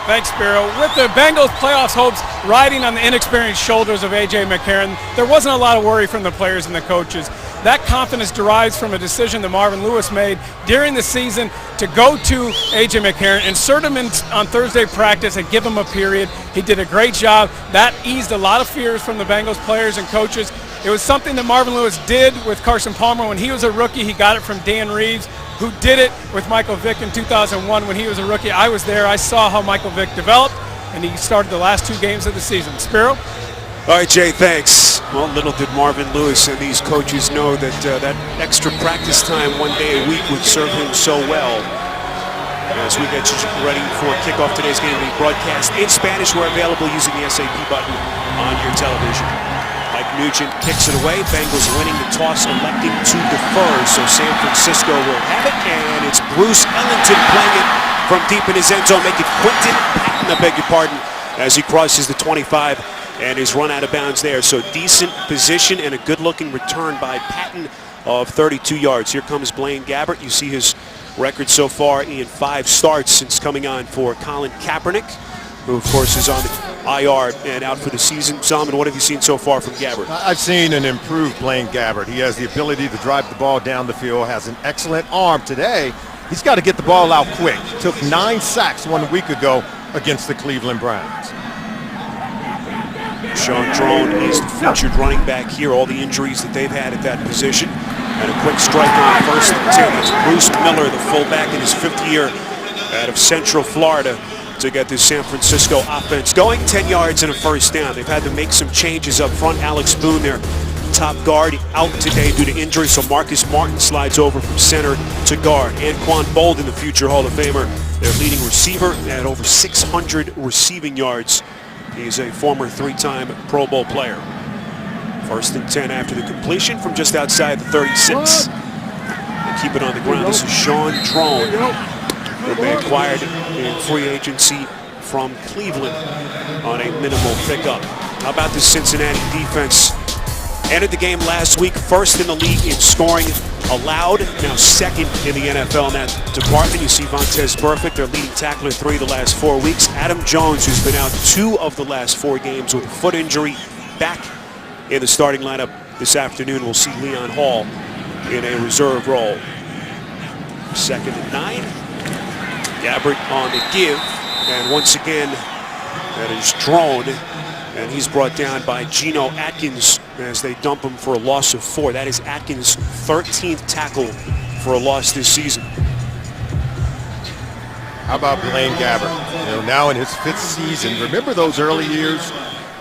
Thanks, Spiro. With the Bengals playoffs hopes riding on the inexperienced shoulders of A.J. McCarron, there wasn't a lot of worry from the players and the coaches. That confidence derives from a decision that Marvin Lewis made during the season to go to A.J. McCarron, insert him in on Thursday practice and give him a period. He did a great job. That eased a lot of fears from the Bengals players and coaches. It was something that Marvin Lewis did with Carson Palmer when he was a rookie. He got it from Dan Reeves, who did it with Michael Vick in 2001 when he was a rookie. I was there. I saw how Michael Vick developed, and he started the last 2 games of the season. Spiro? All right, Jay, thanks. Well, little did Marvin Lewis and these coaches know that that extra practice time 1 day a week would serve him so well. As we get you ready for kickoff, today's game being broadcast in Spanish. We're available using the SAP button on your television. Mike Nugent kicks it away. Bengals winning the toss, electing to defer. So San Francisco will have it, and it's Bruce Ellington playing it from deep in his end zone, making Quinton Patton, I beg your pardon, as he crosses the 25 and is run out of bounds there. So decent position and a good-looking return by Patton of 32 yards. Here comes Blaine Gabbert. You see his record so far in 5 starts since coming on for Colin Kaepernick, who of course is on the IR and out for the season. Solomon, what have you seen so far from Gabbert? I've seen an improved Blaine Gabbert. He has the ability to drive the ball down the field, has an excellent arm. Today, he's got to get the ball out quick. Took 9 sacks 1 week ago against the Cleveland Browns. Sean Drone is the featured running back here. All the injuries that they've had at that position. And a quick strike on 1st and 10. It's Bruce Miller, the fullback in his 5th year out of Central Florida, to get this San Francisco offense going. 10 yards and a first down. They've had to make some changes up front. Alex Boone, their top guard, out today due to injury, so Marcus Martin slides over from center to guard. Anquan Bolden, the future Hall of Famer, their leading receiver, at over 600 receiving yards. He's a former 3-time Pro Bowl player. 1st and 10 after the completion from just outside the 36. They keep it on the ground. This is Sean Drone, who they acquired in free agency from Cleveland on a minimal pickup. How about the Cincinnati defense? Entered the game last week, 1st in the league in scoring allowed, now 2nd in the NFL in that department. You see Vontaze Burfict, their leading tackler, 3 of the last 4 weeks. Adam Jones, who's been out 2 of the last 4 games with a foot injury, back in the starting lineup this afternoon. We'll see Leon Hall in a reserve role. 2nd and 9. Gabbert on the give, and once again, that is Drone, and he's brought down by Geno Atkins as they dump him for a loss of 4. That is Atkins' 13th tackle for a loss this season. How about Blaine Gabbert? You know, now in his 5th season. Remember those early years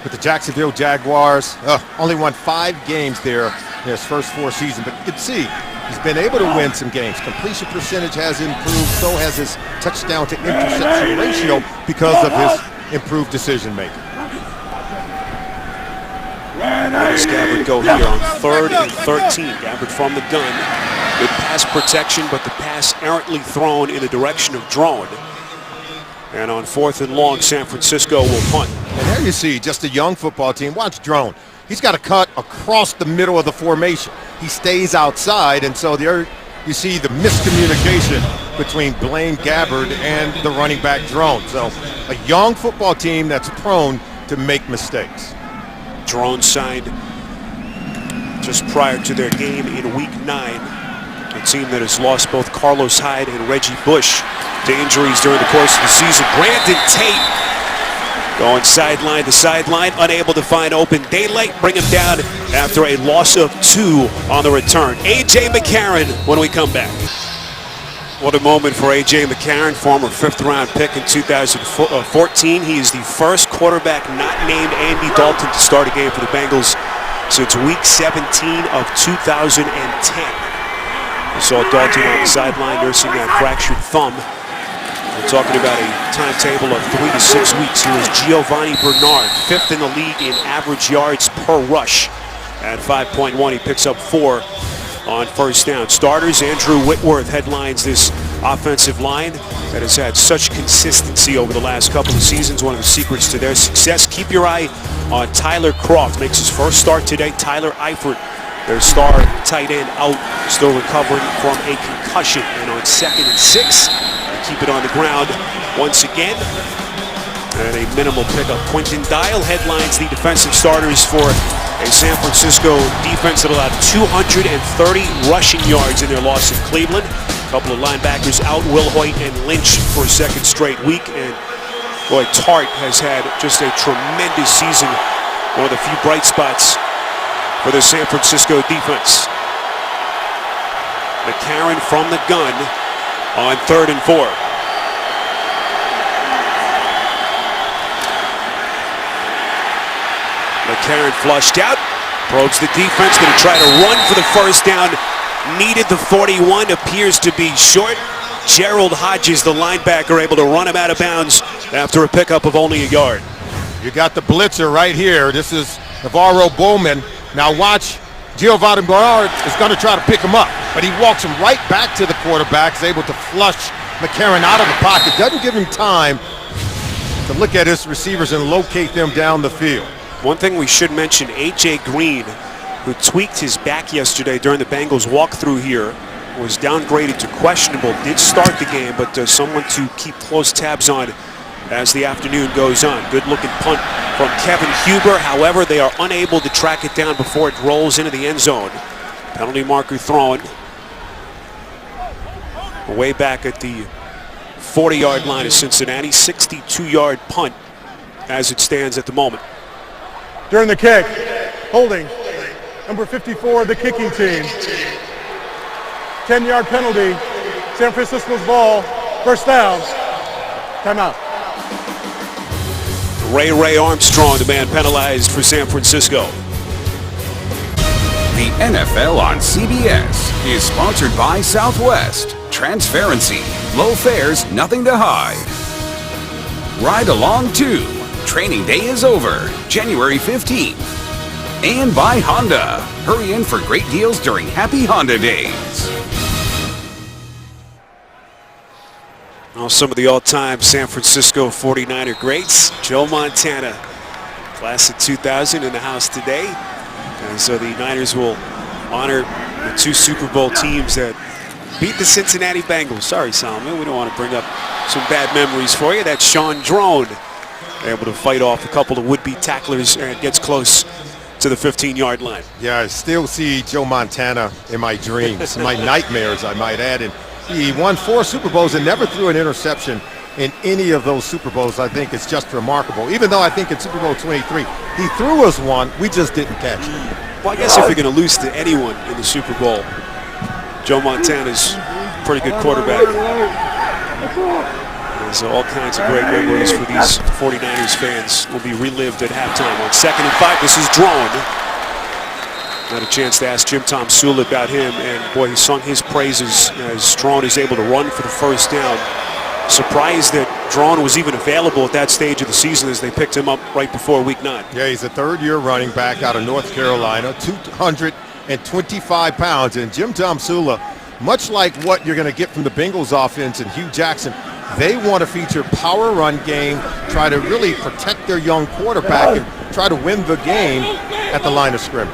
with the Jacksonville Jaguars? Only won 5 games there in his first 4 seasons, but you can see he's been able to win some games. Completion percentage has improved, so has his touchdown to interception ratio because of his improved decision making. Where does Gabbert go here on 3rd and 13? Gabbert from the gun. Good pass protection, but the pass errantly thrown in the direction of Drone. And on 4th and long, San Francisco will punt. And there you see just a young football team. Watch Drone. He's got to cut across the middle of the formation. He stays outside, and so there you see the miscommunication between Blaine Gabbert and the running back Drone. So a young football team that's prone to make mistakes. Drone signed just prior to their game in Week 9. A team that has lost both Carlos Hyde and Reggie Bush to injuries during the course of the season. Brandon Tate going sideline to sideline, unable to find open daylight. Bring him down after a loss of 2 on the return. A.J. McCarron when we come back. What a moment for A.J. McCarron, former 5th-round pick in 2014. He is the first quarterback not named Andy Dalton to start a game for the Bengals since Week 17 of 2010. We saw Dalton on the sideline nursing that fractured thumb. We're talking about a timetable of 3 to 6 weeks. Here is Giovanni Bernard, 5th in the league in average yards per rush at 5.1. He picks up 4 on first down. Starters, Andrew Whitworth headlines this offensive line that has had such consistency over the last couple of seasons. One of the secrets to their success. Keep your eye on Tyler Croft. Makes his first start today. Tyler Eifert, their star tight end, out, still recovering from a concussion. And on 2nd and 6, they keep it on the ground once again. And a minimal pickup. Quentin Dial headlines the defensive starters for a San Francisco defense that allowed 230 rushing yards in their loss in Cleveland. A couple of linebackers out, Will Hoyt and Lynch, for a second straight week. And boy, Tart has had just a tremendous season. One of the few bright spots for the San Francisco defense. McCarron from the gun on 3rd and 4. McCarron flushed out, probes the defense, going to try to run for the first down. Needed the 41, appears to be short. Gerald Hodges, the linebacker, able to run him out of bounds after a pickup of only a yard. You got the blitzer right here. This is Navarro Bowman. Now watch, Giovanni Bernard is going to try to pick him up, but he walks him right back to the quarterback, is able to flush McCarron out of the pocket. Doesn't give him time to look at his receivers and locate them down the field. One thing we should mention, A.J. Green, who tweaked his back yesterday during the Bengals walkthrough here, was downgraded to questionable. Did start the game, but someone to keep close tabs on as the afternoon goes on. Good looking punt from Kevin Huber. However, they are unable to track it down before it rolls into the end zone. Penalty marker thrown. Way back at the 40-yard line of Cincinnati. 62-yard punt as it stands at the moment. During the kick, holding, number 54 of the kicking team. 10-yard penalty, San Francisco's ball, first down, timeout. Ray Armstrong, the man penalized for San Francisco. The NFL on CBS is sponsored by Southwest. Transparency, low fares, nothing to hide. Ride along too. Training day is over, January 15th. And by Honda. Hurry in for great deals during Happy Honda Days. Well, some of the all-time San Francisco 49er greats. Joe Montana, class of 2000, in the house today. And so the Niners will honor the two Super Bowl teams that beat the Cincinnati Bengals. Sorry, Solomon, we don't want to bring up some bad memories for you. That's Sean Drone, able to fight off a couple of would-be tacklers and gets close to the 15-yard line. Yeah, I still see Joe Montana in my dreams, my nightmares, I might add. And he won 4 Super Bowls and never threw an interception in any of those Super Bowls. I think it's just remarkable. Even though I think in Super Bowl 23, he threw us one, we just didn't catch it. Well, I guess if you're going to lose to anyone in the Super Bowl, Joe Montana's a pretty good quarterback. There's all kinds of great memories for these 49ers fans will be relived at halftime. On 2nd and 5, this is Drone. Had a chance to ask Jim Tom Sula about him, and boy, he sung his praises as Drone is able to run for the first down. Surprised that Drone was even available at that stage of the season as they picked him up right before week 9. Yeah, he's a third-year running back out of North Carolina, 225 pounds. And Jim Tom Sula, much like what you're going to get from the Bengals offense and Hugh Jackson, they want to feature power run game, try to really protect their young quarterback and try to win the game at the line of scrimmage.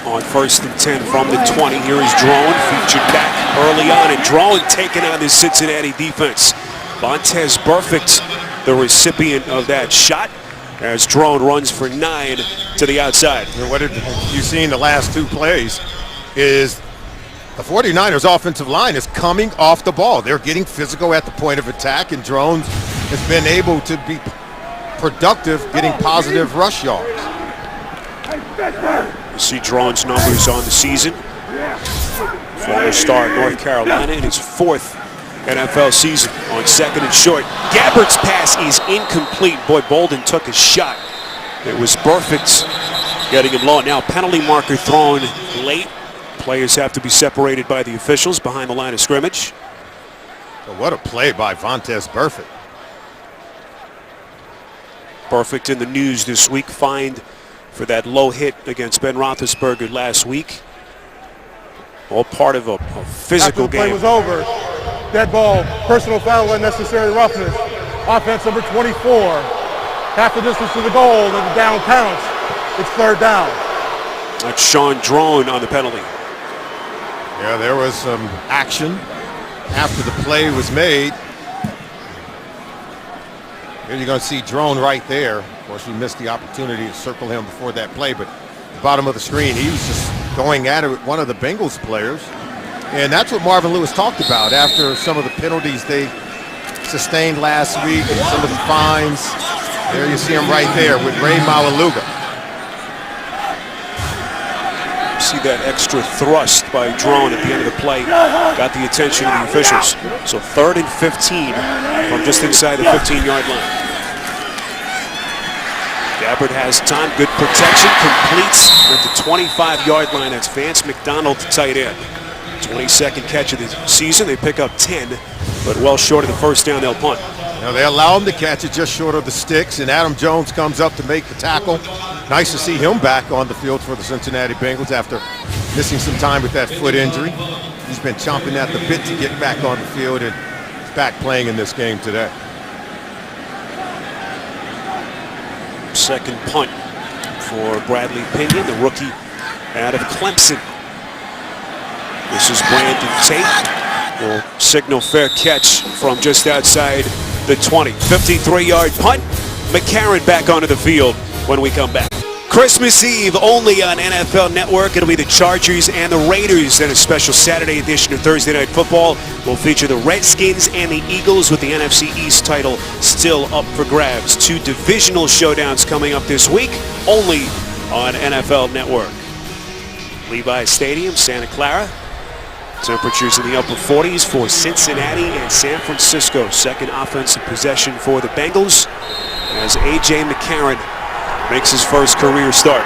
On 1st and 10 from the 20, here is Drone, featured back early on, and Drone taking on this Cincinnati defense. Vontaze Burfict, the recipient of that shot, as Drone runs for 9 to the outside. And what you've seen the last 2 plays is the 49ers offensive line is coming off the ball. They're getting physical at the point of attack, and Drones has been able to be productive, getting positive rush yards. You see Drone's numbers on the season. Former star at North Carolina in his 4th NFL season. On 2nd and short, Gabbert's pass is incomplete. Boy, Bolden took a shot. It was Burfict getting him low. Now penalty marker thrown late. Players have to be separated by the officials behind the line of scrimmage. But what a play by Vontaze Burfict. Burfict in the news this week, fined for that low hit against Ben Roethlisberger last week. All part of a physical After the play game. was over, dead ball, personal foul, unnecessary roughness. Offense number 24, half the distance to the goal, and the down counts. It's 3rd down. That's Sean Drone on the penalty. Yeah, there was some action after the play was made. Here you're going to see Drone right there. Of course, we missed the opportunity to circle him before that play, but the bottom of the screen, he was just going at it with one of the Bengals players. And that's what Marvin Lewis talked about after some of the penalties they sustained last week and some of the fines. There you see him right there with Ray Mawaluga. See that extra thrust by Drone at the end of the play. Got the attention of the officials. So 3rd and 15 from just inside the 15-yard line. Gabbard has time, good protection, completes at the 25-yard line. That's Vance McDonald, the tight end. 22nd catch of the season. They pick up 10, but well short of the first down they'll punt. Now they allow him to catch it just short of the sticks, and Adam Jones comes up to make the tackle. Nice to see him back on the field for the Cincinnati Bengals after missing some time with that foot injury. He's been chomping at the bit to get back on the field, and he's back playing in this game today. Second punt for Bradley Pinion, the rookie out of Clemson. This is Brandon Tate. Will signal fair catch from just outside the 20. 53-yard punt. McCarron back onto the field when we come back. Christmas Eve only on NFL Network. It'll be the Chargers and the Raiders in a special Saturday edition of Thursday Night Football. We'll feature the Redskins and the Eagles with the NFC East title still up for grabs. 2 divisional showdowns coming up this week only on NFL Network. Levi's Stadium, Santa Clara. Temperatures in the upper 40s for Cincinnati and San Francisco. Second offensive possession for the Bengals as A.J. McCarron makes his first career start.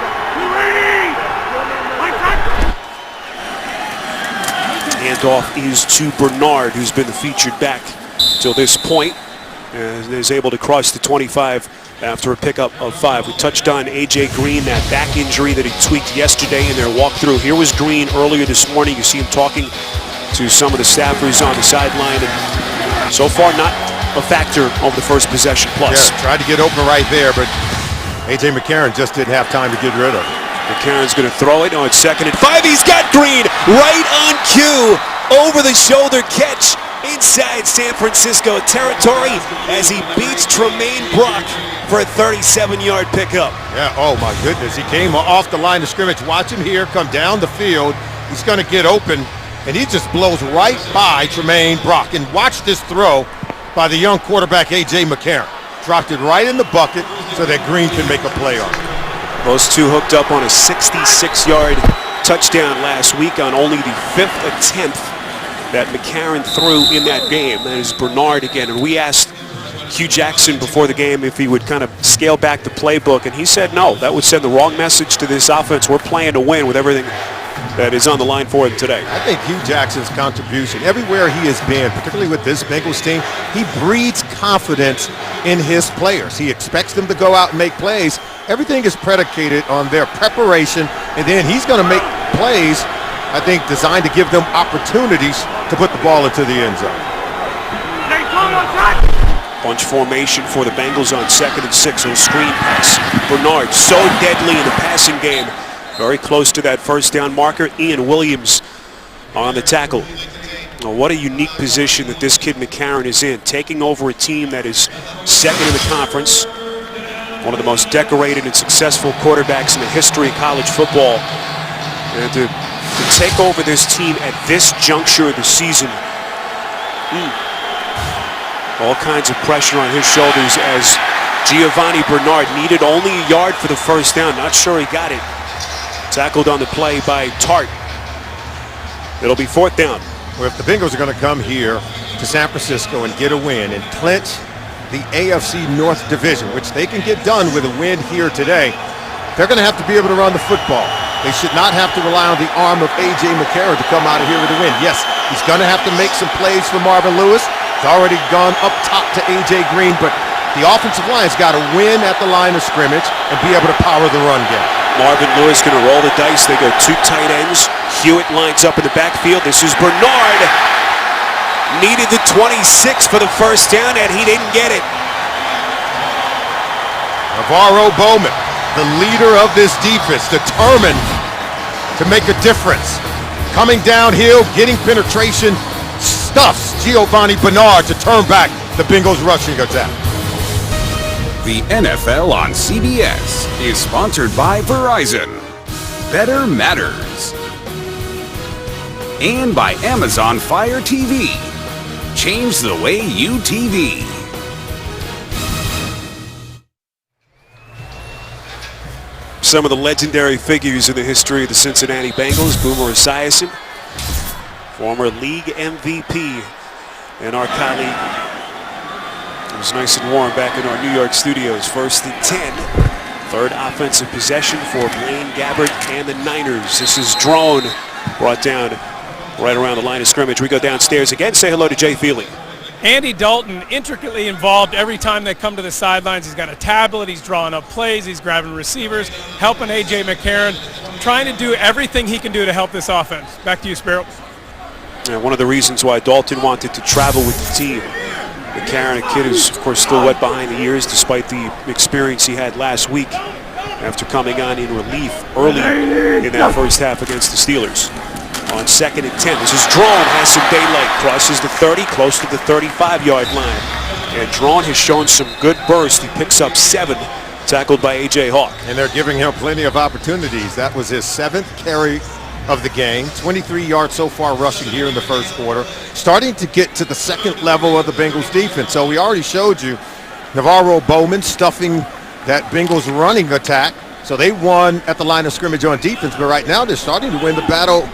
Handoff is to Bernard, who's been the featured back till this point, and is able to cross the 25 after a pickup of 5. We touched on A.J. Green, that back injury that he tweaked yesterday in their walkthrough. Here was Green earlier this morning. You see him talking to some of the staffers on the sideline, and so far not a factor over the first possession plus. Yeah, tried to get open right there, but A.J. McCarron just didn't have time to get rid of it. McCarron's going to throw it on 2nd and 5. He's got Green right on cue. Over the shoulder catch inside San Francisco territory as he beats Tremaine Brock for a 37-yard pickup. Yeah, oh my goodness. He came off the line of scrimmage. Watch him here come down the field. He's going to get open, and he just blows right by Tremaine Brock. And watch this throw by the young quarterback, A.J. McCarron. Dropped it right in the bucket so that Green can make a play on it. Those two hooked up on a 66-yard touchdown last week on only the 5th attempt that McCarron threw in that game. That is Bernard again. And we asked Hugh Jackson before the game if he would kind of scale back the playbook, and he said no. That would send the wrong message to this offense. We're playing to win with everything that is on the line for him today. I think Hugh Jackson's contribution, everywhere he has been, particularly with this Bengals team, he breeds confidence in his players. He expects them to go out and make plays. Everything is predicated on their preparation, and then he's going to make plays, I think, designed to give them opportunities to put the ball into the end zone. Bunch formation for the Bengals on 2nd and 6 on screen pass. Bernard so deadly in the passing game. Very close to that first down marker. Ian Williams on the tackle. Well, what a unique position that this kid McCarron is in, taking over a team that is 2nd in the conference, one of the most decorated and successful quarterbacks in the history of college football. And to take over this team at this juncture of the season, all kinds of pressure on his shoulders as Giovanni Bernard needed only a yard for the first down. Not sure he got it. Tackled on the play by Tart. It'll be 4th down. Well, if the Bengals are going to come here to San Francisco and get a win and clinch the AFC North Division, which they can get done with a win here today, they're going to have to be able to run the football. They should not have to rely on the arm of A.J. McCarron to come out of here with a win. Yes, he's going to have to make some plays for Marvin Lewis. He's already gone up top to A.J. Green, but the offensive line's got to win at the line of scrimmage and be able to power the run game. Marvin Lewis going to roll the dice. They go 2 tight ends. Hewitt lines up in the backfield. This is Bernard. Needed the 26 for the first down, and he didn't get it. Navarro Bowman, the leader of this defense, determined to make a difference. Coming downhill, getting penetration, stuffs Giovanni Bernard to turn back the Bengals rushing attack. The NFL on CBS is sponsored by Verizon. Better matters. And by Amazon Fire TV. Change the way you TV. Some of the legendary figures in the history of the Cincinnati Bengals. Boomer Esiason, former league MVP, and our colleague. It was nice and warm back in our New York studios. 1st and 10. Third offensive possession for Blaine Gabbert and the Niners. This is Drone brought down right around the line of scrimmage. We go downstairs again. Say hello to Jay Feely. Andy Dalton intricately involved every time they come to the sidelines. He's got a tablet, he's drawing up plays, he's grabbing receivers, helping A.J. McCarron, trying to do everything he can do to help this offense. Back to you, Spiro. And one of the reasons why Dalton wanted to travel with the team. McCarron, a kid who's, of course, still wet behind the ears despite the experience he had last week after coming on in relief early in that first half against the Steelers. On 2nd and 10, this is Drone, has some daylight, crosses the 30, close to the 35-yard line. And Drone has shown some good burst. He picks up 7, tackled by A.J. Hawk. And they're giving him plenty of opportunities. That was his 7th carry of the game. 23 yards so far rushing here in the first quarter. Starting to get to the second level of the Bengals defense. So we already showed you Navarro Bowman stuffing that Bengals running attack. So they won at the line of scrimmage on defense, but right now they're starting to win the battle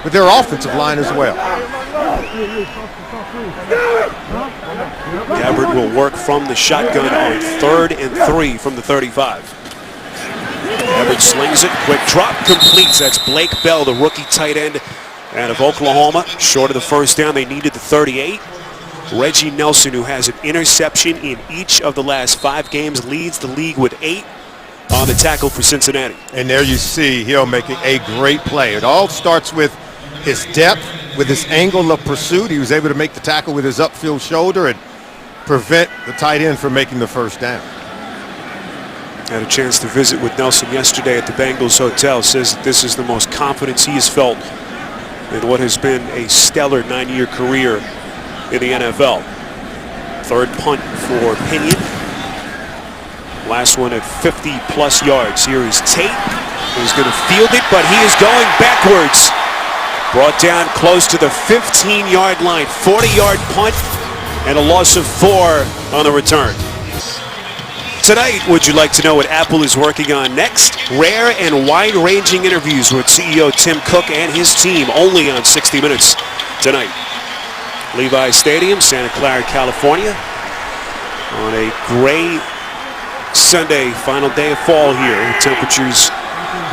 with their offensive line as well. Gabbert will work from the shotgun on 3rd and 3 from the 35. Gabbert slings it, quick drop, completes. That's Blake Bell, the rookie tight end out of Oklahoma. Short of the first down, they needed the 38. Reggie Nelson, who has an interception in each of the last 5 games, leads the league with 8 on the tackle for Cincinnati. And there you see Hill making a great play. It all starts with his depth, with his angle of pursuit. He was able to make the tackle with his upfield shoulder and prevent the tight end from making the first down. Had a chance to visit with Nelson yesterday at the Bengals Hotel. Says that this is the most confidence he has felt in what has been a stellar 9-year career in the NFL. 3rd punt for Pinion. Last one at 50-plus yards. Here is Tate. He's going to field it, but he is going backwards. Brought down close to the 15-yard line. 40-yard punt and a loss of 4 on the return. Tonight, would you like to know what Apple is working on next? Rare and wide-ranging interviews with CEO Tim Cook and his team, only on 60 Minutes tonight. Levi's Stadium, Santa Clara, California, on a gray Sunday, final day of fall here. Temperatures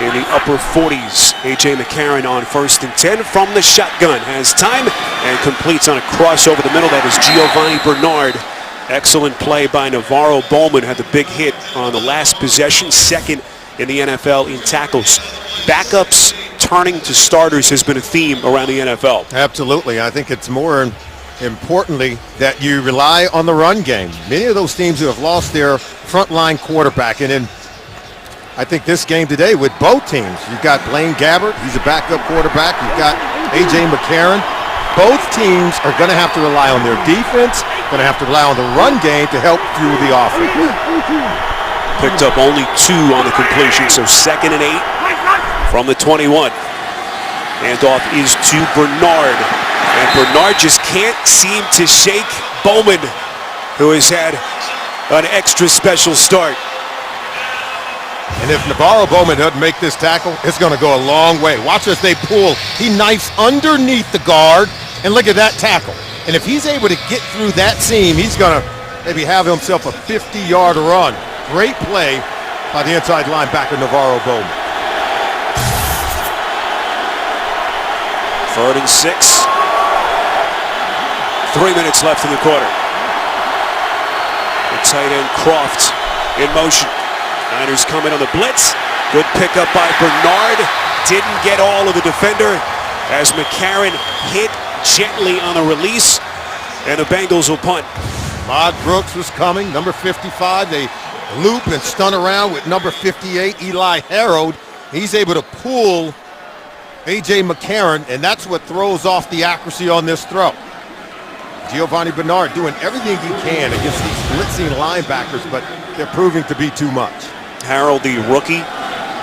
in the upper 40s. A.J. McCarron on 1st and 10 from the shotgun. Has time and completes on a cross over the middle. That is Giovanni Bernard. Excellent play by Navarro Bowman. Had the big hit on the last possession. 2nd in the NFL in tackles. Backups turning to starters has been a theme around the NFL. Absolutely. I think it's more importantly that you rely on the run game. Many of those teams who have lost their frontline quarterback, and then I think this game today with both teams, you've got Blaine Gabbert, he's a backup quarterback, you've got A.J. McCarron. Both teams are going to have to rely on their defense, going to have to rely on the run game to help fuel the offense. Picked up only 2 on the completion, so 2nd and 8 from the 21. Handoff is to Bernard, and Bernard just can't seem to shake Bowman, who has had an extra special start. And if Navarro Bowman doesn't make this tackle, it's going to go a long way. Watch as they pull. He knifes underneath the guard, and look at that tackle. And if he's able to get through that seam, he's going to maybe have himself a 50-yard run. Great play by the inside linebacker, Navarro Bowman. 3rd and 6. 3 minutes left in the quarter. The tight end Croft in motion. Niners coming on the blitz. Good pickup by Bernard. Didn't get all of the defender as McCarron hit gently on the release, and the Bengals will punt. Ahmad Brooks was coming, number 55. They loop and stun around with number 58, Eli Harold. He's able to pull A.J. McCarron, and that's what throws off the accuracy on this throw. Giovanni Bernard doing everything he can against these blitzing linebackers, but they're proving to be too much. Harold, the rookie,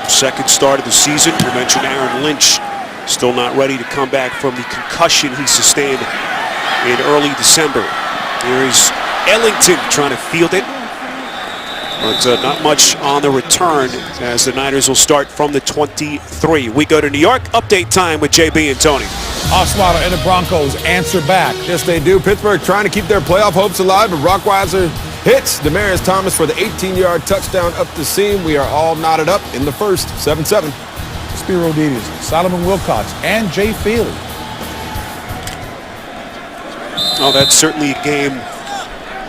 second start of the season. You mentioned Aaron Lynch, still not ready to come back from the concussion he sustained in early December. Here is Ellington trying to field it, but not much on the return as the Niners will start from the 23. We go to New York. Update time with JB and Tony. Osweiler and the Broncos answer back. Yes, they do. Pittsburgh trying to keep their playoff hopes alive, but Rockweiser hits Demaryius Thomas for the 18-yard touchdown up the seam. We are all knotted up in the first. 7-7. Spiro Ditas, Solomon Wilcots, and Jay Feely. Oh, that's certainly a game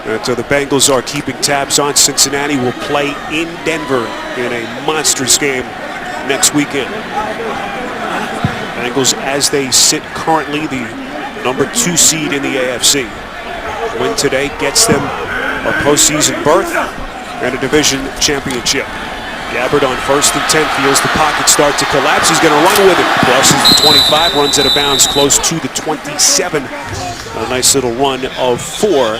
that the Bengals are keeping tabs on. Cincinnati will play in Denver in a monstrous game next weekend. Bengals, as they sit currently, the number 2 seed in the AFC. Win today gets them a postseason berth and a division championship. Gabbard on 1st and 10 feels the pocket start to collapse. He's going to run with it. Crosses the 25, runs out of bounds close to the 27. A nice little run of 4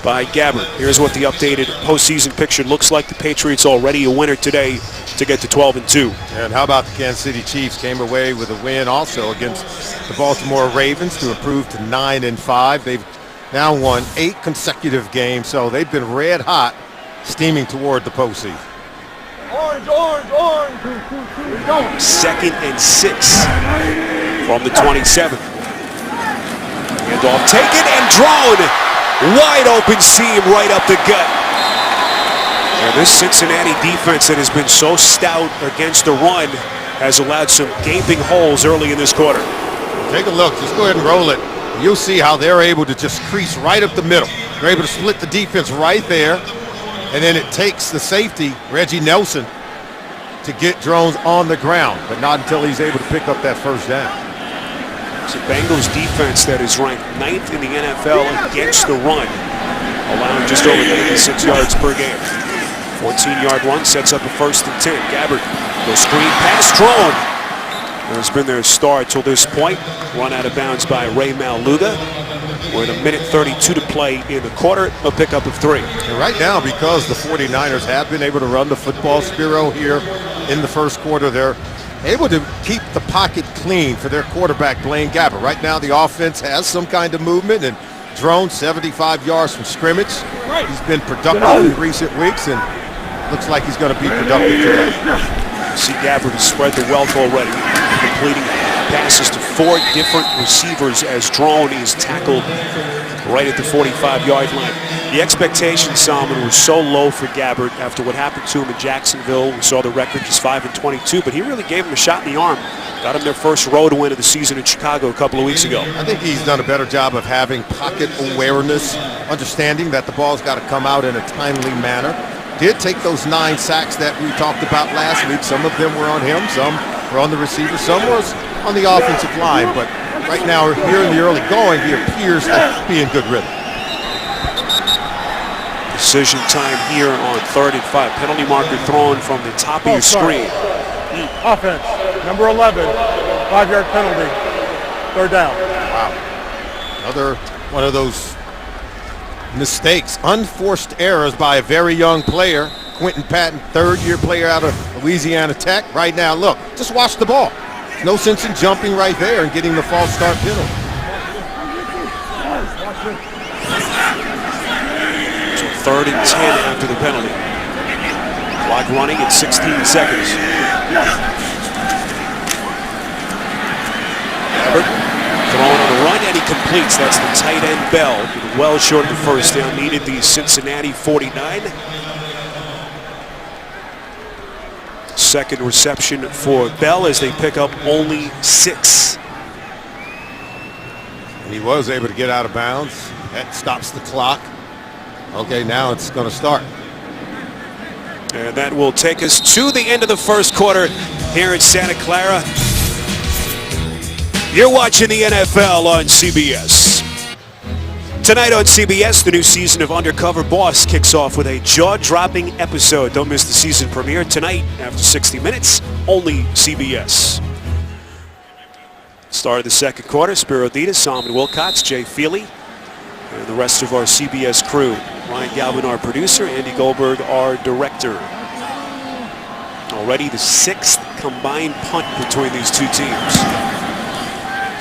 by Gabbard. Here's what the updated postseason picture looks like. The Patriots already a winner today to get to 12-2. And how about the Kansas City Chiefs came away with a win also against the Baltimore Ravens to improve to 9-5. They've now won 8 consecutive games, so they've been red hot, steaming toward the postseason. Orange, orange, orange. 2nd and 6 from the 27. Handoff taken and drawn. Wide open seam right up the gut. And this Cincinnati defense that has been so stout against the run has allowed some gaping holes early in this quarter. Take a look. Just go ahead and roll it. You'll see how they're able to just crease right up the middle. They're able to split the defense right there. And then it takes the safety, Reggie Nelson, to get Drones on the ground, but not until he's able to pick up that first down. It's a Bengals defense that is ranked 9th in the NFL against the run, allowing just over 86 yards per game. 14-yard run sets up a 1st and 10. Gabbard, the screen pass thrown. Has been their star till this point. Run out of bounds by Ray Maluga. We're at 1:32 to play in the quarter. A pickup of 3. And right now, because the 49ers have been able to run the football, Spiro, here in the first quarter, they're able to keep the pocket clean for their quarterback, Blaine Gabbert. Right now, the offense has some kind of movement, and Drone 75 yards from scrimmage. He's been productive in recent weeks, and looks like he's going to be productive today. See Gabbard has spread the wealth already, completing passes to 4 different receivers as Drone is tackled right at the 45-yard line. The expectation, Salmon, was so low for Gabbard after what happened to him in Jacksonville. We saw the record just 5-22, but he really gave him a shot in the arm. Got him their first road win of the season in Chicago a couple of weeks ago. I think he's done a better job of having pocket awareness, understanding that the ball's got to come out in a timely manner. Did take those 9 sacks that we talked about last week. Some of them were on him, some were on the receiver, some was on the offensive line. But right now, here in the early going, he appears to be in good rhythm. Decision time here on 3rd and 5. Penalty marker thrown from the top of your screen. Offense, number 11, 5-yard penalty, 3rd down. Wow. Another one of those mistakes, unforced errors by a very young player. Quentin Patton, 3rd-year player out of Louisiana Tech. Right now, look, just watch the ball. There's no sense in jumping right there and getting the false start penalty. So 3rd and 10 after the penalty. Clock running at 16 seconds. Gabbard throwing on the run, and he completes. That's the tight end Bell. Well short of the first down. Needed the Cincinnati 49. Second reception for Bell as they pick up only 6. And he was able to get out of bounds. That stops the clock. Okay, now it's going to start. And that will take us to the end of the first quarter here in Santa Clara. You're watching the NFL on CBS. Tonight on CBS, the new season of Undercover Boss kicks off with a jaw-dropping episode. Don't miss the season premiere tonight after 60 minutes, only CBS. Start of the second quarter, Spiro Ditas, Solomon Wilcots, Jay Feely, and the rest of our CBS crew. Ryan Galvin, our producer, Andy Goldberg, our director. Already the 6th combined punt between these two teams.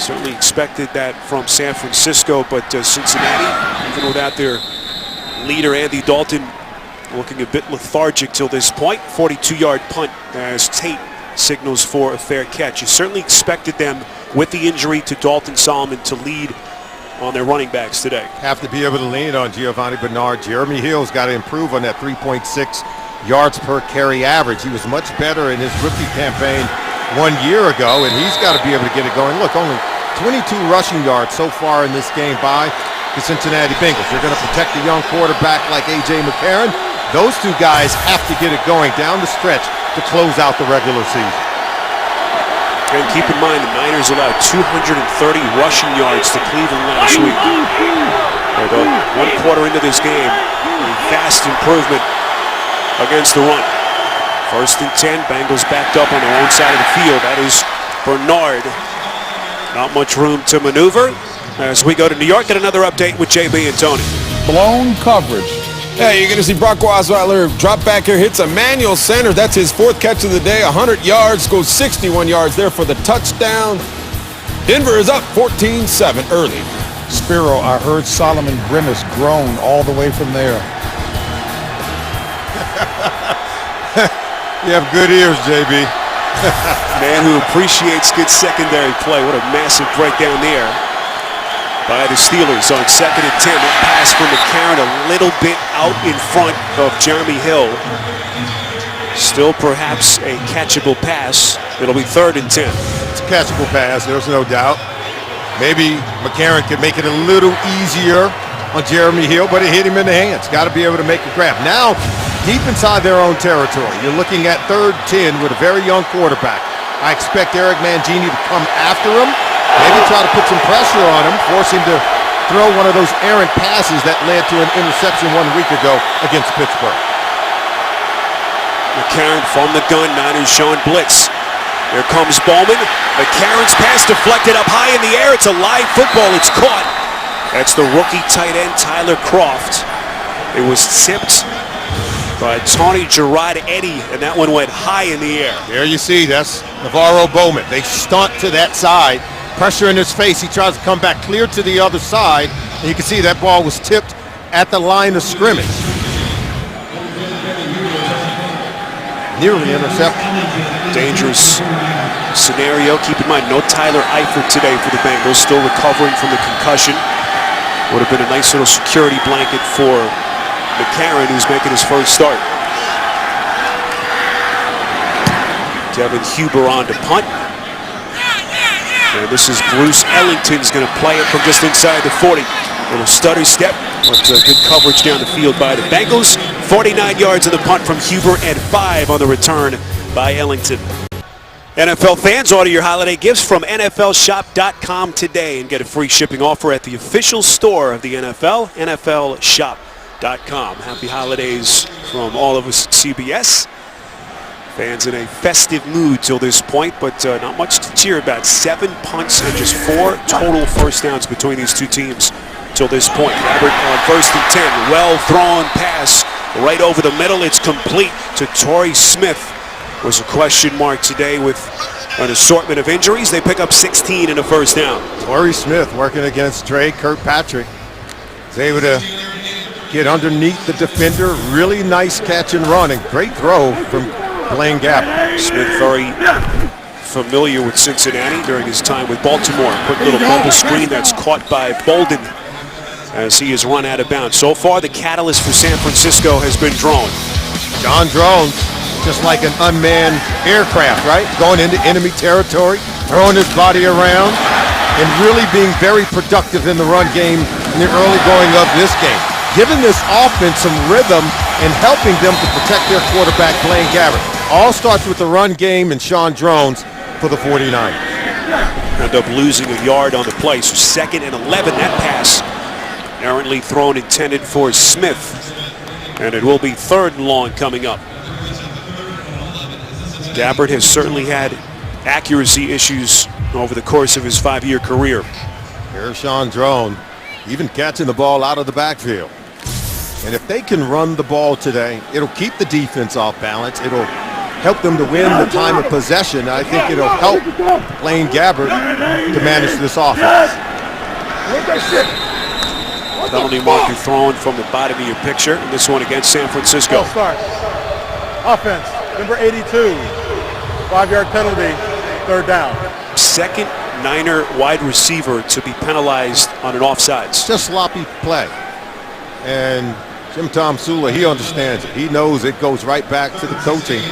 Certainly expected that from San Francisco, but Cincinnati, even without their leader Andy Dalton, looking a bit lethargic till this point. 42-yard punt as Tate signals for a fair catch. You certainly expected them, with the injury to Dalton Solomon, to lead on their running backs today. Have to be able to lean on Giovanni Bernard. Jeremy Hill's got to improve on that 3.6 yards per carry average. He was much better in his rookie campaign 1 year ago, and he's got to be able to get it going. Look, only 22 rushing yards so far in this game by the Cincinnati Bengals. They're going to protect a young quarterback like A.J. McCarron. Those two guys have to get it going down the stretch to close out the regular season. And keep in mind, the Niners allowed 230 rushing yards to Cleveland last week. But 1 quarter into this game, a vast improvement against the run. 1st and 10, Bengals backed up on their own side of the field. That is Bernard. Not much room to maneuver. As we go to New York, get another update with JB and Tony. Blown coverage. Yeah, you're going to see Brock Osweiler drop back here, hits Emmanuel Sanders. That's his 4th catch of the day, 100 yards, goes 61 yards there for the touchdown. Denver is up 14-7 early. Spiro, I heard Solomon grimace groan all the way from there. You have good ears, JB. Man who appreciates good secondary play. What a massive breakdown there by the Steelers on 2nd and 10. That pass from McCarron a little bit out in front of Jeremy Hill. Still perhaps a catchable pass. It'll be 3rd and 10. It's a catchable pass, there's no doubt. Maybe McCarron could make it a little easier on Jeremy Hill, but it hit him in the hands. Got to be able to make a grab. Now, deep inside their own territory, you're looking at 3rd 10 with a very young quarterback. I expect Eric Mangini to come after him. Maybe try to put some pressure on him, force him to throw one of those errant passes that led to an interception 1 week ago against Pittsburgh. McCarron from the gun, Niners showing blitz. Here comes Bowman. McCarron's pass deflected up high in the air. It's a live football. It's caught. That's the rookie tight end, Tyler Kroft. It was tipped by Tony Girard-Eddy, and that one went high in the air. There you see, that's Navarro Bowman. They stunt to that side. Pressure in his face. He tries to come back clear to the other side, and you can see that ball was tipped at the line of scrimmage. Nearly intercepted. Dangerous scenario. Keep in mind, no Tyler Eifert today for the Bengals. Still recovering from the concussion. Would have been a nice little security blanket for McCarron, who's making his first start. Kevin Huber on to punt. And this is Bruce Ellington's going to play it from just inside the 40. Little stutter step, but good coverage down the field by the Bengals. 49 yards of the punt from Huber and 5 on the return by Ellington. NFL fans, order your holiday gifts from NFLShop.com today and get a free shipping offer at the official store of the NFL, NFLShop.com. Happy holidays from all of us at CBS. Fans in a festive mood till this point, but not much to cheer about. 7 punts and just 4 total first downs between these two teams till this point. Robert on 1st and 10. Well-thrown pass right over the middle. It's complete to Torrey Smith. Was a question mark today with an assortment of injuries. They pick up 16 in a first down. Torrey Smith working against Trey Kirkpatrick. Is able to get underneath the defender. Really nice catch and run, and great throw from Blaine Gabbert. Smith very familiar with Cincinnati during his time with Baltimore. Quick little bubble screen that's caught by Bolden as he is run out of bounds. So far, the catalyst for San Francisco has been drone. John Drones, just like an unmanned aircraft, right? Going into enemy territory, throwing his body around, and really being very productive in the run game in the early going of this game. Giving this offense some rhythm and helping them to protect their quarterback, Blaine Gabbert. All starts with the run game and Sean Drones for the 49ers. End up losing a yard on the play, so 2nd and 11. That pass errantly thrown, intended for Smith, and it will be 3rd and long coming up. Gabbert has certainly had accuracy issues over the course of his 5-year career. Here's Sean Drone. even catching the ball out of the backfield. And if they can run the ball today, it'll keep the defense off balance. It'll help them to win the time of possession. I think it'll help Blaine Gabbert to manage this offense. Penalty marker thrown from the bottom of your picture. And this one against San Francisco. Start. Offense, number 82. 5-yard penalty, third down. Second Niner wide receiver to be penalized on an offsides. Just sloppy play. And Jim Tom Sula, he understands it. He knows it goes right back to the coaching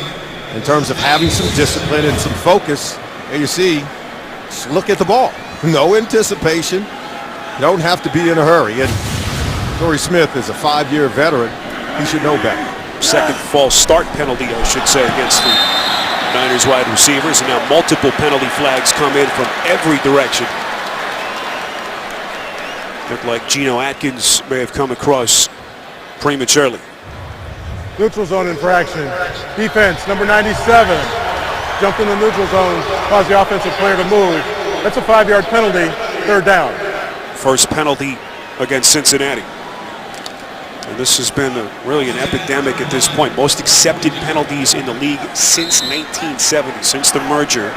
in terms of having some discipline and some focus. And you see, just look at the ball. No anticipation. You don't have to be in a hurry. And Torrey Smith is a 5-year veteran. He should know better. Second false start penalty, I should say, against the Niners wide receivers. And now multiple penalty flags come in from every direction. Looked like Geno Atkins may have come across prematurely. Neutral zone infraction. Defense, number 97. Jumped in the neutral zone, caused the offensive player to move. That's a 5-yard penalty, third down. First penalty against Cincinnati. And this has been really an epidemic at this point. Most accepted penalties in the league since 1970, since the merger.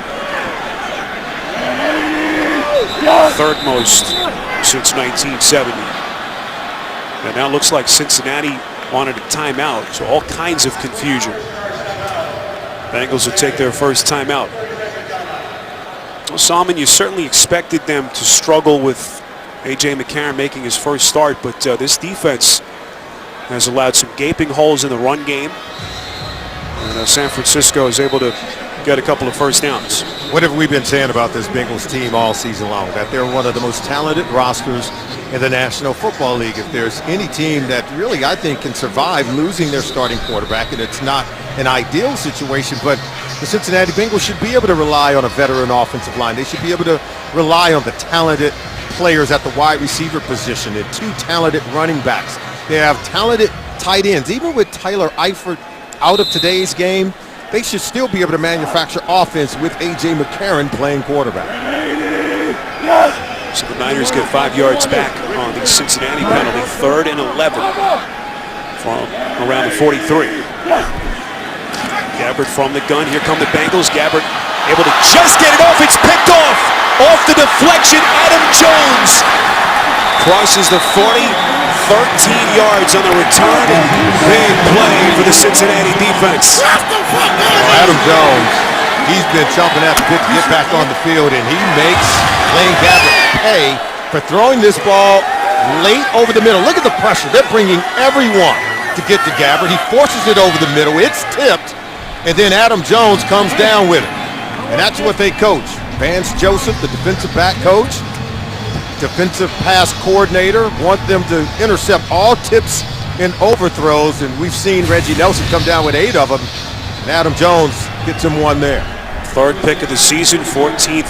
Third most since 1970. And now it looks like Cincinnati wanted a timeout, so all kinds of confusion. Bengals will take their first timeout. Well, Salman, you certainly expected them to struggle with A.J. McCarron making his first start, but this defense has allowed some gaping holes in the run game. And San Francisco is able to get a couple of first downs. What have we been saying about this Bengals team all season long? That they're one of the most talented rosters in the National Football League. If there's any team that really, I think, can survive losing their starting quarterback, and it's not an ideal situation, but the Cincinnati Bengals should be able to rely on a veteran offensive line. They should be able to rely on the talented players at the wide receiver position and 2 talented running backs. They have talented tight ends. Even with Tyler Eifert out of today's game, they should still be able to manufacture offense with A.J. McCarron playing quarterback. So the Niners get 5 yards back on the Cincinnati penalty. 3rd and 11 from around the 43. Gabbert from the gun. Here come the Bengals. Gabbert able to just get it off. It's picked off. Off the deflection, Adam Jones crosses the 40. 13 yards on the return. Big play for the Cincinnati defense. Adam Jones, he's been jumping at the bit to get back on the field, and he makes Blaine Gabbert pay for throwing this ball late over the middle. Look at the pressure. They're bringing everyone to get to Gabbert. He forces it over the middle. It's tipped, and then Adam Jones comes down with it. And that's what they coach. Vance Joseph, the defensive back coach, defensive pass coordinator, want them to intercept all tips and overthrows, and we've seen Reggie Nelson come down with 8 of them, and Adam Jones gets him one there. 3rd pick of the season, 14th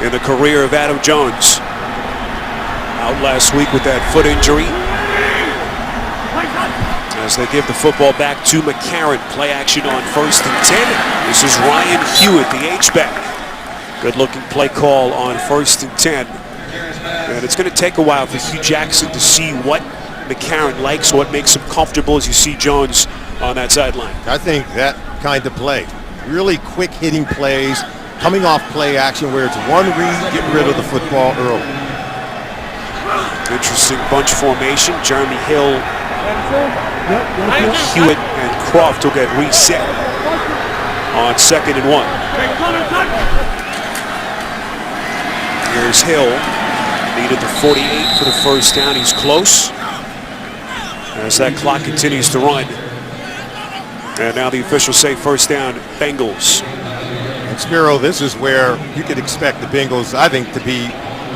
in the career of Adam Jones. Out last week with that foot injury. As they give the football back to McCarron. Play action on 1st and 10. This is Ryan Hewitt, the H-back. Good looking play call on 1st and 10. And it's going to take a while for Hugh Jackson to see what McCarron likes, what makes him comfortable as you see Jones on that sideline. I think that kind of play, really quick hitting plays, coming off play action where it's one read, get rid of the football early. Interesting bunch formation. Jeremy Hill, Hewitt, and Croft will get reset on 2nd and 1. Here's Hill. Needed the 48 for the first down. He's close as that clock continues to run. And now the officials say first down, Bengals. And Spiro, this is where you could expect the Bengals, I think, to be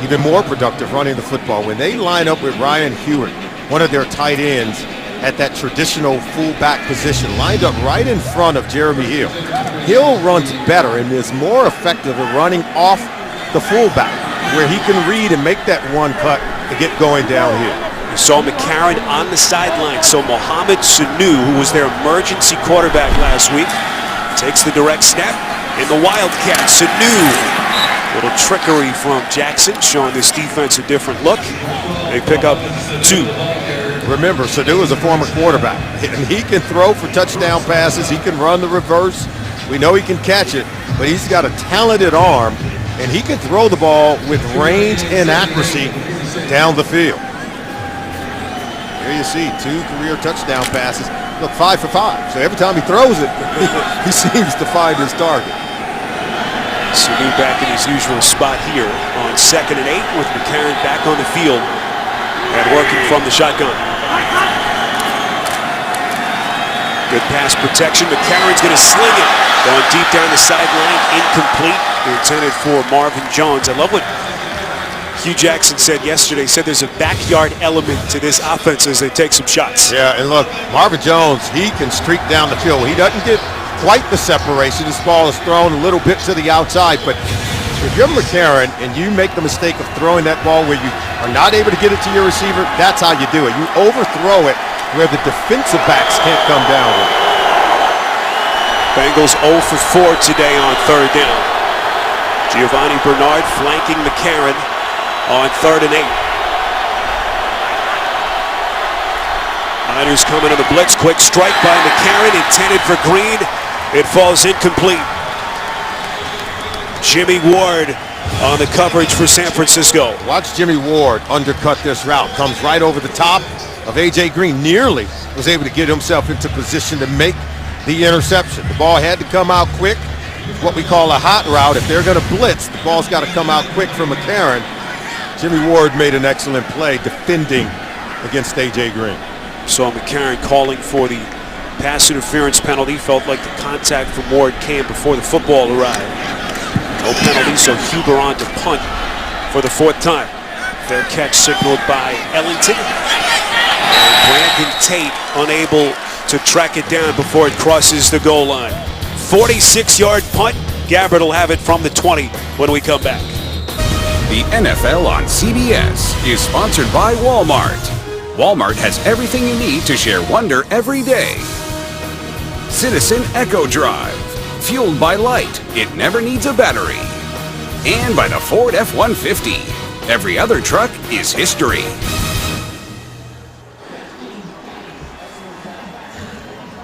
even more productive running the football. When they line up with Ryan Hewitt, one of their tight ends, at that traditional fullback position, lined up right in front of Jeremy Hill. Hill runs better and is more effective at running off the fullback, where he can read and make that one cut to get going downhill. You saw McCarron on the sideline, so Mohamed Sanu, who was their emergency quarterback last week, takes the direct snap in the Wildcat. Sanu Little trickery from Jackson, showing this defense a different look. They pick up 2. Remember, Sadu is a former quarterback, and he can throw for touchdown passes. He can run the reverse. We know he can catch it, but he's got a talented arm, and he can throw the ball with range and accuracy down the field. There you see 2 career touchdown passes. Look, 5 for 5. So every time he throws it, he seems to find his target. Sadu back in his usual spot here on 2nd and 8 with McCarron back on the field and working from the shotgun. Good pass protection. McCarron's going to sling it. Going deep down the sideline, incomplete. Intended for Marvin Jones. I love what Hugh Jackson said yesterday. He said there's a backyard element to this offense as they take some shots. Yeah, and look, Marvin Jones, he can streak down the field. He doesn't get quite the separation. This ball is thrown a little bit to the outside, but if you're McCarron and you make the mistake of throwing that ball where you are not able to get it to your receiver, that's how you do it. You overthrow it where the defensive backs can't come down with it. Bengals 0 for 4 today on 3rd down. Giovanni Bernard flanking McCarron on 3rd and 8. Niners coming on the blitz. Quick strike by McCarron, intended for Green. It falls incomplete. Jimmy Ward on the coverage for San Francisco. Watch Jimmy Ward undercut this route. Comes right over the top of A.J. Green. Nearly was able to get himself into position to make the interception. The ball had to come out quick. It's what we call a hot route. If they're going to blitz, the ball's got to come out quick from McCarron. Jimmy Ward made an excellent play defending against A.J. Green. Saw McCarron calling for the pass interference penalty. Felt like the contact from Ward came before the football arrived. No penalty, so Huber on to punt for the 4th time. Fair catch signaled by Ellington. And Brandon Tate unable to track it down before it crosses the goal line. 46-yard punt. Gabbard will have it from the 20 when we come back. The NFL on CBS is sponsored by Walmart. Walmart has everything you need to share wonder every day. Citizen Echo Drive. Fueled by light, it never needs a battery. And by the Ford F-150. Every other truck is history.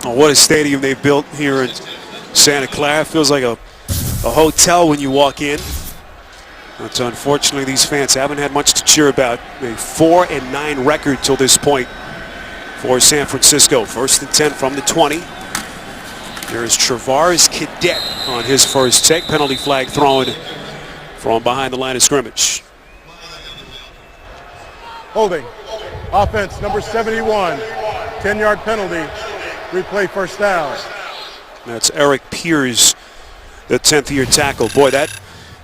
Oh, what a stadium they built here in Santa Clara. Feels like a hotel when you walk in. But unfortunately, these fans haven't had much to cheer about. A 4-9 record till this point for San Francisco. 1st and 10 from the 20. There's Travares Cadet on his first take. Penalty flag thrown from behind the line of scrimmage. Holding. Offense number 71. 10-yard penalty. Replay 1st down. That's Eric Piers, the 10th-year tackle. Boy, that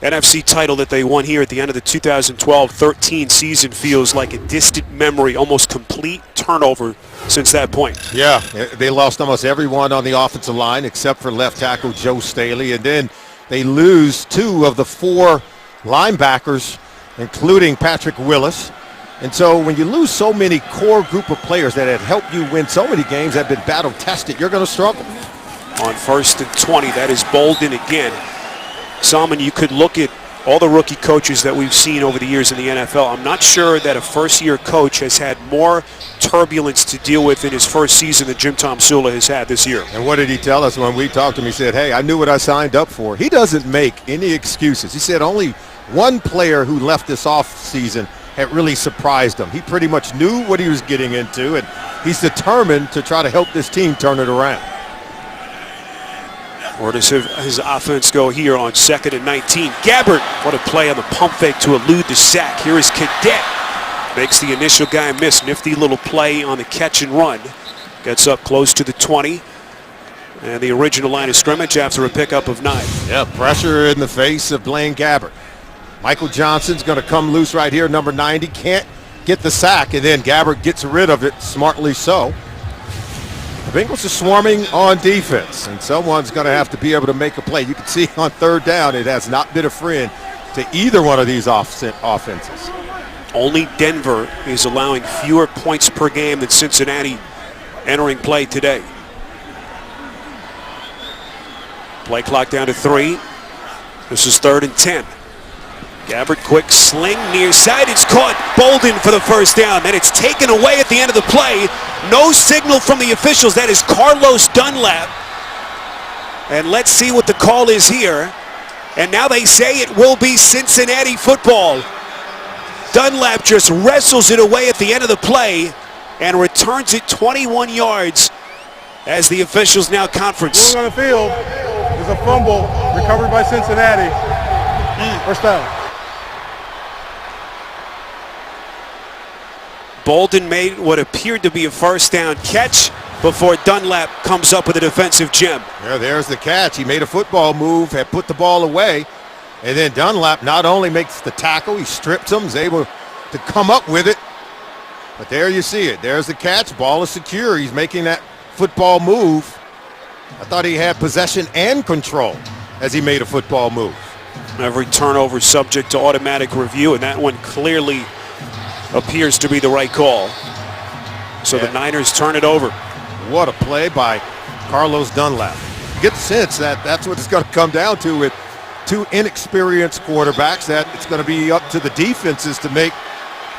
NFC title that they won here at the end of the 2012-13 season feels like a distant memory, almost complete turnover since that point. Yeah, they lost almost everyone on the offensive line except for left tackle Joe Staley, and then they lose 2 of the 4 linebackers, including Patrick Willis. And so when you lose so many core group of players that had helped you win so many games that have been battle-tested, you're going to struggle. On 1st and 20, that is Bolden again. Salmon, you could look at all the rookie coaches that we've seen over the years in the NFL. I'm not sure that a first-year coach has had more turbulence to deal with in his first season than Jim Tomsula has had this year. And what did he tell us when we talked to him? He said, hey, I knew what I signed up for. He doesn't make any excuses. He said only one player who left this offseason had really surprised him. He pretty much knew what he was getting into, and he's determined to try to help this team turn it around. Where does his offense go here on 2nd and 19? Gabbard, what a play on the pump fake to elude the sack. Here is Cadet. Makes the initial guy miss. Nifty little play on the catch and run. Gets up close to the 20. And the original line of scrimmage after a pickup of 9. Yeah, pressure in the face of Blaine Gabbard. Michael Johnson's going to come loose right here, number 90. Can't get the sack, and then Gabbard gets rid of it, smartly so. The Bengals are swarming on defense, and someone's going to have to be able to make a play. You can see on 3rd down, it has not been a friend to either one of these offenses. Only Denver is allowing fewer points per game than Cincinnati entering play today. Play clock down to 3. This is 3rd and 10. Gabbert, quick sling near side. It's caught. Bolden for the first down. Then it's taken away at the end of the play. No signal from the officials. That is Carlos Dunlap. And let's see what the call is here. And now they say it will be Cincinnati football. Dunlap just wrestles it away at the end of the play and returns it 21 yards as the officials now conference. Ruling on the field is a fumble recovered by Cincinnati. First down. Bolden made what appeared to be a first down catch before Dunlap comes up with a defensive gem. Yeah, there's the catch. He made a football move, had put the ball away, and then Dunlap not only makes the tackle, he strips him, is able to come up with it. But there you see it. There's the catch. Ball is secure. He's making that football move. I thought he had possession and control as he made a football move. Every turnover subject to automatic review, and that one clearly appears to be the right call. So the Niners turn it over. What a play by Carlos Dunlap. You get the sense that that's what it's going to come down to with two inexperienced quarterbacks, that it's going to be up to the defenses to make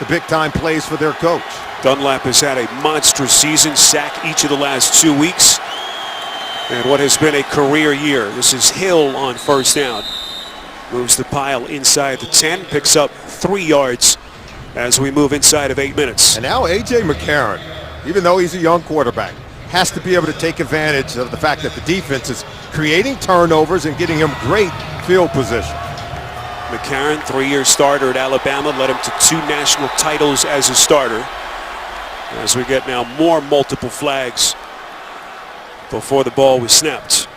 the big-time plays for their coach. Dunlap has had a monstrous season, sack each of the last 2 weeks, and what has been a career year. This is Hill on first down. Moves the pile inside the 10, picks up 3 yards as we move inside of 8 minutes. And now A.J. McCarron, even though he's a young quarterback, has to be able to take advantage of the fact that the defense is creating turnovers and getting him great field position. McCarron, 3-year starter at Alabama, led him to 2 national titles as a starter. As we get now more multiple flags before the ball was snapped.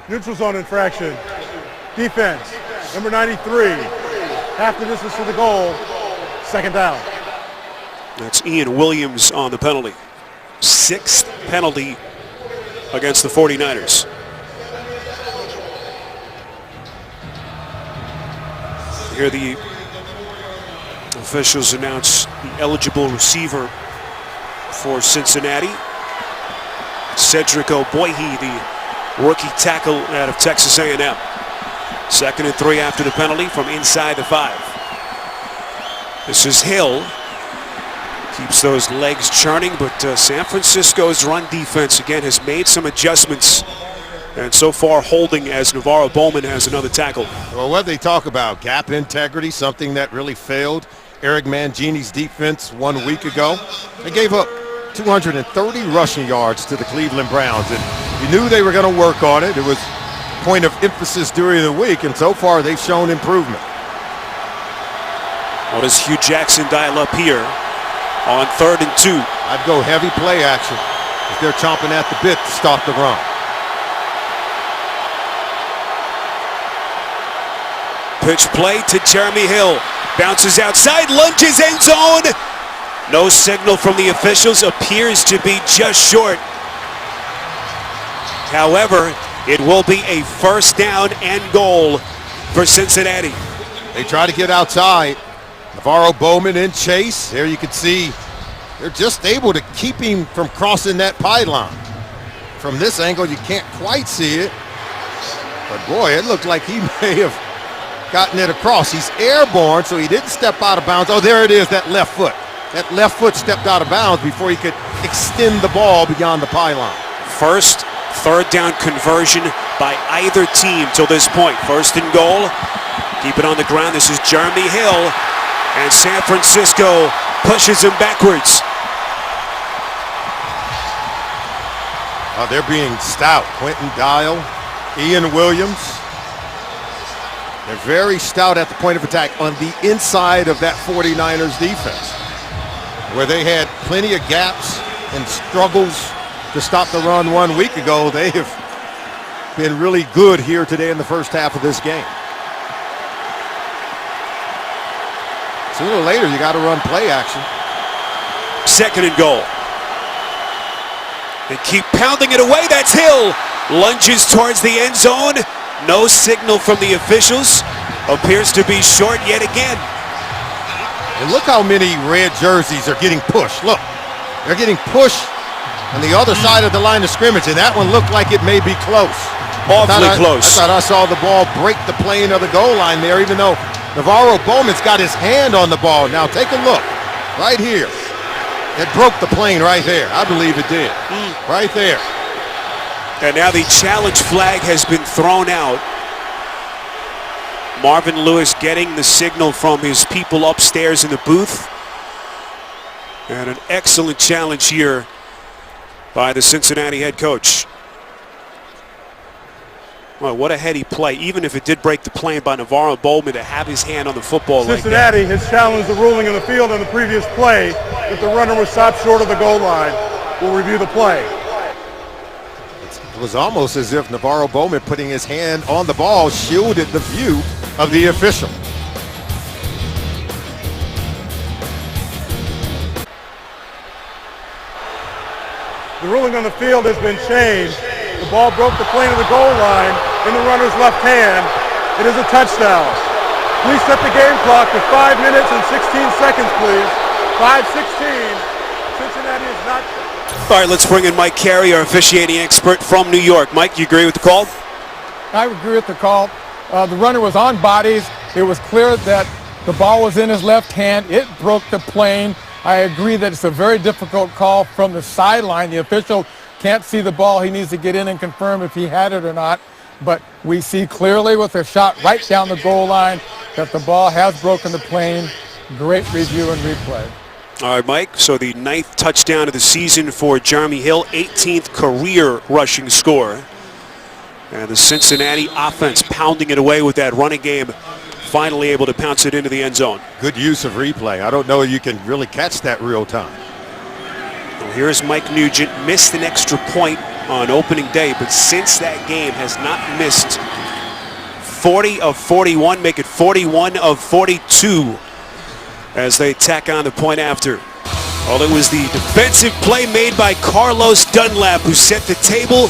Neutral zone infraction. Defense, number 93. Half the distance to the goal. Second down. That's Ian Williams on the penalty. 6th penalty against the 49ers. Here the officials announce the eligible receiver for Cincinnati. Cedric Ogbuehi, the rookie tackle out of Texas A&M. 2nd and 3 after the penalty from inside the 5. This is Hill. Keeps those legs churning, but San Francisco's run defense again has made some adjustments, and so far holding as Navarro Bowman has another tackle. Well, what they talk about, gap integrity, something that really failed Eric Mangini's defense 1 week ago. They gave up 230 rushing yards to the Cleveland Browns, and you knew they were going to work on it. It was a point of emphasis during the week, and so far they've shown improvement. What does Hugh Jackson dial up here on 3rd and 2? I'd go heavy play action if they're chomping at the bit to stop the run. Pitch play to Jeremy Hill. Bounces outside, lunges end zone. No signal from the officials, appears to be just short. However, it will be a first down and goal for Cincinnati. They try to get outside. Navarro Bowman in chase. There you can see they're just able to keep him from crossing that pylon. From this angle, you can't quite see it. But boy, it looked like he may have gotten it across. He's airborne, so he didn't step out of bounds. Oh, there it is, that left foot. That left foot stepped out of bounds before he could extend the ball beyond the pylon. First third down conversion by either team till this point. 1st and goal. Keep it on the ground. This is Jeremy Hill. And San Francisco pushes him backwards. They're being stout. Quentin Dial, Ian Williams. They're very stout at the point of attack on the inside of that 49ers defense, where they had plenty of gaps and struggles to stop the run 1 week ago. They have been really good here today in the first half of this game. Sooner or later, you got to run play action. 2nd and goal. They keep pounding it away. That's Hill. Lunges towards the end zone. No signal from the officials. Appears to be short yet again. And look how many red jerseys are getting pushed. Look, they're getting pushed on the other side of the line of scrimmage, and that one looked like it may be close. Awfully close. I thought I saw the ball break the plane of the goal line there, even though Navarro Bowman's got his hand on the ball. Now take a look right here. It broke the plane right there. I believe it did. Right there. And now the challenge flag has been thrown out. Marvin Lewis getting the signal from his people upstairs in the booth. And an excellent challenge here by the Cincinnati head coach. Well, what a heady play, even if it did break the plane by Navarro Bowman to have his hand on the football Cincinnati like that. has challenged the ruling in the field on the previous play that the runner was stopped short of the goal line. We'll review the play. It was almost as if Navarro Bowman putting his hand on the ball shielded the view of the official. The ruling on the field has been changed. The ball broke the plane of the goal line in the runner's left hand. It is a touchdown. Please set the game clock to 5 minutes and 16 seconds, please. 5:16. Cincinnati is not... All right, let's bring in Mike Carey, our officiating expert from New York. Mike, you agree with the call? I agree with the call. The runner was on bodies. It was clear that the ball was in his left hand. It broke the plane. I agree that it's a very difficult call from the sideline. The official can't see the ball. He needs to get in and confirm if he had it or not. But we see clearly with a shot right down the goal line that the ball has broken the plane. Great review and replay. All right, Mike, so the 9th touchdown of the season for Jeremy Hill, 18th career rushing score. And the Cincinnati offense pounding it away with that running game, finally able to pounce it into the end zone. Good use of replay. I don't know if you can really catch that real time. Well, here's Mike Nugent, missed an extra point on opening day, but since that game has not missed 40 of 41, make it 41 of 42 as they tack on the point after. Well, it was the defensive play made by Carlos Dunlap who set the table,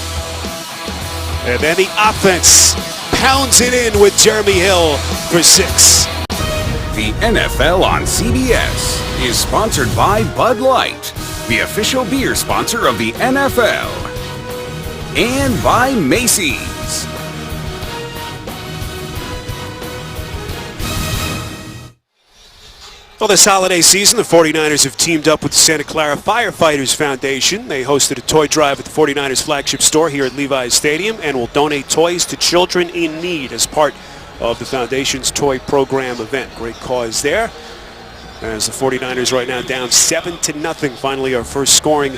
and then the offense pounds it in with Jeremy Hill for 6. The NFL on CBS is sponsored by Bud Light, the official beer sponsor of the NFL, and by Macy's. Well, this holiday season, the 49ers have teamed up with the Santa Clara Firefighters Foundation. They hosted a toy drive at the 49ers flagship store here at Levi's Stadium and will donate toys to children in need as part of the Foundation's toy program event. Great cause there. As the 49ers right now down 7-0. Finally, our first scoring.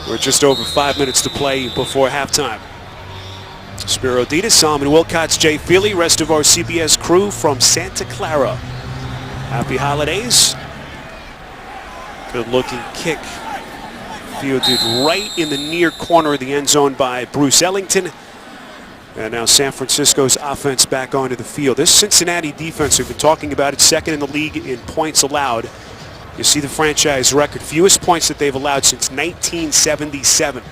We're just over 5 minutes to play before halftime. Spiro Ditas, Solomon Wilcots, Jay Feely, rest of our CBS crew from Santa Clara. Happy holidays. Good looking kick. Fielded right in the near corner of the end zone by Bruce Ellington. And now San Francisco's offense back onto the field. This Cincinnati defense, we've been talking about it, second in the league in points allowed. You see the franchise record, fewest points that they've allowed since 1977.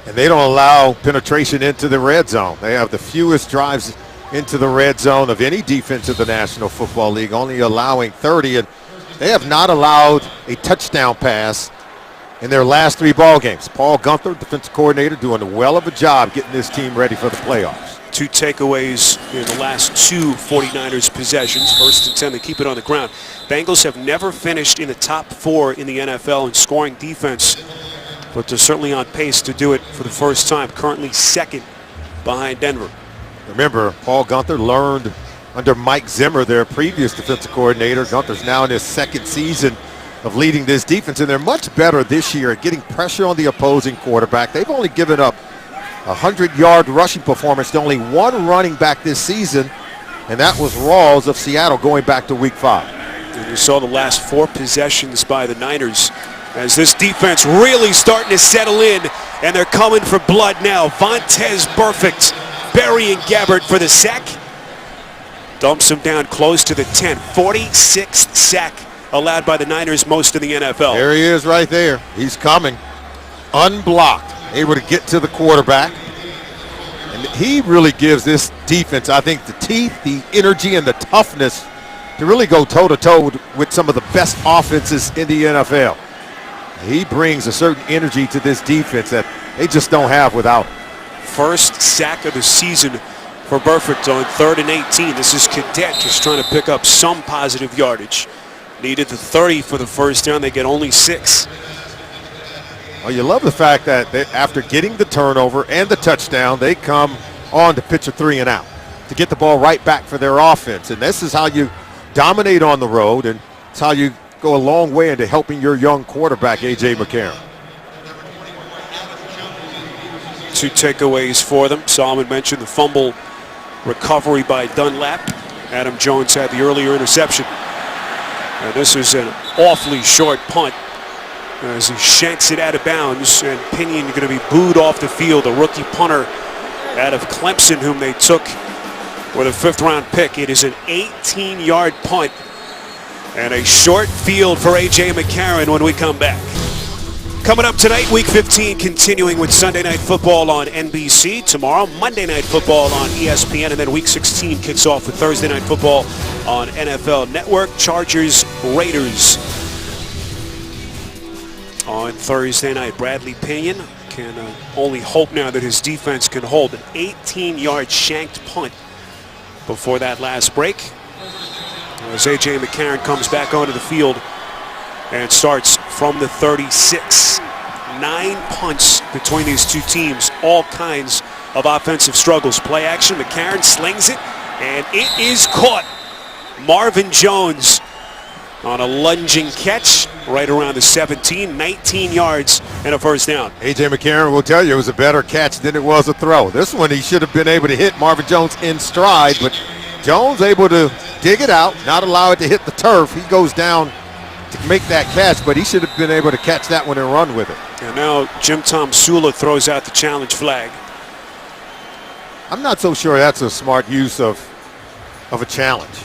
And they don't allow penetration into the red zone. They have the fewest drives into the red zone of any defense in the National Football League, only allowing 30. And they have not allowed a touchdown pass in their last 3 ball games. Paul Gunther, defensive coordinator, doing a well of a job getting this team ready for the playoffs. 2 takeaways in the last 2 49ers possessions. 1st and 10, they keep it on the ground. Bengals have never finished in the top 4 in the NFL in scoring defense, but they're certainly on pace to do it for the first time. Currently 2nd behind Denver. Remember, Paul Gunther learned under Mike Zimmer, their previous defensive coordinator. Gunther's now in his 2nd season of leading this defense, and they're much better this year at getting pressure on the opposing quarterback. They've only given up a 100-yard rushing performance to only 1 running back this season, and that was Rawls of Seattle going back to week 5. And you saw the last 4 possessions by the Niners as this defense really starting to settle in, and they're coming for blood now. Vontaze Burfict burying Gabbert for the sack. Dumps him down close to the 10. 46th sack allowed by the Niners, most in the NFL. There he is right there. He's coming. Unblocked. Able to get to the quarterback. And he really gives this defense, I think, the teeth, the energy, and the toughness to really go toe-to-toe with some of the best offenses in the NFL. He brings a certain energy to this defense that they just don't have without him. First sack of the season for Burfict on 3rd and 18. This is Cadet just trying to pick up some positive yardage. Needed the 30 for the first down. They get only 6. Well, you love the fact that after getting the turnover and the touchdown, they come on to pitch a 3 and out to get the ball right back for their offense. And this is how you dominate on the road, and it's how you go a long way into helping your young quarterback, A.J. McCarron. 2 takeaways for them. Solomon mentioned the fumble recovery by Dunlap. Adam Jones had the earlier interception. And this is an awfully short punt as he shanks it out of bounds, and Pinion going to be booed off the field. A rookie punter out of Clemson whom they took with a 5th-round pick. It is an 18-yard punt and a short field for A.J. McCarron when we come back. Coming up tonight, Week 15 continuing with Sunday Night Football on NBC. Tomorrow, Monday Night Football on ESPN. And then Week 16 kicks off with Thursday Night Football on NFL Network. Chargers, Raiders on Thursday night. Bradley Pinion can only hope now that his defense can hold an 18-yard shanked punt before that last break. As A.J. McCarron comes back onto the field and starts from the 36. 9 punts between these two teams, all kinds of offensive struggles. Play action, McCarron slings it, and it is caught. Marvin Jones on a lunging catch right around the 17, 19 yards and a first down. A.J. McCarron will tell you it was a better catch than it was a throw. This one he should have been able to hit Marvin Jones in stride, but Jones able to dig it out, not allow it to hit the turf. He goes down to make that catch, but he should have been able to catch that one and run with it. And now Jim Tom Sula throws out the challenge flag. I'm not so sure that's a smart use of a challenge.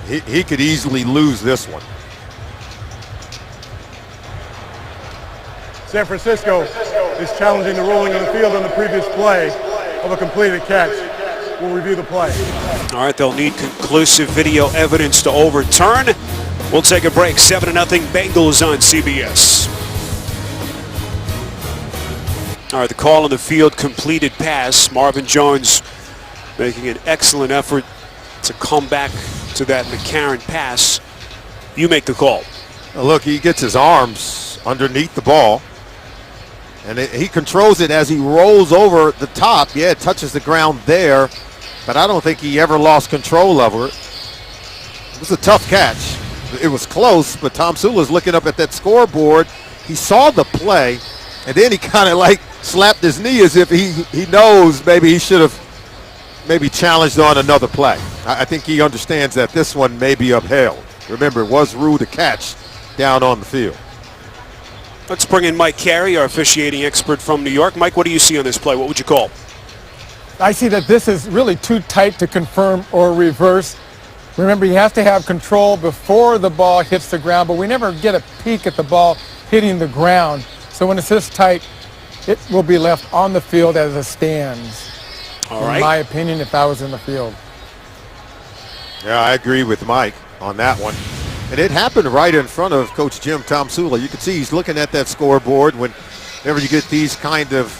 He could easily lose this one. San Francisco is challenging the ruling on the field on the previous play of a completed catch. We'll review the play. All right, they'll need conclusive video evidence to overturn. We'll take a break. 7-0 Bengals on CBS. All right, the call on the field, completed pass. Marvin Jones making an excellent effort to come back to that McCarron pass. You make the call. Look, he gets his arms underneath the ball, and he controls it as he rolls over the top. Yeah, it touches the ground there, but I don't think he ever lost control over it. It was a tough catch. It was close, but Tom Sula's looking up at that scoreboard. He saw the play, and then he kind of like slapped his knee as if he knows maybe he should have maybe challenged on another play. I think he understands that this one may be upheld. Remember, it was ruled a catch down on the field. Let's bring in Mike Carey, our officiating expert from New York. Mike, what do you see on this play? What would you call? I see that this is really too tight to confirm or reverse. Remember, he has to have control before the ball hits the ground, but we never get a peek at the ball hitting the ground. So when it's this tight, it will be left on the field as it stands. All right. In my opinion, if I was in the field. Yeah, I agree with Mike on that one. And it happened right in front of Coach Jim Tom Sula. You can see he's looking at that scoreboard. Whenever you get these kind of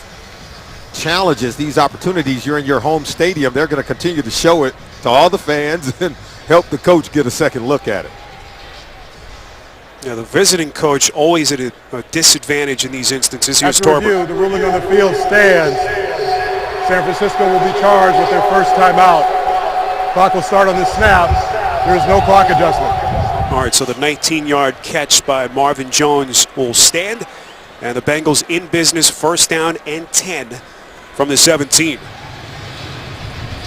challenges, these opportunities, you're in your home stadium, they're going to continue to show it to all the fans and help the coach get a second look at it. Yeah, the visiting coach always at a disadvantage in these instances. Here's After Torber. review, the ruling on the field stands. San Francisco will be charged with their first timeout. Clock will start on the snap. There is no clock adjustment. All right, so the 19-yard catch by Marvin Jones will stand, and the Bengals in business, first down and 10 from the 17.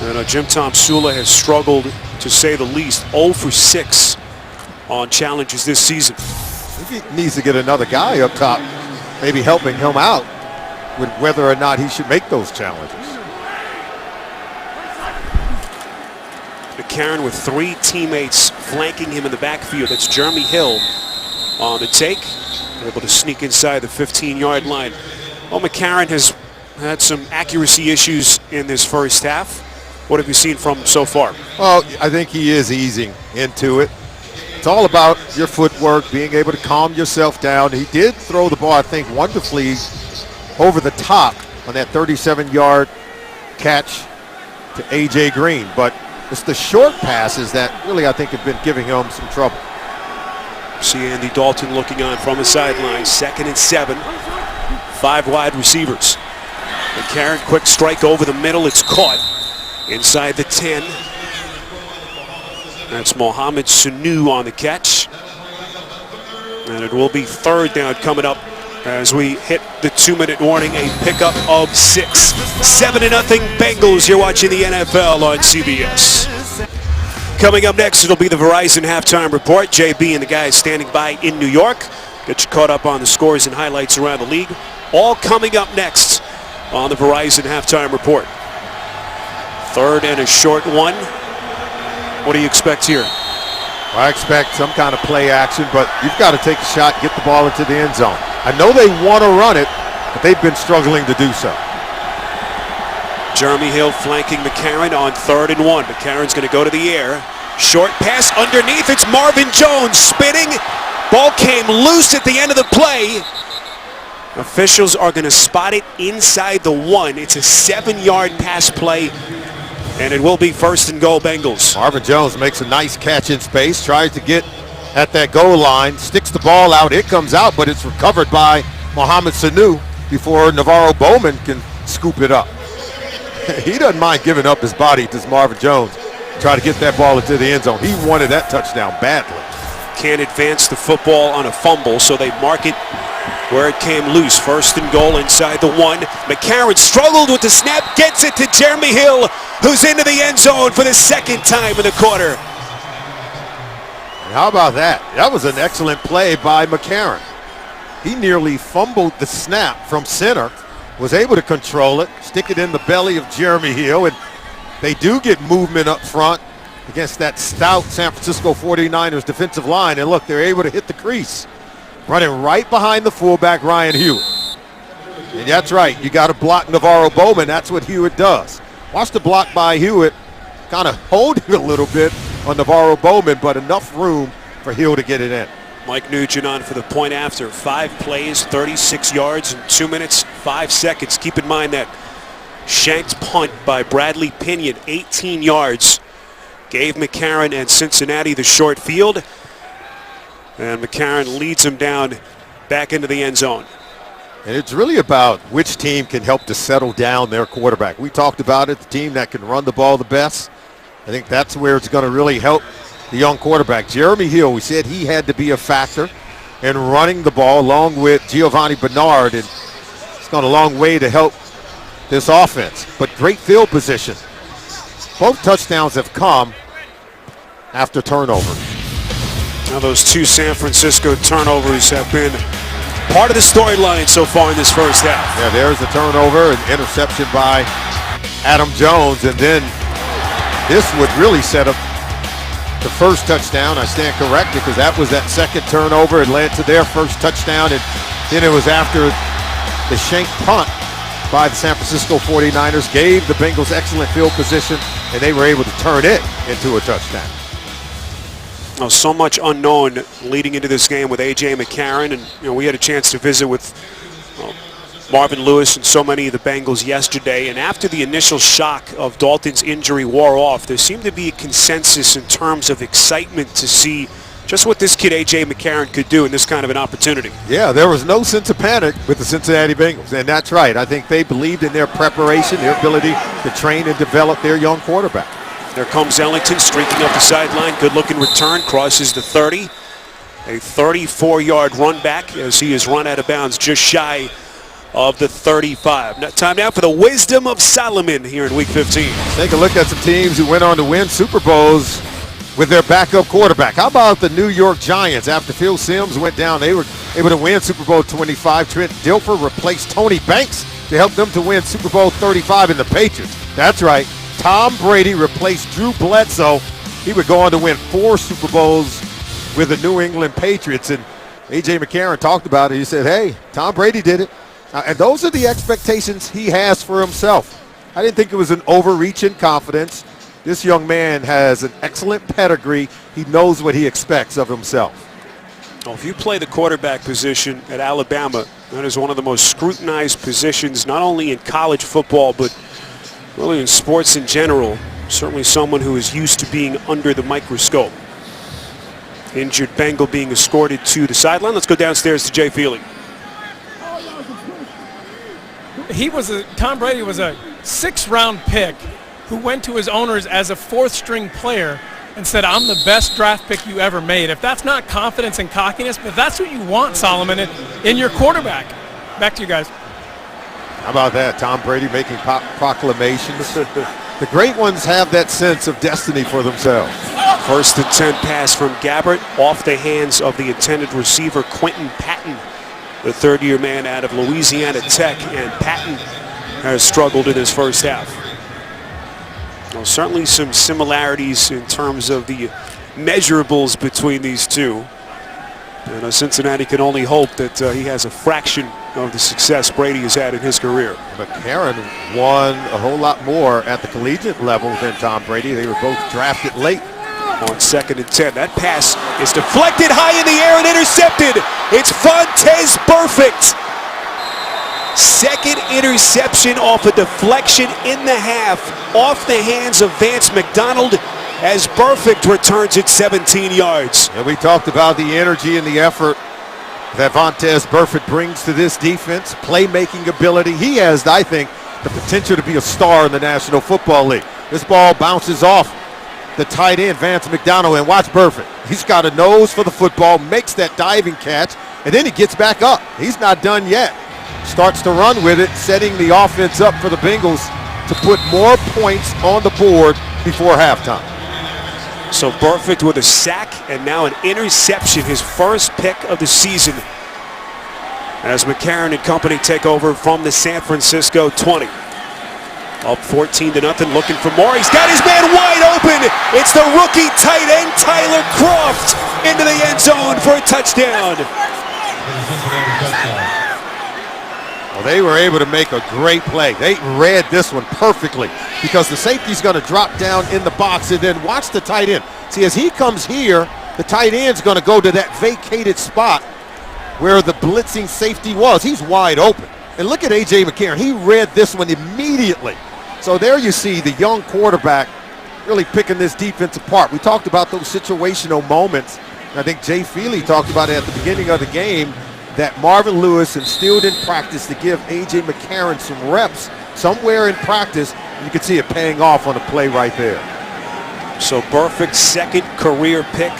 And Jim Tom Sula has struggled, to say the least, 0 for 6 on challenges this season. He needs to get another guy up top, maybe helping him out with whether or not he should make those challenges. McCarron with 3 teammates flanking him in the backfield. That's Jeremy Hill on the take, able to sneak inside the 15-yard line. Well, McCarron has had some accuracy issues in this first half. What have you seen from him so far? Well, I think he is easing into it. it's all about your footwork, being able to calm yourself down. He did throw the ball, I think, wonderfully over the top on that 37-yard catch to A.J. Green. But it's the short passes that really, I think, have been giving him some trouble. See Andy Dalton looking on from the sideline. 2nd and 7. 5 wide receivers. McCarron, quick strike over the middle. It's caught inside the 10. That's Mohamed Sanu on the catch. And it will be 3rd down coming up as we hit the 2-minute warning. A pickup of 6. 7-0 Bengals. You're watching the NFL on CBS. Coming up next, it'll be the Verizon Halftime Report. JB and the guys standing by in New York. Get you caught up on the scores and highlights around the league. All coming up next on the Verizon Halftime Report. 3rd and a short one. What do you expect here? Well, I expect some kind of play action, but you've got to take a shot, get the ball into the end zone. I know they want to run it, but they've been struggling to do so. Jeremy Hill flanking McCarron on 3rd and 1. McCarron's going to go to the air. Short pass underneath. It's Marvin Jones spinning. Ball came loose at the end of the play. Officials are going to spot it inside the 1. It's a 7-yard pass play, and it will be 1st and goal Bengals. Marvin Jones makes a nice catch in space, tries to get at that goal line, sticks the ball out. It comes out, but it's recovered by Mohamed Sanu before Navarro Bowman can scoop it up. He doesn't mind giving up his body to Marvin Jones, try to get that ball into the end zone. He wanted that touchdown badly. Can't advance the football on a fumble, so they mark it where it came loose. 1st and goal inside the 1. McCarron struggled with the snap, gets it to Jeremy Hill, who's into the end zone for the 2nd time in the quarter. And how about that? That was an excellent play by McCarron. He nearly fumbled the snap from center, was able to control it, stick it in the belly of Jeremy Hill, and they do get movement up front against that stout San Francisco 49ers defensive line, and look, they're able to hit the crease. Running right behind the fullback, Ryan Hewitt. And that's right, you got to block Navarro Bowman. That's what Hewitt does. Watch the block by Hewitt, kind of holding a little bit on Navarro Bowman, but enough room for Hill to get it in. Mike Nugent on for the point after. 5 plays, 36 yards in 2 minutes, 5 seconds. Keep in mind that shanked punt by Bradley Pinion, 18 yards. Gave McCarron and Cincinnati the short field. And McCarron leads him down back into the end zone. And it's really about which team can help to settle down their quarterback. We talked about it, the team that can run the ball the best. I think that's where it's going to really help the young quarterback. Jeremy Hill, we said he had to be a factor in running the ball along with Giovanni Bernard, and it's gone a long way to help this offense. But great field position. Both touchdowns have come after turnovers. Now those 2 San Francisco turnovers have been part of the storyline so far in this first half. Yeah, there's the turnover, an interception by Adam Jones, and then this would really set up the first touchdown. I stand corrected because that was that second turnover. It led to their first touchdown, and then it was after the shank punt by the San Francisco 49ers gave the Bengals excellent field position, and they were able to turn it into a touchdown. Now, so much unknown leading into this game with A.J. McCarron, and we had a chance to visit with Marvin Lewis and so many of the Bengals yesterday, and after the initial shock of Dalton's injury wore off, there seemed to be a consensus in terms of excitement to see just what this kid A.J. McCarron could do in this kind of an opportunity. Yeah, there was no sense of panic with the Cincinnati Bengals, and that's right. I think they believed in their preparation, their ability to train and develop their young quarterback. There comes Ellington streaking up the sideline. Good-looking return, crosses the 30. A 34-yard run back as he is run out of bounds just shy of the 35. Now, time now for the wisdom of Solomon here in Week 15. Take a look at some teams who went on to win Super Bowls with their backup quarterback. How about the New York Giants? After Phil Simms went down, they were able to win Super Bowl 25. Trent Dilfer replaced Tony Banks to help them to win Super Bowl 35 in the Patriots. That's right. Tom Brady replaced Drew Bledsoe. He would go on to win 4 Super Bowls with the New England Patriots. And A.J. McCarron talked about it. He said, hey, Tom Brady did it. And those are the expectations he has for himself. I didn't think it was an overreach in confidence. This young man has an excellent pedigree. He knows what he expects of himself. Well, if you play the quarterback position at Alabama, that is one of the most scrutinized positions, not only in college football, but really in sports in general. Certainly someone who is used to being under the microscope. Injured Bengal being escorted to the sideline. Let's go downstairs to Jay Feely. Tom Brady was a 6th-round pick who went to his owners as a 4th-string player and said, I'm the best draft pick you ever made. If that's not confidence and cockiness, but that's what you want, Solomon, in your quarterback. Back to you guys. How about that? Tom Brady making proclamations. The great ones have that sense of destiny for themselves. First and 10 pass from Gabbert off the hands of the intended receiver, Quentin Patton, the 3rd-year man out of Louisiana Tech, and Patton has struggled in his first half. Well, certainly some similarities in terms of the measurables between these two. And Cincinnati can only hope that he has a fraction of the success Brady has had in his career. McCarron won a whole lot more at the collegiate level than Tom Brady. They were both drafted late. On 2nd and 10, that pass is deflected high in the air and intercepted. It's Vontaze Burfict. Second interception off a deflection in the half, off the hands of Vance McDonald, as Burfict returns it 17 yards. And we talked about the energy and the effort that Vontaze Burfict brings to this defense, playmaking ability. He has, I think, the potential to be a star in the National Football League. This ball bounces off the tight end, Vance McDonald, and watch Burfict. He's got a nose for the football, makes that diving catch, and then he gets back up. He's not done yet. Starts to run with it, setting the offense up for the Bengals to put more points on the board before halftime. So Burfict with a sack and now an interception, his first pick of the season, as McCarron and company take over from the San Francisco 20. Up 14-0, looking for more. He's got his man wide open. It's the rookie tight end, Tyler Kroft, into the end zone for a touchdown. Well, they were able to make a great play. They read this one perfectly because the safety's going to drop down in the box, and then watch the tight end. See, as he comes here, the tight end's going to go to that vacated spot where the blitzing safety was. He's wide open. And look at A.J. McCarron. He read this one immediately. So there you see the young quarterback really picking this defense apart. We talked about those situational moments. I think Jay Feely talked about it at the beginning of the game, that Marvin Lewis instilled in practice to give A.J. McCarron some reps somewhere in practice. You can see it paying off on a play right there. So Burfict's second career pick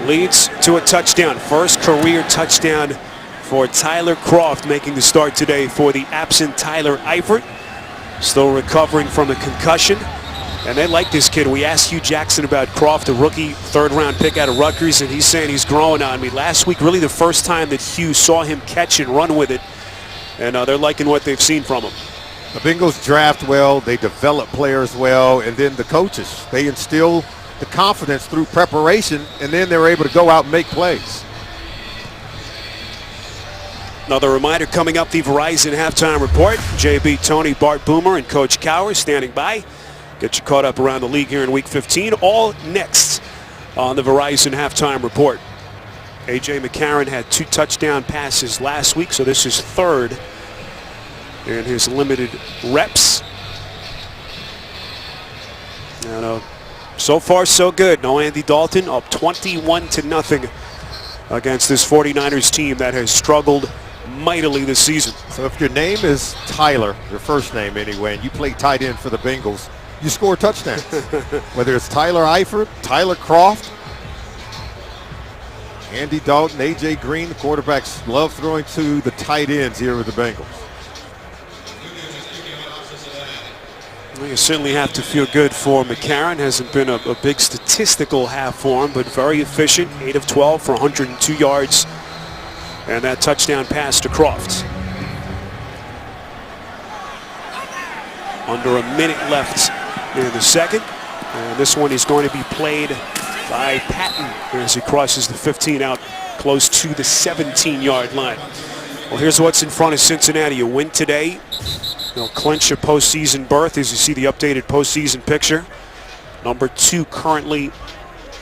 leads to a touchdown. First career touchdown for Tyler Kroft, making the start today for the absent Tyler Eifert. Still recovering from a concussion. And they like this kid. We asked Hugh Jackson about Kroft, a rookie 3rd-round pick out of Rutgers, and he's saying he's growing on me. Last week, really the first time that Hugh saw him catch and run with it. And they're liking what they've seen from him. The Bengals draft well, they develop players well, and then the coaches, they instill the confidence through preparation, and then they're able to go out and make plays. Another reminder coming up, the Verizon Halftime Report. JB, Tony, Bart Boomer, and Coach Cowher standing by. Get you caught up around the league here in Week 15. All next on the Verizon Halftime Report. A.J. McCarron had 2 touchdown passes last week, so this is 3rd in his limited reps. And so far, so good. No Andy Dalton, up 21-0 against this 49ers team that has struggled mightily this season. So if your name is Tyler, your first name anyway, and you play tight end for the Bengals, you score touchdowns. Whether it's Tyler Eifert, Tyler Kroft, Andy Dalton, A.J. Green, the quarterbacks love throwing to the tight ends here with the Bengals. Well, you certainly have to feel good for McCarron. Hasn't been a big statistical half for him, but very efficient. 8 of 12 for 102 yards. And that touchdown pass to Kroft. Under a minute left in the second. And this one is going to be played by Patton as he crosses the 15 out close to the 17-yard line. Well, here's what's in front of Cincinnati. A win today They'll clinch a postseason berth as you see the updated postseason picture. Number 2 currently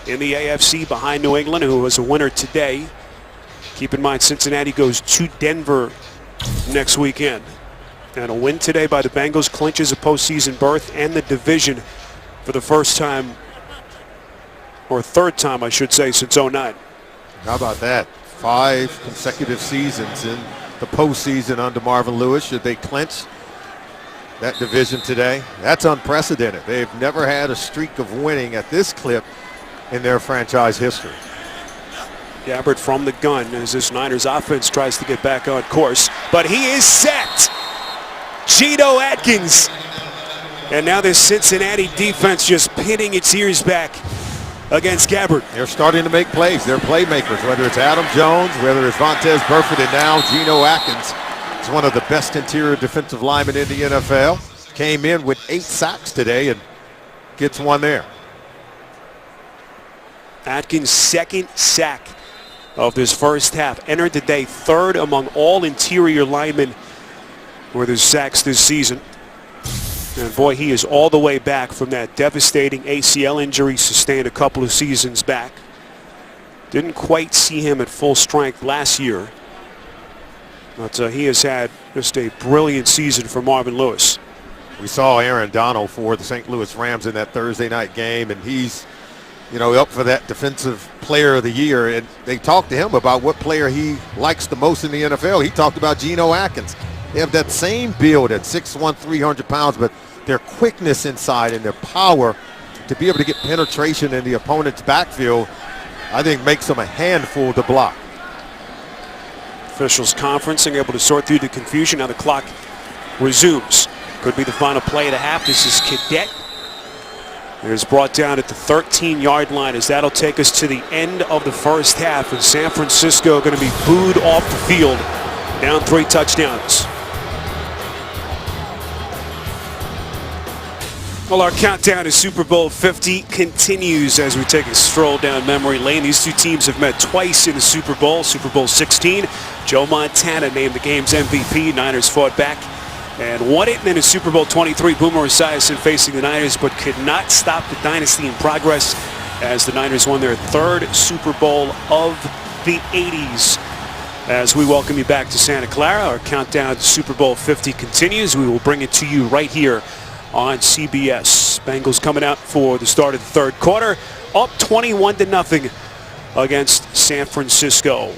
in the AFC behind New England, who was a winner today. Keep in mind, Cincinnati goes to Denver next weekend. And a win today by the Bengals clinches a postseason berth and the division for the first time, or third time, I should say, since '09. How about that? 5 consecutive seasons in the postseason under Marvin Lewis. Should they clinch that division today? That's unprecedented. They've never had a streak of winning at this clip in their franchise history. Gabbert from the gun as this Niners offense tries to get back on course, but he is set. Geno Atkins. And now this Cincinnati defense just pinning its ears back against Gabbert. They're starting to make plays. They're playmakers, whether it's Adam Jones, whether it's Vontaze Burfict, and now Geno Atkins. He's one of the best interior defensive linemen in the NFL. Came in with 8 sacks today and gets one there. Atkins' second sack of this first half. Entered the day 3rd among all interior linemen with his sacks this season. And boy, he is all the way back from that devastating ACL injury sustained a couple of seasons back. Didn't quite see him at full strength last year. But he has had just a brilliant season for Marvin Lewis. We saw Aaron Donald for the St. Louis Rams in that Thursday night game, and he's, up for that Defensive Player of the Year. And they talked to him about what player he likes the most in the NFL. He talked about Geno Atkins. They have that same build at 6'1", 300 pounds, but their quickness inside and their power to be able to get penetration in the opponent's backfield, I think makes them a handful to block. Officials conferencing, able to sort through the confusion. Now the clock resumes. Could be the final play of the half. This is Cadet. It is brought down at the 13-yard line as that'll take us to the end of the first half. And San Francisco going to be booed off the field. Down 3 touchdowns. Well, our countdown to Super Bowl 50 continues as we take a stroll down memory lane. These two teams have met twice in the Super Bowl. Super Bowl 16, Joe Montana named the game's MVP. Niners fought back and won it. And then in Super Bowl 23, Boomer Esiason facing the Niners, but could not stop the dynasty in progress as the Niners won their 3rd Super Bowl of the 80s. As we welcome you back to Santa Clara, our countdown to Super Bowl 50 continues. We will bring it to you right here on CBS. Bengals coming out for the start of the 3rd quarter, up 21-0 against San Francisco.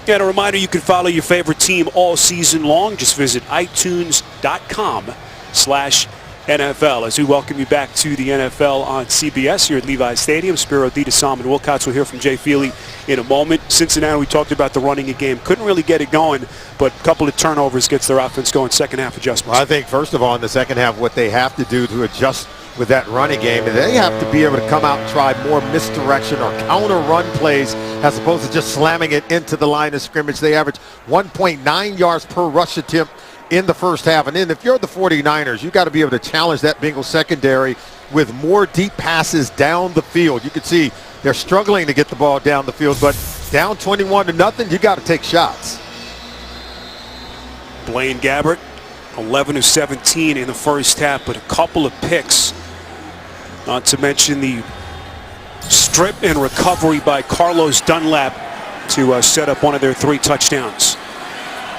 And a reminder, you can follow your favorite team all season long. Just visit itunes.com/NFL as we welcome you back to the NFL on CBS here at Levi Stadium. Spiro Dita, Salman Wilcox. We'll hear from Jay Feely in a moment. Cincinnati, we talked about the running game. Couldn't really get it going, but a couple of turnovers gets their offense going. Second half adjustments. Well, I think, first of all, in the second half, what they have to do to adjust with that running game, and they have to be able to come out and try more misdirection or counter run plays as opposed to just slamming it into the line of scrimmage. They average 1.9 yards per rush attempt in the first half. And then if you're the 49ers, you got to be able to challenge that Bengals secondary with more deep passes down the field. You can see they're struggling to get the ball down the field, but down 21-0, you got to take shots. Blaine Gabbert, 11 of 17 in the first half, but a couple of picks. Not to mention the strip and recovery by Carlos Dunlap to set up one of their 3 touchdowns.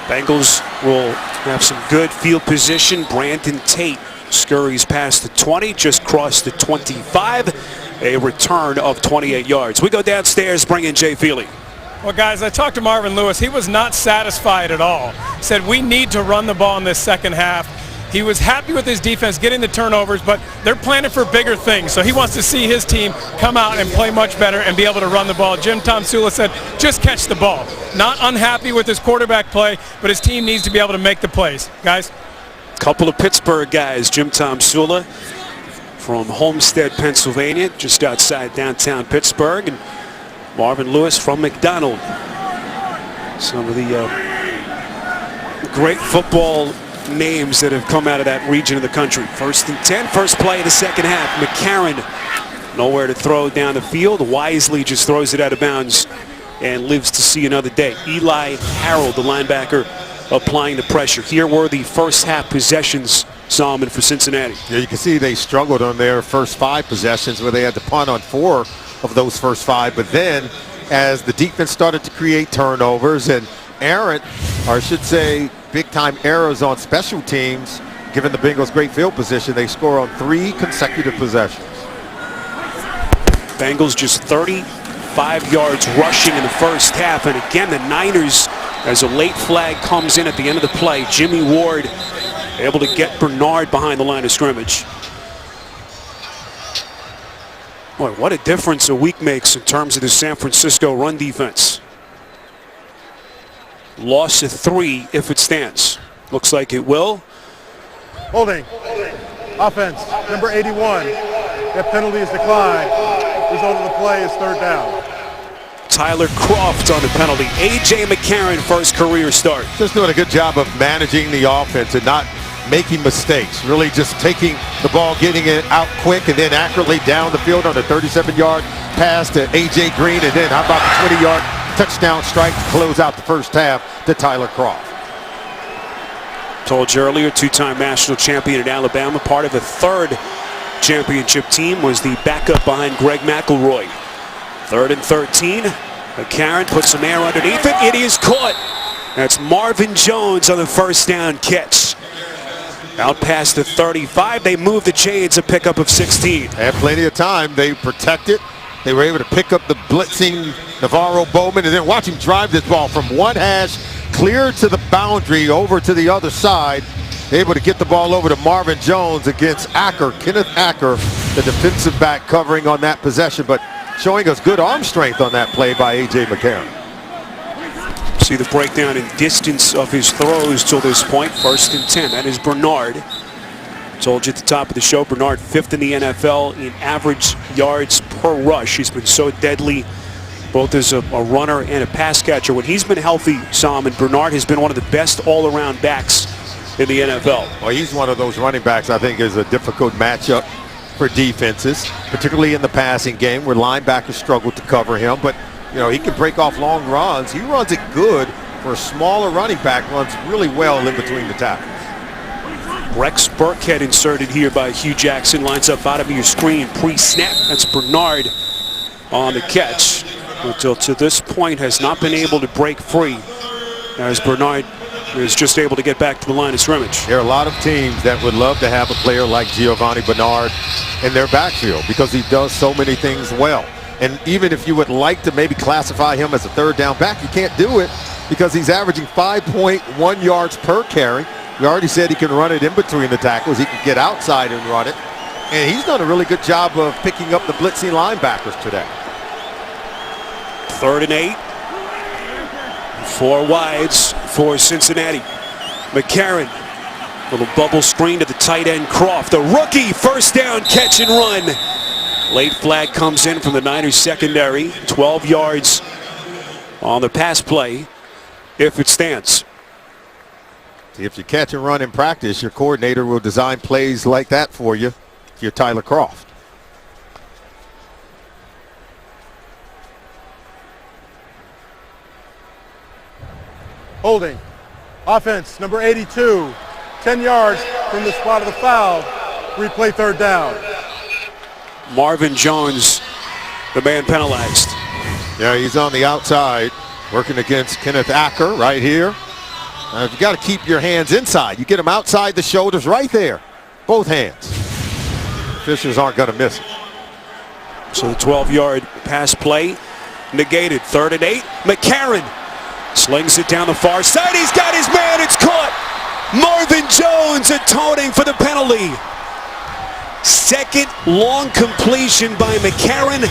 Bengals will have some good field position. Brandon Tate scurries past the 20, just crossed the 25, a return of 28 yards. We go downstairs, bring in Jay Feely. Well, guys, I talked to Marvin Lewis. He was not satisfied at all. Said we need to run the ball in this second half. He was happy with his defense getting the turnovers, but they're planning for bigger things. So he wants to see his team come out and play much better and be able to run the ball. Jim Tomsula said, just catch the ball. Not unhappy with his quarterback play, but his team needs to be able to make the plays. Guys? Couple of Pittsburgh guys. Jim Tomsula from Homestead, Pennsylvania, just outside downtown Pittsburgh, and Marvin Lewis from McDonald. Some of the great football names that have come out of that region of the country. 1st and 10, first play of the second half. McCarron nowhere to throw down the field. Wisely just throws it out of bounds and lives to see another day. Eli Harold, the linebacker applying the pressure. Here were the first half possessions, Solomon, for Cincinnati. Yeah, you can see they struggled on their first 5 possessions where they had to punt on 4 of those first 5. But then as the defense started to create turnovers and errant, or I should say big-time errors on special teams, given the Bengals great field position, they score on 3 consecutive possessions. Bengals just 35 yards rushing in the first half. And again, the Niners, as a late flag comes in at the end of the play, Jimmy Ward able to get Bernard behind the line of scrimmage. Boy, what a difference a week makes in terms of the San Francisco run defense. Loss of 3 if it stands. Looks like it will. Holding. Offense, number 81. That penalty is declined. Result of the play is 3rd down. Tyler Croft on the penalty. A.J. McCarron, first career start. Just doing a good job of managing the offense and not making mistakes. Really just taking the ball, getting it out quick, and then accurately down the field on a 37-yard pass to A.J. Green, and then how about the 20-yard touchdown strike to close out the first half to Tyler Croft. Told you earlier, 2-time national champion at Alabama. Part of a 3rd championship team, was the backup behind Greg McElroy. 3rd and 13. McCarron puts some air underneath it. It is caught. That's Marvin Jones on the first down catch. Out past the 35. They move the chains, a pickup of 16. Had plenty of time. They protected. They were able to pick up the blitzing Navarro Bowman, and then watch him drive this ball from one hash clear to the boundary over to the other side. Able to get the ball over to Marvin Jones against Kenneth Acker, the defensive back, covering on that possession, but showing us good arm strength on that play by A.J. McCarron. See the breakdown in distance of his throws till this point. 1st and 10. That is Bernard. Told you at the top of the show, Bernard 5th in the NFL in average yards per rush. He's been so deadly, both as a runner and a pass catcher. When he's been healthy, Solomon, Bernard has been one of the best all-around backs in the NFL. Well, he's one of those running backs I think is a difficult matchup for defenses, particularly in the passing game where linebackers struggle to cover him. But, you know, he can break off long runs. He runs it good for a smaller running back, runs really well in between the tackles. Rex Burkhead inserted here by Hugh Jackson. Lines up out of your screen pre-snap. That's Bernard on the catch. Until to this point has not been able to break free, as Bernard is just able to get back to the line of scrimmage. There are a lot of teams that would love to have a player like Giovanni Bernard in their backfield because he does so many things well. And even if you would like to maybe classify him as a 3rd down back, you can't do it because he's averaging 5.1 yards per carry. We already said he can run it in between the tackles. He can get outside and run it. And he's done a really good job of picking up the blitzing linebackers today. 3rd and 8. 4 wides for Cincinnati. McCarron, little bubble screen to the tight end Croft. The rookie, first down catch and run. Late flag comes in from the Niners secondary. 12 yards on the pass play if it stands. See, if you catch and run in practice, your coordinator will design plays like that for you if you're Tyler Croft. Holding. Offense, number 82. 10 yards from the spot of the foul. Replay 3rd down. Marvin Jones, the man penalized. Yeah, he's on the outside working against Kenneth Acker right here. You got to keep your hands inside. You get them outside the shoulders right there. Both hands. Officials aren't going to miss it. So the 12-yard pass play negated. 3rd and 8. McCarron slings it down the far side. He's got his man. It's caught. Marvin Jones atoning for the penalty. 2nd long completion by McCarron.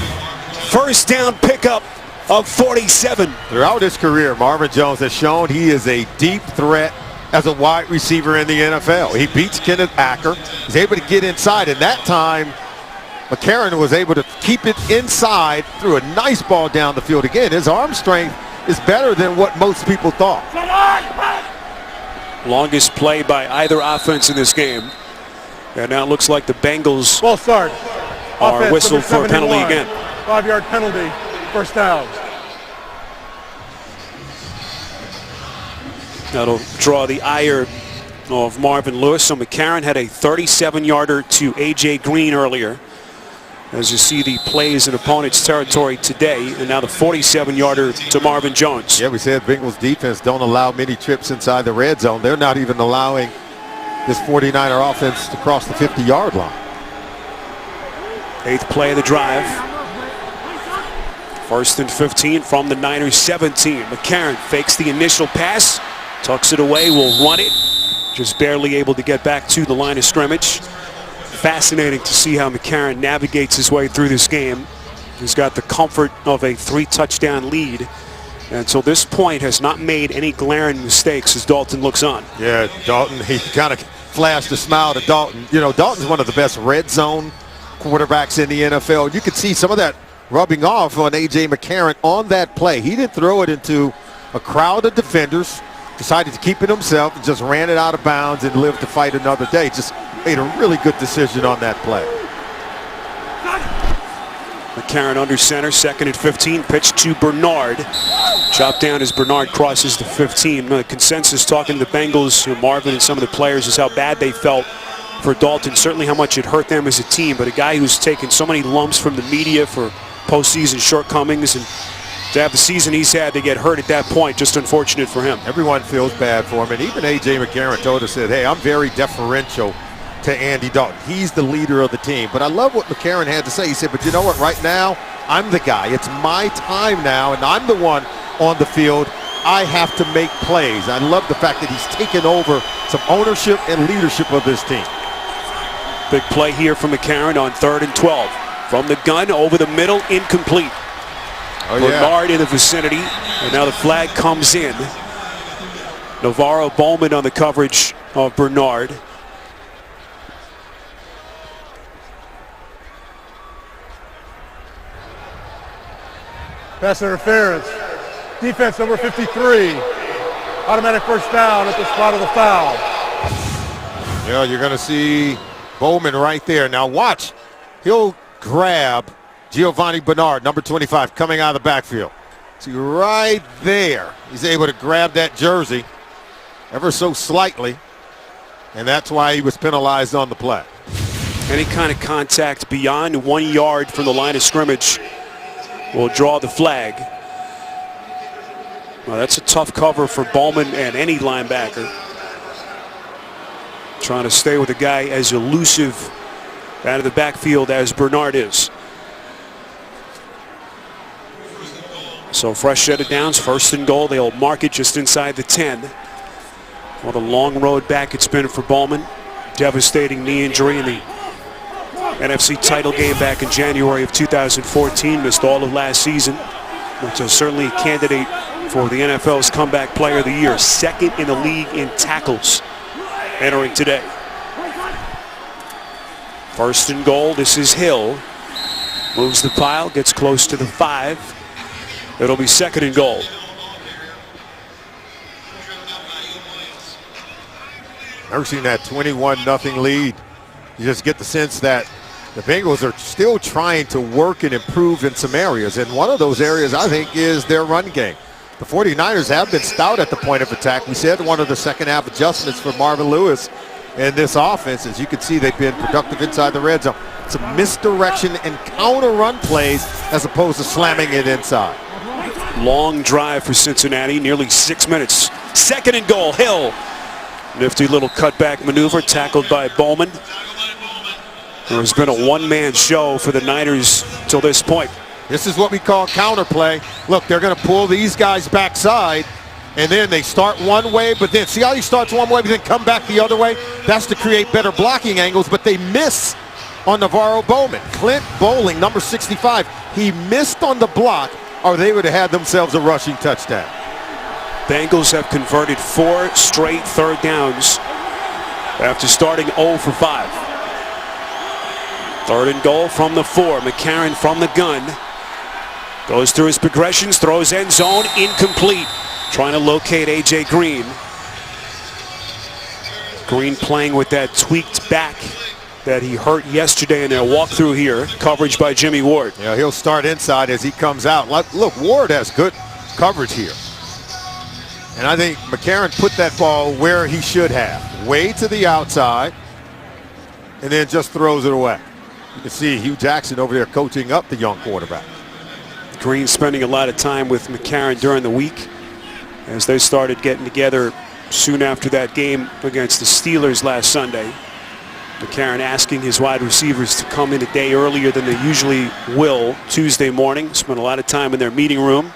First down pickup of 47. Throughout his career, Marvin Jones has shown he is a deep threat as a wide receiver in the NFL. He beats Kenneth Acker. He's able to get inside, and that time McCarron was able to keep it inside, threw a nice ball down the field. Again, his arm strength is better than what most people thought. Longest play by either offense in this game. And now it looks like the Bengals Ball start. are Offense, whistled for a penalty 71. again. 5-yard penalty. First down. That'll draw the ire of Marvin Lewis. So McCarron had a 37-yarder to A.J. Green earlier. As you see the plays in opponent's territory today, and now the 47-yarder to Marvin Jones. Yeah, we said Bengals defense don't allow many trips inside the red zone. They're not even allowing this 49er offense to cross the 50-yard line. 8th play of the drive. 1st and 15 from the Niners 17. McCarron fakes the initial pass, tucks it away, will run it. Just barely able to get back to the line of scrimmage. Fascinating to see how McCarron navigates his way through this game. He's got the comfort of a 3-touchdown lead. And until this point has not made any glaring mistakes as Dalton looks on. Yeah, Dalton, he kind of flashed a smile to Dalton. You know, Dalton's one of the best red zone quarterbacks in the NFL. You could see some of that rubbing off on A.J. McCarron on that play. He didn't throw it into a crowd of defenders, decided to keep it himself and just ran it out of bounds and lived to fight another day. Just made a really good decision on that play. McCarron under center, 2nd and 15, pitch to Bernard. Chopped down as Bernard crosses the 15. The consensus talking to the Bengals, Marvin and some of the players, is how bad they felt for Dalton. Certainly how much it hurt them as a team, but a guy who's taken so many lumps from the media for postseason shortcomings, and to have the season he's had to get hurt at that point, just unfortunate for him. Everyone feels bad for him, and even A.J. McCarron told us that, hey, I'm very deferential to Andy Dalton. He's the leader of the team. But I love what McCarron had to say. He said, but you know what, right now, I'm the guy. It's my time now, and I'm the one on the field. I have to make plays. I love the fact that he's taken over some ownership and leadership of this team. Big play here from McCarron on 3rd and 12. From the gun, over the middle, incomplete. Oh, yeah. Bernard in the vicinity, and now the flag comes in. Navarro Bowman on the coverage of Bernard. Pass interference. Defense number 53. Automatic first down at the spot of the foul. Yeah, you're going to see Bowman right there. Now watch. He'll grab Giovanni Bernard, number 25, coming out of the backfield. See, right there, he's able to grab that jersey ever so slightly, and that's why he was penalized on the play. Any kind of contact beyond 1 yard from the line of scrimmage will draw the flag. Well, that's a tough cover for Bowman and any linebacker. Trying to stay with a guy as elusive out of the backfield as Bernard is. So fresh set of downs, 1st and goal. They'll mark it just inside the 10. What a long road back it's been for Bowman. Devastating knee injury in the NFC title game back in January of 2014. Missed all of last season. But certainly a candidate for the NFL's Comeback Player of the Year. 2nd in the league in tackles entering today. 1st and goal. This is Hill. Moves the pile, gets close to the 5. It'll be 2nd and goal. Never seen that 21-0 lead. You just get the sense that the Bengals are still trying to work and improve in some areas. And one of those areas, I think, is their run game. The 49ers have been stout at the point of attack. We said one of the second-half adjustments for Marvin Lewis in this offense. As you can see, they've been productive inside the red zone. Some misdirection and counter-run plays as opposed to slamming it inside. Long drive for Cincinnati, nearly 6 minutes. 2nd and goal, Hill. Nifty little cutback maneuver tackled by Bowman. There's been a one-man show for the Niners till this point. This is what we call counterplay. Look, they're going to pull these guys backside, and then they start one way, but then see how he starts one way, but then come back the other way? That's to create better blocking angles, but they miss on Navarro Bowman. Clint Bowling, number 65, he missed on the block, or they would have had themselves a rushing touchdown. Bengals have converted 4 straight 3rd downs after starting 0 for 5. 3rd and goal from the 4. McCarron from the gun. Goes through his progressions, throws end zone, incomplete. Trying to locate A.J. Green. Green playing with that tweaked back that he hurt yesterday in their walkthrough here. Coverage by Jimmy Ward. Yeah, he'll start inside as he comes out. Look, Ward has good coverage here. And I think McCarron put that ball where he should have. Way to the outside, and then just throws it away. You can see Hugh Jackson over there coaching up the young quarterback. Green spending a lot of time with McCarron during the week as they started getting together soon after that game against the Steelers last Sunday. McCarron asking his wide receivers to come in a day earlier than they usually will Tuesday morning. Spent a lot of time in their meeting room.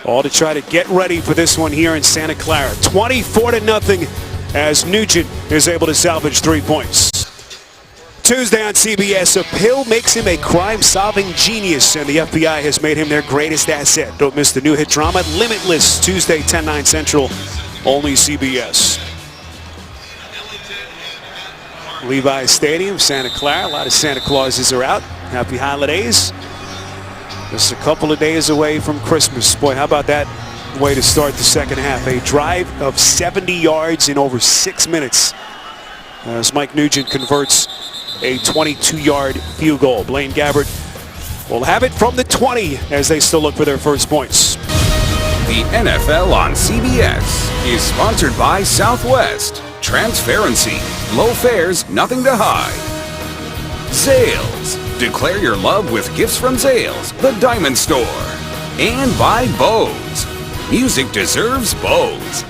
All to try to get ready for this one here in Santa Clara. 24-0 as Nugent is able to salvage 3 points. Tuesday on CBS, a pill makes him a crime-solving genius, and the FBI has made him their greatest asset. Don't miss the new hit drama, Limitless, Tuesday, 10/9 Central, only CBS. Levi's Stadium, Santa Clara. A lot of Santa Clauses are out. Happy holidays. Just a couple of days away from Christmas. Boy, how about that way to start the second half? A drive of 70 yards in over 6 minutes as Mike Nugent converts a 22-yard field goal. Blaine Gabbert will have it from the 20 as they still look for their first points. The NFL on CBS is sponsored by Southwest. Transparency. Low fares, nothing to hide. Zales. Declare your love with gifts from Zales, the Diamond Store. And by Bose. Music deserves Bose.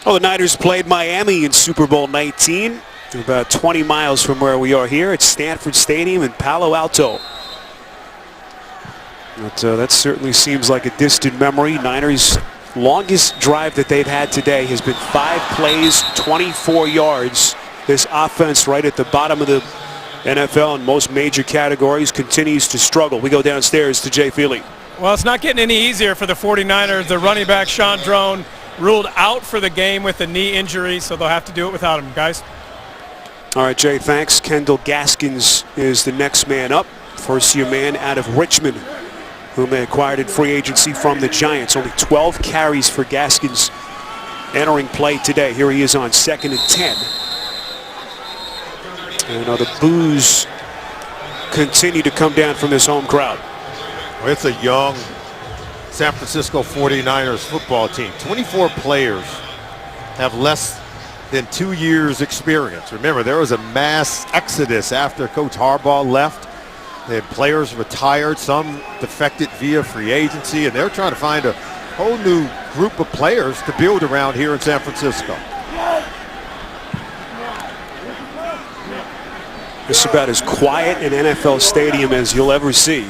Well, the Niners played Miami in Super Bowl 19. They're about 20 miles from where we are here at Stanford Stadium in Palo Alto. But that certainly seems like a distant memory. Niners' longest drive that they've had today has been 5 plays, 24 yards. This offense right at the bottom of the NFL in most major categories continues to struggle. We go downstairs to Jay Feely. Well, it's not getting any easier for the 49ers. The running back, Sean Drone, ruled out for the game with a knee injury, so they'll have to do it without him, guys. All right, Jay, thanks. Kendall Gaskins is the next man up. First-year man out of Richmond, whom they acquired in free agency from the Giants. Only 12 carries for Gaskins entering play today. Here he is on 2nd and 10. And the boos continue to come down from this home crowd. Well, it's a young San Francisco 49ers football team. 24 players have less than 2 years experience. Remember, there was a mass exodus after Coach Harbaugh left. They had players retired, some defected via free agency, and they're trying to find a whole new group of players to build around here in San Francisco. This is about as quiet an NFL stadium as you'll ever see.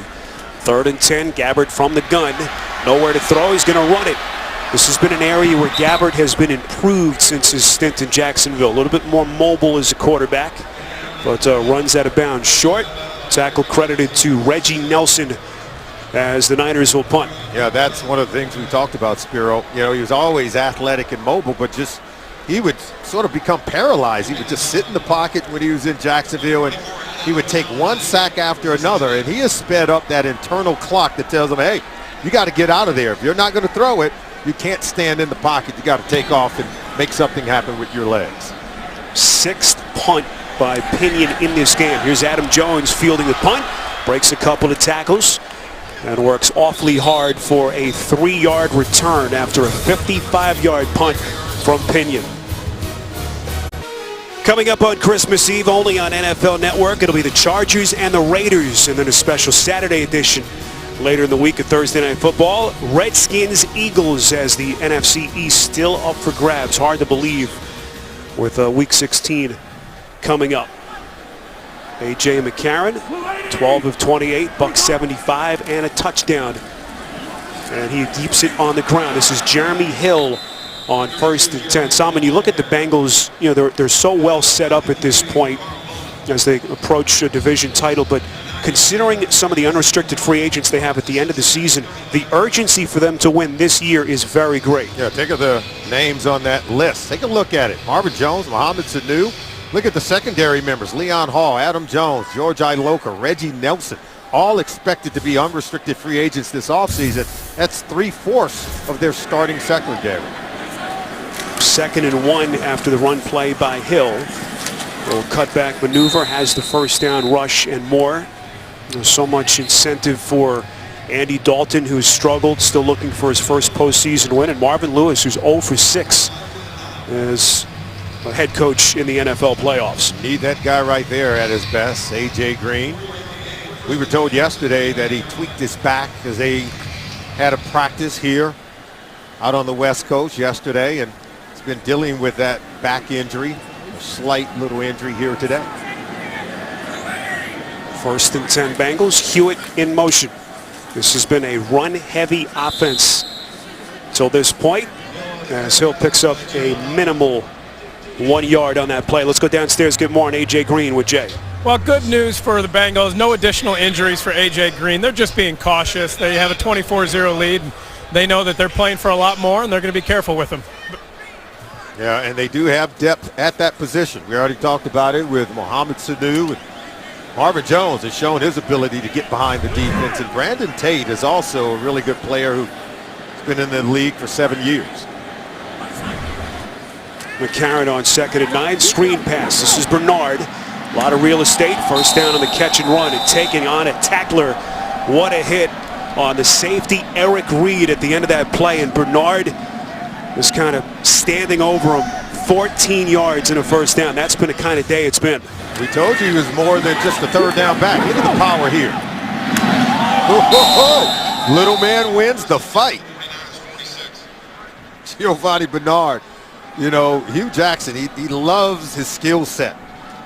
3rd and 10, Gabbert from the gun. Nowhere to throw, he's going to run it. This has been an area where Gabbert has been improved since his stint in Jacksonville. A little bit more mobile as a quarterback, but runs out of bounds short. Tackle credited to Reggie Nelson as the Niners will punt. Yeah, that's one of the things we talked about, Spiro. You know, he was always athletic and mobile, but just he would sort of become paralyzed. He would just sit in the pocket when he was in Jacksonville, and he would take one sack after another, and he has sped up that internal clock that tells him, hey, you got to get out of there. If you're not going to throw it, you can't stand in the pocket. You got to take off and make something happen with your legs. 6th punt by Pinion in this game. Here's Adam Jones fielding the punt, breaks a couple of tackles, and works awfully hard for a 3-yard return after a 55-yard punt from Pinion. Coming up on Christmas Eve, only on NFL Network, it'll be the Chargers and the Raiders, and then a special Saturday edition later in the week of Thursday Night Football. Redskins, Eagles as the NFC East still up for grabs. Hard to believe with Week 16 coming up. A.J. McCarron, 12 of 28, $175, and a touchdown. And he keeps it on the ground. This is Jeremy Hill on 1st and 10. Salmon, you look at the Bengals, you know, they're so well set up at this point as they approach a division title, but considering some of the unrestricted free agents they have at the end of the season, the urgency for them to win this year is very great. Yeah, think of the names on that list. Take a look at it. Marvin Jones, Mohamed Sanu. Look at the secondary members. Leon Hall, Adam Jones, George Iloka, Reggie Nelson, all expected to be unrestricted free agents this offseason. That's 3/4 of their starting secondary. 2nd and 1 after the run play by Hill. Little cutback maneuver, has the first down rush and more. There's so much incentive for Andy Dalton, who's struggled, still looking for his first postseason win, and Marvin Lewis, who's 0 for 6 as a head coach in the NFL playoffs. Need that guy right there at his best, A.J. Green. We were told yesterday that he tweaked his back as they had a practice here out on the West Coast yesterday, and he's been dealing with that back injury, a slight little injury here today. 1st and 10 Bengals. Hewitt in motion. This has been a run-heavy offense till this point, as Hill picks up a minimal 1 yard on that play. Let's go downstairs, get more on A.J. Green with Jay. Well, good news for the Bengals. No additional injuries for A.J. Green. They're just being cautious. They have a 24-0 lead. They know that they're playing for a lot more, and they're going to be careful with them. Yeah, and they do have depth at that position. We already talked about it with Mohamed Sanu. And Marvin Jones has shown his ability to get behind the defense. And Brandon Tate is also a really good player who's been in the league for 7 years. McCarron on 2nd and 9. Screen pass. This is Bernard. A lot of real estate. First down on the catch and run, and taking on a tackler. What a hit on the safety, Eric Reed, at the end of that play. And Bernard was kind of standing over him. 14 yards in a first down. That's been the kind of day it's been. We told you he was more than just a third down back. Look at the power here. Little man wins the fight. Giovanni Bernard. You know, Hugh Jackson, he loves his skill set.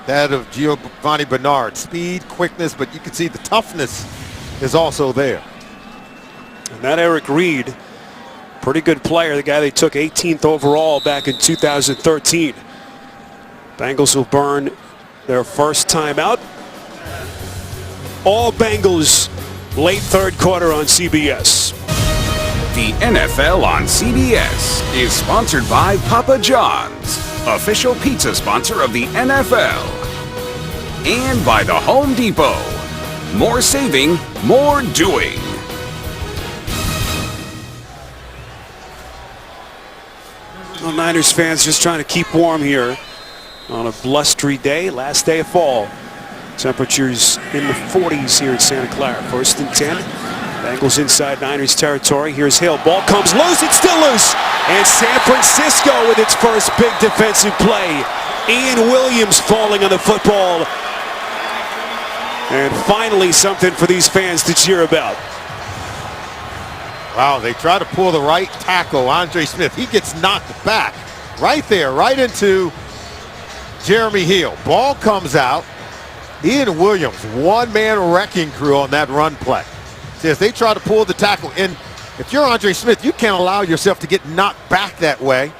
That of Giovanni Bernard. Speed, quickness, but you can see the toughness is also there. And that Eric Reed, pretty good player. The guy they took 18th overall back in 2013. Bengals will burn their first time out. All Bengals late 3rd quarter on CBS. The NFL on CBS is sponsored by Papa John's, official pizza sponsor of the NFL. And by the Home Depot. More saving, more doing. Well, Niners fans just trying to keep warm here on a blustery day, last day of fall. Temperatures in the 40s here in Santa Clara. 1st and 10. Bengals inside Niners territory. Here's Hill. Ball comes loose. It's still loose. And San Francisco with its first big defensive play. Ian Williams falling on the football. And finally something for these fans to cheer about. Wow, they try to pull the right tackle, Andre Smith. He gets knocked back right there, right into Jeremy Hill. Ball comes out. Ian Williams, one-man wrecking crew on that run play. Says they try to pull the tackle. And if you're Andre Smith, you can't allow yourself to get knocked back that way.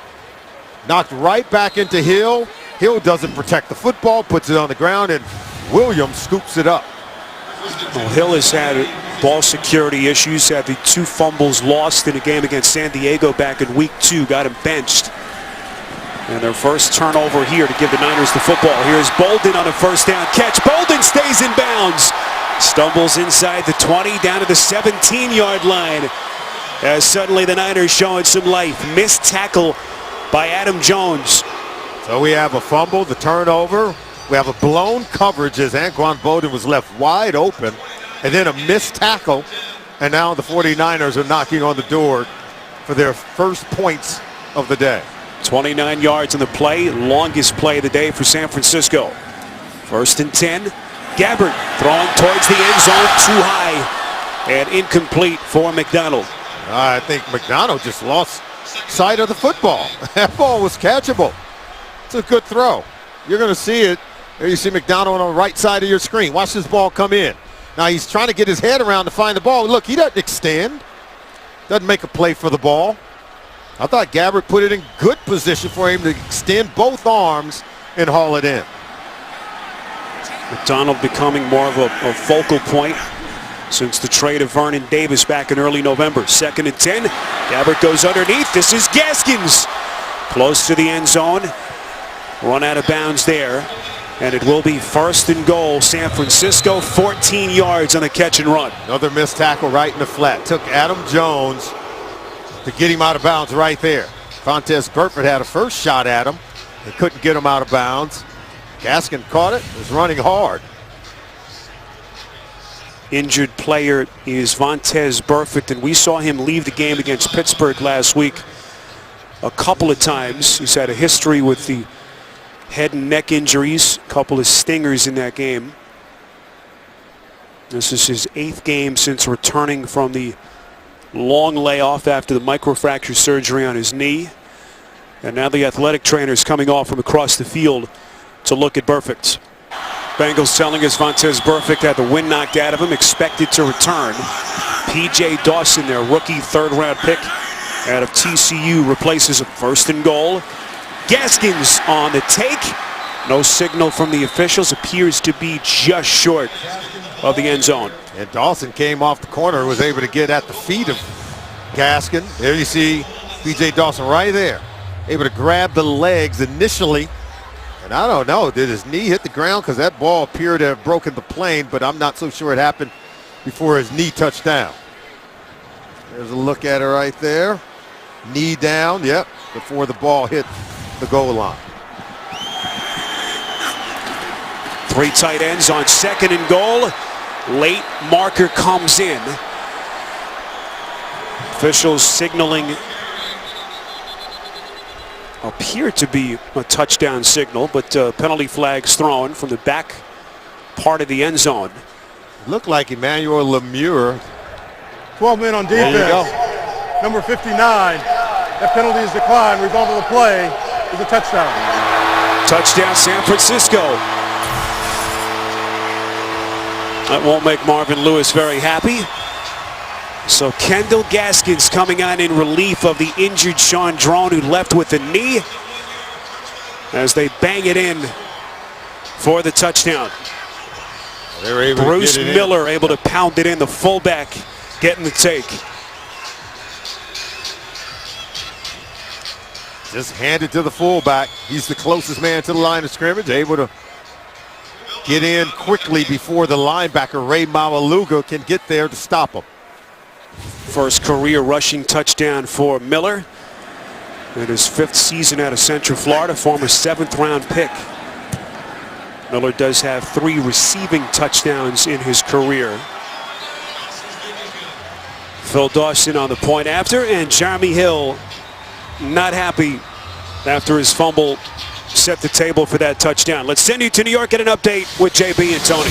Knocked right back into Hill. Hill doesn't protect the football, puts it on the ground, and Williams scoops it up. Well, Hill has had ball security issues, had the 2 fumbles lost in a game against San Diego back in week 2, got him benched. And their first turnover here to give the Niners the football. Here's Bolden on a first down catch. Bolden stays in bounds. Stumbles inside the 20, down to the 17-yard line. As suddenly the Niners showing some life. Missed tackle by Adam Jones. So we have a fumble, the turnover. We have a blown coverage as Anquan Bolden was left wide open. And then a missed tackle. And now the 49ers are knocking on the door for their first points of the day. 29 yards on the play. Longest play of the day for San Francisco. 1st and 10. Gabbert throwing towards the end zone, too high and incomplete for McDonald. I think McDonald just lost sight of the football. That ball was catchable. It's a good throw. You're going to see it. There you see McDonald on the right side of your screen. Watch this ball come in. Now he's trying to get his head around to find the ball. Look, he doesn't extend. Doesn't make a play for the ball. I thought Gabbert put it in good position for him to extend both arms and haul it in. McDonald becoming more of a focal point since the trade of Vernon Davis back in early November. 2nd and 10. Gabbert goes underneath. This is Gaskins. Close to the end zone. Run out of bounds there. And it will be 1st and goal. San Francisco, 14 yards on the catch and run. Another missed tackle right in the flat. Took Adam Jones to get him out of bounds right there. Fontez Burford had a first shot at him. They couldn't get him out of bounds. Gaskin caught it, was running hard. injured player is Vontaze Burfict, and we saw him leave the game against Pittsburgh last week a couple of times. He's had a history with the head and neck injuries, a couple of stingers in that game. This is his 8th game since returning from the long layoff after the microfracture surgery on his knee. And now the athletic trainer is coming off from across the field to look at Burfict. Bengals telling us Vontaze Burfict had the wind knocked out of him, expected to return. P.J. Dawson, their rookie 3rd-round pick out of TCU, replaces him. 1st and goal. Gaskins on the take. No signal from the officials. Appears to be just short of the end zone. And Dawson came off the corner, was able to get at the feet of Gaskin. There you see P.J. Dawson right there, able to grab the legs initially. And I don't know, did his knee hit the ground? Because that ball appeared to have broken the plane, but I'm not so sure it happened before his knee touched down. There's a look at it right there. Knee down, yep, before the ball hit the goal line. 3 tight ends on 2nd and goal. Late marker comes in. Officials signaling appear to be a touchdown signal, but penalty flags thrown from the back part of the end zone. Looked like Emmanuel Lemure. 12 men on defense. There you go. Number 59. That penalty is declined. Result of the play is a touchdown. Touchdown San Francisco. That won't make Marvin Lewis very happy. So Kendall Gaskins coming on in relief of the injured Sean Drone, who left with a knee, as they bang it in for the touchdown. Bruce Miller able to pound it in, the fullback getting the take. Just hand it to the fullback. He's the closest man to the line of scrimmage, able to get in quickly before the linebacker, Ray Mamaluga, can get there to stop him. First career rushing touchdown for Miller in his 5th season out of Central Florida, former 7th-round pick. Miller does have 3 receiving touchdowns in his career. Phil Dawson on the point after, and Jeremy Hill not happy after his fumble set the table for that touchdown. Let's send you to New York, get an update with JB and Tony.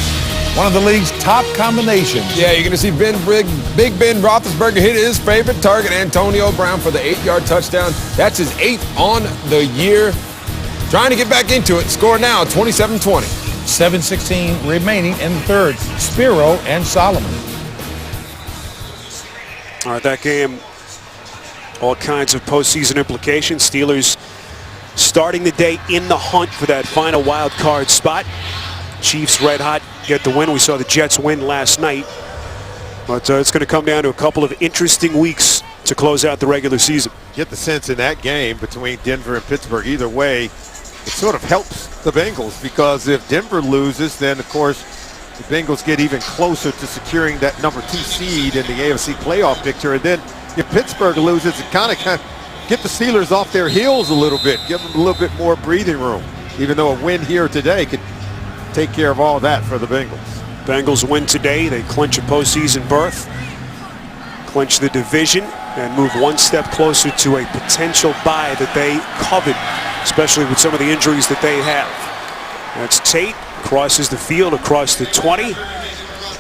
One of the league's top combinations. Yeah, you're going to see Big Ben Roethlisberger hit his favorite target, Antonio Brown, for the 8-yard touchdown. That's his 8th on the year. Trying to get back into it. Score now, 27-20. 7:16 remaining in the 3rd. Spiro and Solomon. All right, that game, all kinds of postseason implications. Steelers starting the day in the hunt for that final wild card spot. Chiefs red hot, get the win. We saw the Jets win last night. But it's going to come down to a couple of interesting weeks to close out the regular season. Get the sense in that game between Denver and Pittsburgh, either way, it sort of helps the Bengals, because if Denver loses, then of course the Bengals get even closer to securing that number 2 seed in the AFC playoff picture. And then if Pittsburgh loses, it kind of get the Steelers off their heels a little bit, give them a little bit more breathing room, even though a win here today could take care of all that for the Bengals. Bengals win today. They clinch a postseason berth, clinch the division, and move one step closer to a potential bye that they covet, especially with some of the injuries that they have. That's Tate, crosses the field across the 20.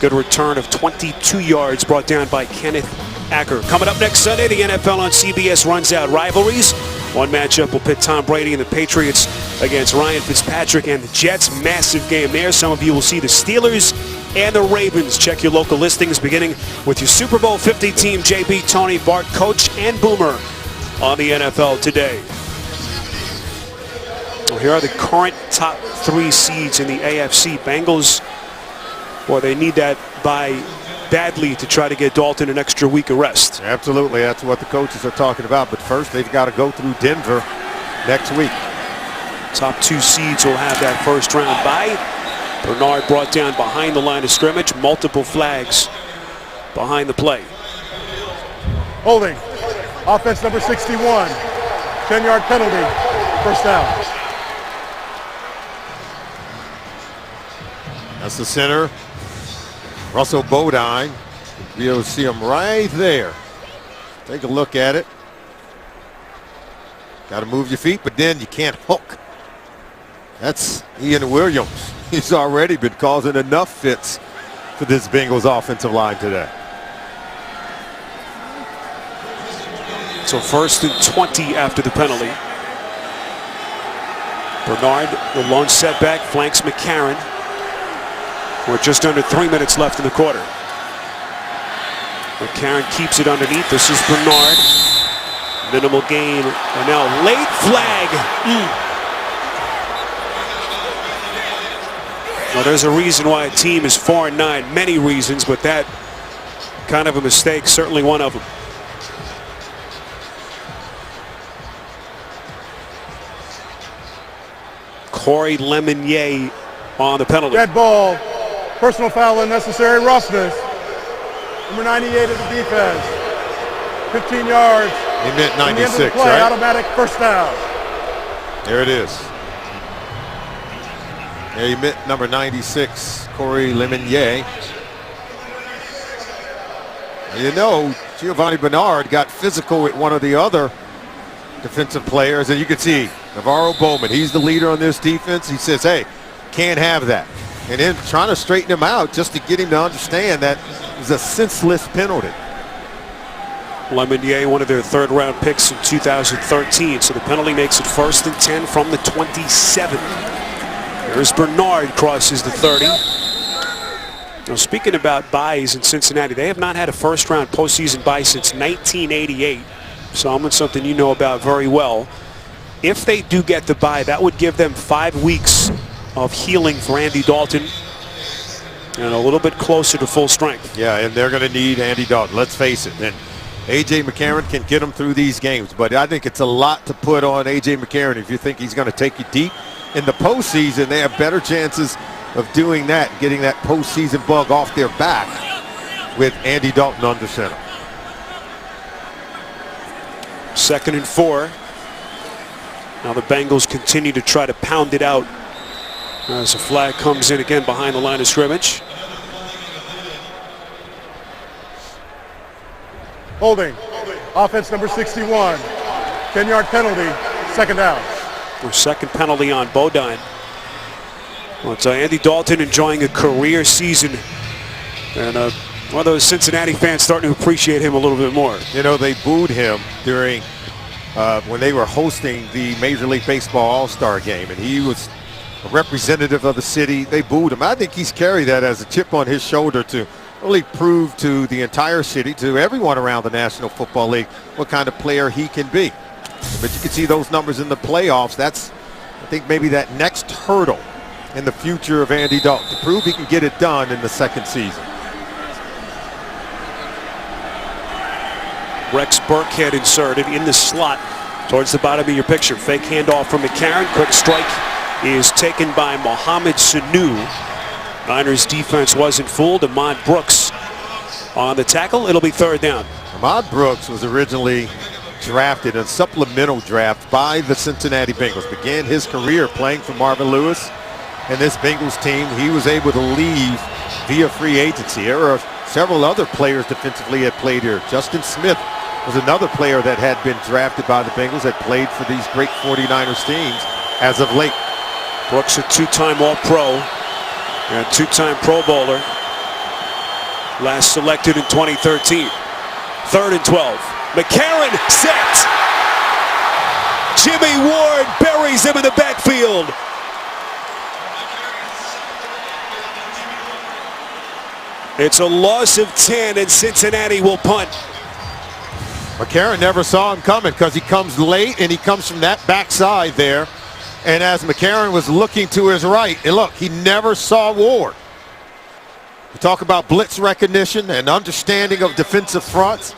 Good return of 22 yards brought down by Kenneth Acker. Coming up next Sunday, the NFL on CBS runs out rivalries. One matchup will pit Tom Brady and the Patriots against Ryan Fitzpatrick and the Jets. Massive game there. Some of you will see the Steelers and the Ravens. Check your local listings, beginning with your Super Bowl 50 team. JB, Tony, Bart, Coach, and Boomer on the NFL Today. Well, here are the current top 3 seeds in the AFC. Bengals, boy, they need that bye badly to try to get Dalton an extra week of rest. Absolutely, that's what the coaches are talking about. But first, they've got to go through Denver next week. Top 2 seeds will have that first round bye. Bernard brought down behind the line of scrimmage. Multiple flags behind the play. Holding. Offense number 61. 10-yard penalty. First down. That's the center. Russell Bodine, you'll be able to see him right there. Take a look at it. Got to move your feet, but then you can't hook. That's Ian Williams. He's already been causing enough fits for this Bengals offensive line today. So 1st and 20 after the penalty. Bernard, the lone setback, flanks McCarron. With just under 3 minutes left in the quarter. McCarron keeps it underneath. This is Bernard. Minimal gain. And now late flag. Well, there's a reason why a team is 4-9. Many reasons, but that kind of a mistake, certainly one of them. Corey Lemonier on the penalty. Dead ball. Personal foul, unnecessary roughness. Number 98 of the defense. 15 yards. He meant 96, the end of the play, right? Automatic first down. There it is. There you meant number 96, Corey Lemonier. You know, Giovanni Bernard got physical with one of the other defensive players, and you can see Navarro Bowman, he's the leader on this defense. He says, hey, can't have that. And then trying to straighten him out just to get him to understand that it was a senseless penalty. Lemonier, one of their 3rd-round picks in 2013. So the penalty makes it 1st and 10 from the 27. There's Bernard, crosses the 30. Now, speaking about buys in Cincinnati, they have not had a first-round postseason bye since 1988. Solomon, something you know about very well. If they do get the bye, that would give them 5 weeks of healing for Andy Dalton and a little bit closer to full strength. Yeah, and they're going to need Andy Dalton, let's face it. And A.J. McCarron can get them through these games, but I think it's a lot to put on A.J. McCarron. If you think he's going to take you deep in the postseason, they have better chances of doing that, getting that postseason bug off their back with Andy Dalton under center. 2nd and 4. Now the Bengals continue to try to pound it out as a flag comes in again behind the line of scrimmage. Holding. Offense number 61. 10-yard penalty. 2nd down. Their 2nd penalty on Bodine. Well, it's Andy Dalton enjoying a career season. And one of those Cincinnati fans starting to appreciate him a little bit more. You know, they booed him during when they were hosting the Major League Baseball All-Star game, and he was a representative of the city. They booed him. I think he's carried that as a chip on his shoulder to really prove to the entire city, to everyone around the National Football League, what kind of player he can be. But you can see those numbers in the playoffs. That's, I think, maybe that next hurdle in the future of Andy Dalton, to prove he can get it done in the 2nd season. Rex Burkhead inserted in the slot towards the bottom of your picture. Fake handoff from McCarron. Quick strike is taken by Mohamed Sanu. Niners defense wasn't fooled. Ahmad Brooks on the tackle. It'll be 3rd down. Ahmad Brooks was originally drafted in a supplemental draft by the Cincinnati Bengals. Began his career playing for Marvin Lewis and this Bengals team. He was able to leave via free agency. There were several other players defensively that played here. Justin Smith was another player that had been drafted by the Bengals that played for these great 49ers teams as of late. Brooks, a 2-time All-Pro and 2-time Pro Bowler. Last selected in 2013. 3rd and 12. McCarron set. Jimmy Ward buries him in the backfield. It's a loss of 10, and Cincinnati will punt. McCarron never saw him coming because he comes late and he comes from that backside there. And as McCarron was looking to his right, and look, he never saw Ward. We talk about blitz recognition and understanding of defensive fronts.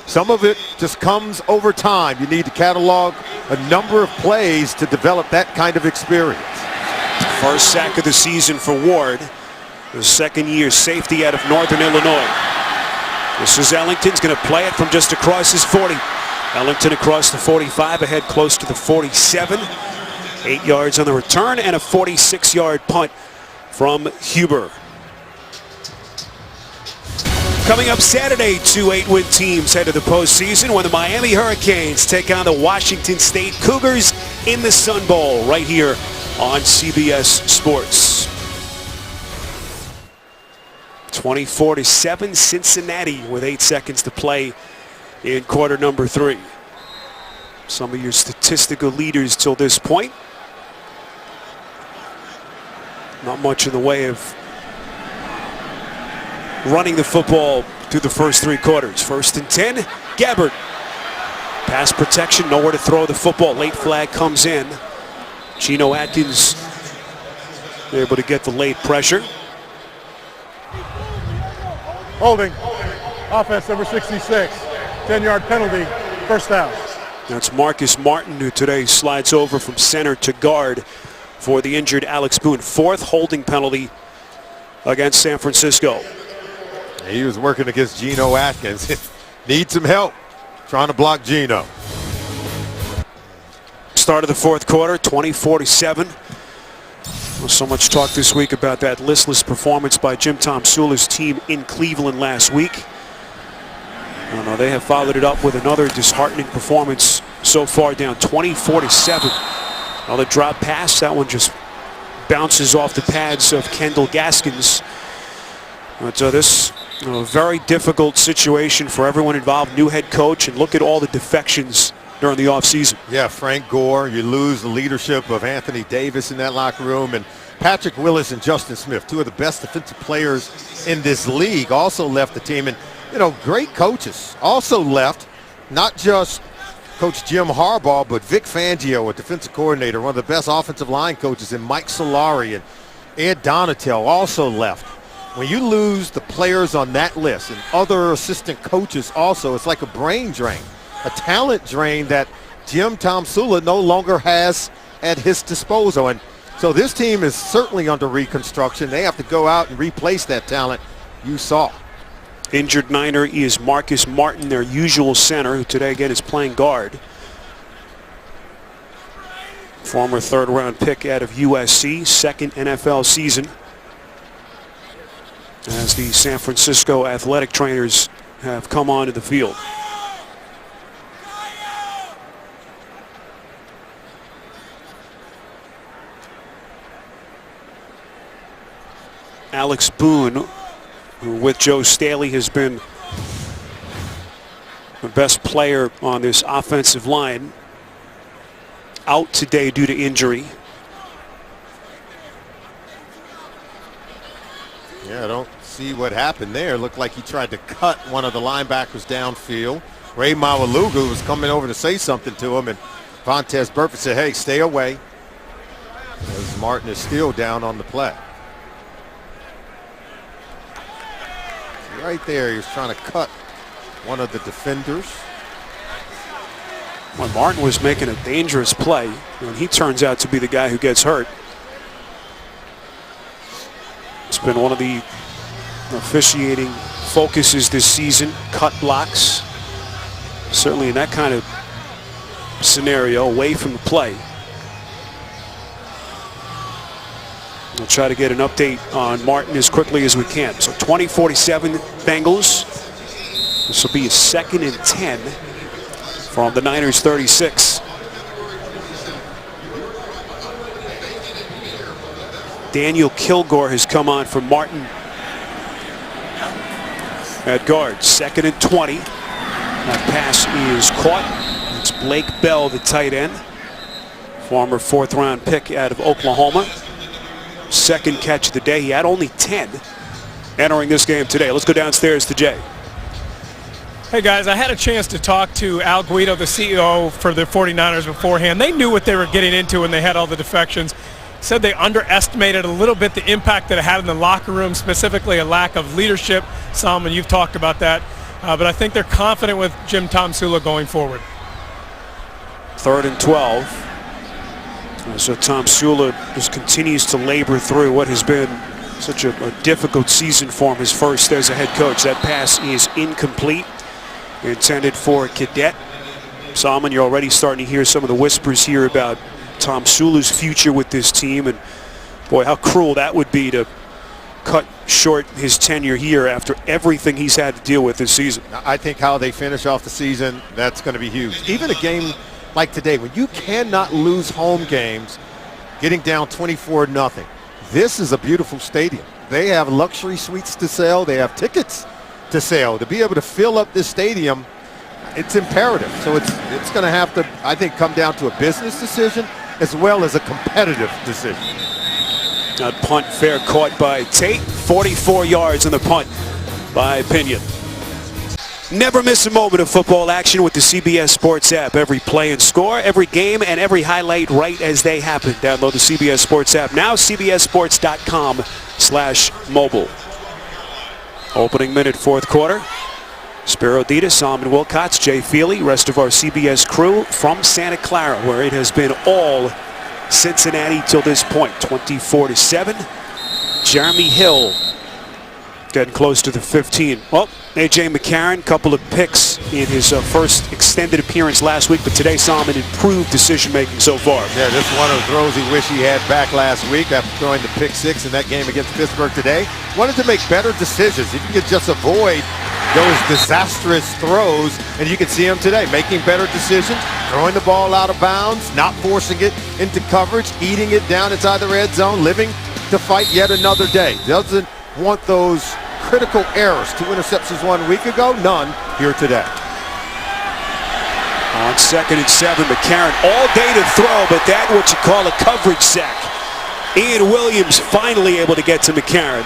Some of it just comes over time. You need to catalog a number of plays to develop that kind of experience. 1st sack of the season for Ward. The 2nd-year safety out of Northern Illinois. This is Ellington's going to play it from just across his 40. Ellington across the 45, ahead close to the 47. 8 yards on the return and a 46-yard punt from Huber. Coming up Saturday, 2 8-win teams head to the postseason when the Miami Hurricanes take on the Washington State Cougars in the Sun Bowl right here on CBS Sports. 24-7 Cincinnati with 8 seconds to play in quarter number 3. Some of your statistical leaders till this point. Not much in the way of running the football through the first 3 quarters. 1st and 10, Gabbert. Pass protection, nowhere to throw the football. Late flag comes in. Geno Atkins able to get the late pressure. Holding. Offense number 66. 10-yard penalty. First down. That's Marcus Martin, who today slides over from center to guard for the injured Alex Boone. 4th holding penalty against San Francisco. He was working against Geno Atkins. Needs some help trying to block Geno. Start of the 4th quarter, 24-7. Well, so much talk this week about that listless performance by Jim Tomsula's team in Cleveland last week. No, they have followed it up with another disheartening performance so far, down 24-7. Another drop pass. That one just bounces off the pads of Kendall Gaskins. But this a very difficult situation for everyone involved. New head coach, and look at all the defections during the offseason. Yeah, Frank Gore. You lose the leadership of Anthony Davis in that locker room, and Patrick Willis and Justin Smith, 2 of the best defensive players in this league, also left the team. And great coaches also left. Not just Coach Jim Harbaugh, but Vic Fangio, a defensive coordinator, one of the best offensive line coaches, and Mike Solari and Ed Donatel also left. When you lose the players on that list and other assistant coaches also, it's like a brain drain, a talent drain that Jim Tomsula no longer has at his disposal. And so this team is certainly under reconstruction. They have to go out and replace that talent you saw. Injured Niner is Marcus Martin, their usual center, who today again is playing guard. Former 3rd-round pick out of USC, 2nd NFL season, as the San Francisco athletic trainers have come onto the field. Alex Boone, who with Joe Staley has been the best player on this offensive line, out today due to injury. Yeah, I don't see what happened there. Looked like he tried to cut one of the linebackers downfield. Ray Mawaluga was coming over to say something to him, and Vontez Burfict said, hey, stay away, as Martin is still down on the play. Right there, he was trying to cut one of the defenders. Well, Martin was making a dangerous play, and he turns out to be the guy who gets hurt. It's been one of the officiating focuses this season, cut blocks. Certainly in that kind of scenario, away from the play. We'll try to get an update on Martin as quickly as we can. So 20-47 Bengals. This will be a 2nd and 10 from the Niners 36. Daniel Kilgore has come on for Martin at guard. 2nd and 20. That pass is caught. It's Blake Bell, the tight end. Former 4th-round pick out of Oklahoma. 2nd catch of the day. He had only 10 entering this game today. Let's go downstairs to Jay. Hey guys, I had a chance to talk to Al Guido, the CEO for the 49ers beforehand. They knew what they were getting into when they had all the defections. Said they underestimated a little bit the impact that it had in the locker room, specifically a lack of leadership. Solomon, you've talked about that. But I think they're confident with Jim Tomsula going forward. 3rd and 12. So Tomsula just continues to labor through what has been such a difficult season for him, his first as a head coach. That pass is incomplete, intended for Cadet. Solomon, you're already starting to hear some of the whispers here about Tomsula's future with this team, and boy, how cruel that would be to cut short his tenure here after everything he's had to deal with this season. I think how they finish off the season, that's going to be huge. Even a game like today, when you cannot lose home games, getting down 24-0. This is a beautiful stadium. They have luxury suites to sell. They have tickets to sell. To be able to fill up this stadium, it's imperative. So it's going to have to, I think, come down to a business decision as well as a competitive decision. That punt fair caught by Tate. 44 yards on the punt by Pinion. Never miss a moment of football action with the CBS Sports app. Every play and score, every game, and every highlight right as they happen. Download the CBS Sports app now, cbssports.com/mobile. Opening minute, fourth quarter. Spiro Ditas, Solomon Wilcots, Jay Feely, rest of our CBS crew from Santa Clara, where it has been all Cincinnati till this point. 24-7. Jeremy Hill getting close to the 15. Well, A.J. McCarron, couple of picks in his first extended appearance last week, but today Solomon improved decision-making so far. Yeah, this one of the throws he wished he had back last week after throwing the pick six in that game against Pittsburgh today. Wanted to make better decisions. If you could just avoid those disastrous throws, and you can see him today making better decisions, throwing the ball out of bounds, not forcing it into coverage, eating it down inside the red zone, living to fight yet another day. Doesn't want those critical errors. 2 interceptions 1 week ago, none here today. On 2nd and 7, McCarron all day to throw, but that what you call a coverage sack. Ian Williams finally able to get to McCarron.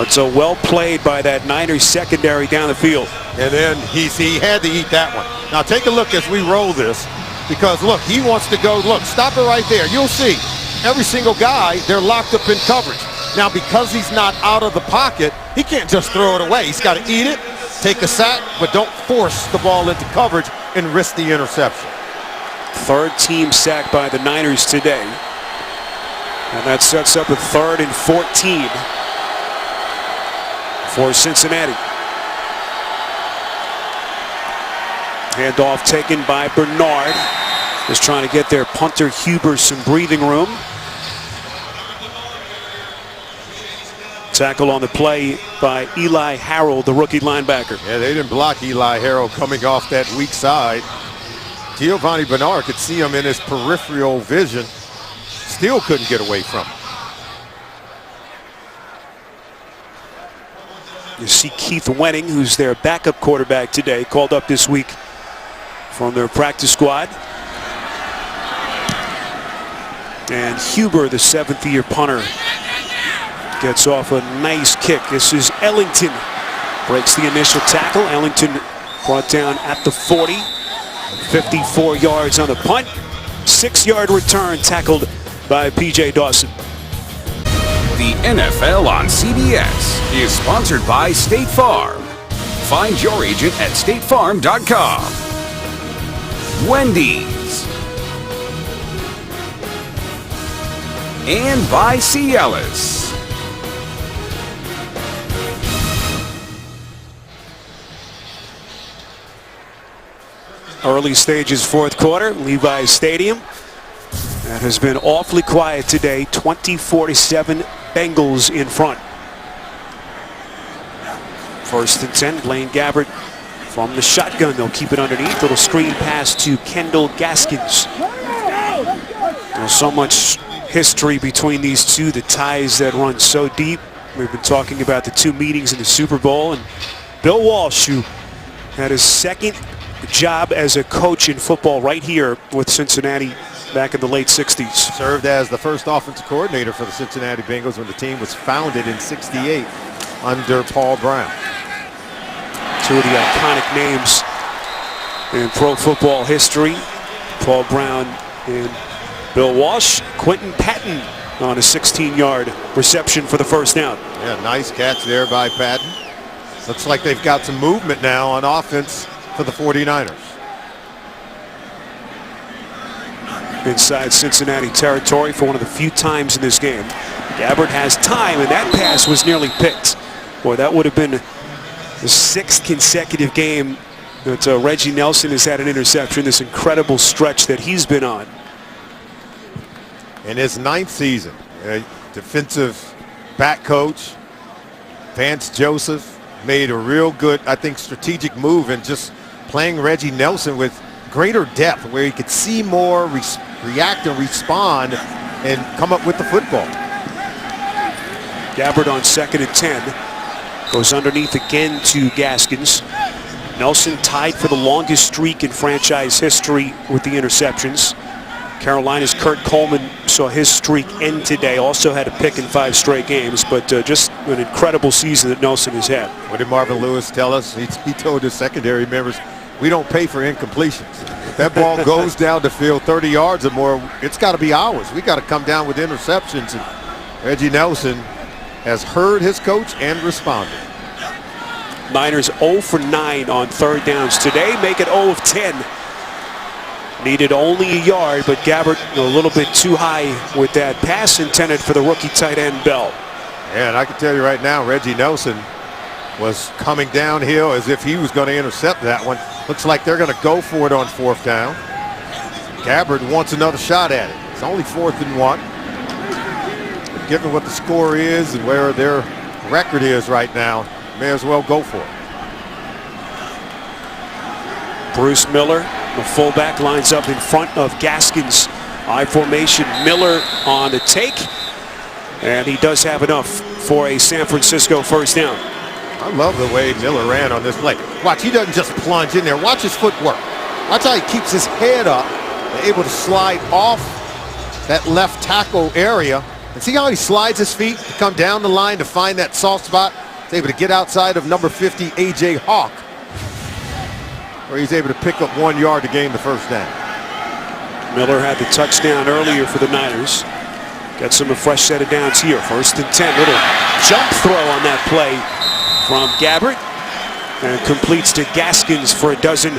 It's a well played by that Niners secondary down the field. And then he had to eat that one. Now take a look as we roll this, because look, he wants to go, look, stop it right there. You'll see every single guy, they're locked up in coverage. Now, because he's not out of the pocket, he can't just throw it away. He's got to eat it, take a sack, but don't force the ball into coverage and risk the interception. Third team sack by the Niners today. And that sets up a 3rd and 14 for Cincinnati. Handoff taken by Bernard. Just trying to get their punter Huber some breathing room. Tackle on the play by Eli Harold, the rookie linebacker. Yeah, they didn't block Eli Harold coming off that weak side. Giovanni Bernard could see him in his peripheral vision. Still couldn't get away from him. You see Keith Wenning, who's their backup quarterback today, called up this week from their practice squad. And Huber, the 7th-year punter, gets off a nice kick. This is Ellington. Breaks the initial tackle. Ellington brought down at the 40. 54 yards on the punt. 6-yard return tackled by P.J. Dawson. The NFL on CBS is sponsored by State Farm. Find your agent at statefarm.com. Wendy's. And by Cialis. Early stages, fourth quarter, Levi's Stadium. That has been awfully quiet today. 24-7, Bengals in front. 1st and 10, Blaine Gabbert from the shotgun. They'll keep it underneath. Little screen pass to Kendall Gaskins. There's so much history between these two, the ties that run so deep. We've been talking about the 2 meetings in the Super Bowl, and Bill Walsh, who had his 2nd job as a coach in football right here with Cincinnati back in the late 60s. Served as the first offensive coordinator for the Cincinnati Bengals when the team was founded in '68 under Paul Brown. 2 of the iconic names in pro football history. Paul Brown and Bill Walsh. Quentin Patton on a 16-yard reception for the first down. Yeah, nice catch there by Patton. Looks like they've got some movement now on offense for the 49ers. Inside Cincinnati territory for one of the few times in this game. Gabbert has time, and that pass was nearly picked. Boy, that would have been the 6th consecutive game that Reggie Nelson has had an interception, this incredible stretch that he's been on. In his 9th season, defensive back coach, Vance Joseph made a real good, I think, strategic move in just playing Reggie Nelson with greater depth where he could see more, react and respond and come up with the football. Gabbard on 2nd and 10. Goes underneath again to Gaskins. Nelson tied for the longest streak in franchise history with the interceptions. Carolina's Kurt Coleman saw his streak end today. Also had a pick in 5 straight games, but just an incredible season that Nelson has had. What did Marvin Lewis tell us? He told his secondary members, we don't pay for incompletions. If that ball goes down the field 30 yards or more, it's got to be ours. We got to come down with interceptions. And Reggie Nelson has heard his coach and responded. Niners 0 for 9 on 3rd downs today. Make it 0 of 10. Needed only a yard, but Gabbard a little bit too high with that pass intended for the rookie tight end Bell. Yeah, and I can tell you right now, Reggie Nelson was coming downhill as if he was going to intercept that one. Looks like they're going to go for it on 4th down. Gabbard wants another shot at it. It's only 4th and 1. But given what the score is and where their record is right now, may as well go for it. Bruce Miller, the fullback, lines up in front of Gaskins. I formation, Miller on the take, and he does have enough for a San Francisco 1st down. I love the way Miller ran on this play. Watch, he doesn't just plunge in there. Watch his footwork. Watch how he keeps his head up, able to slide off that left tackle area. And see how he slides his feet to come down the line to find that soft spot. He's able to get outside of number 50, A.J. Hawk, where he's able to pick up 1 yard to gain the 1st down. Miller had the touchdown earlier for the Niners. Gets him a fresh set of downs here. 1st and 10. Little jump throw on that play from Gabbard. And completes to Gaskins for a dozen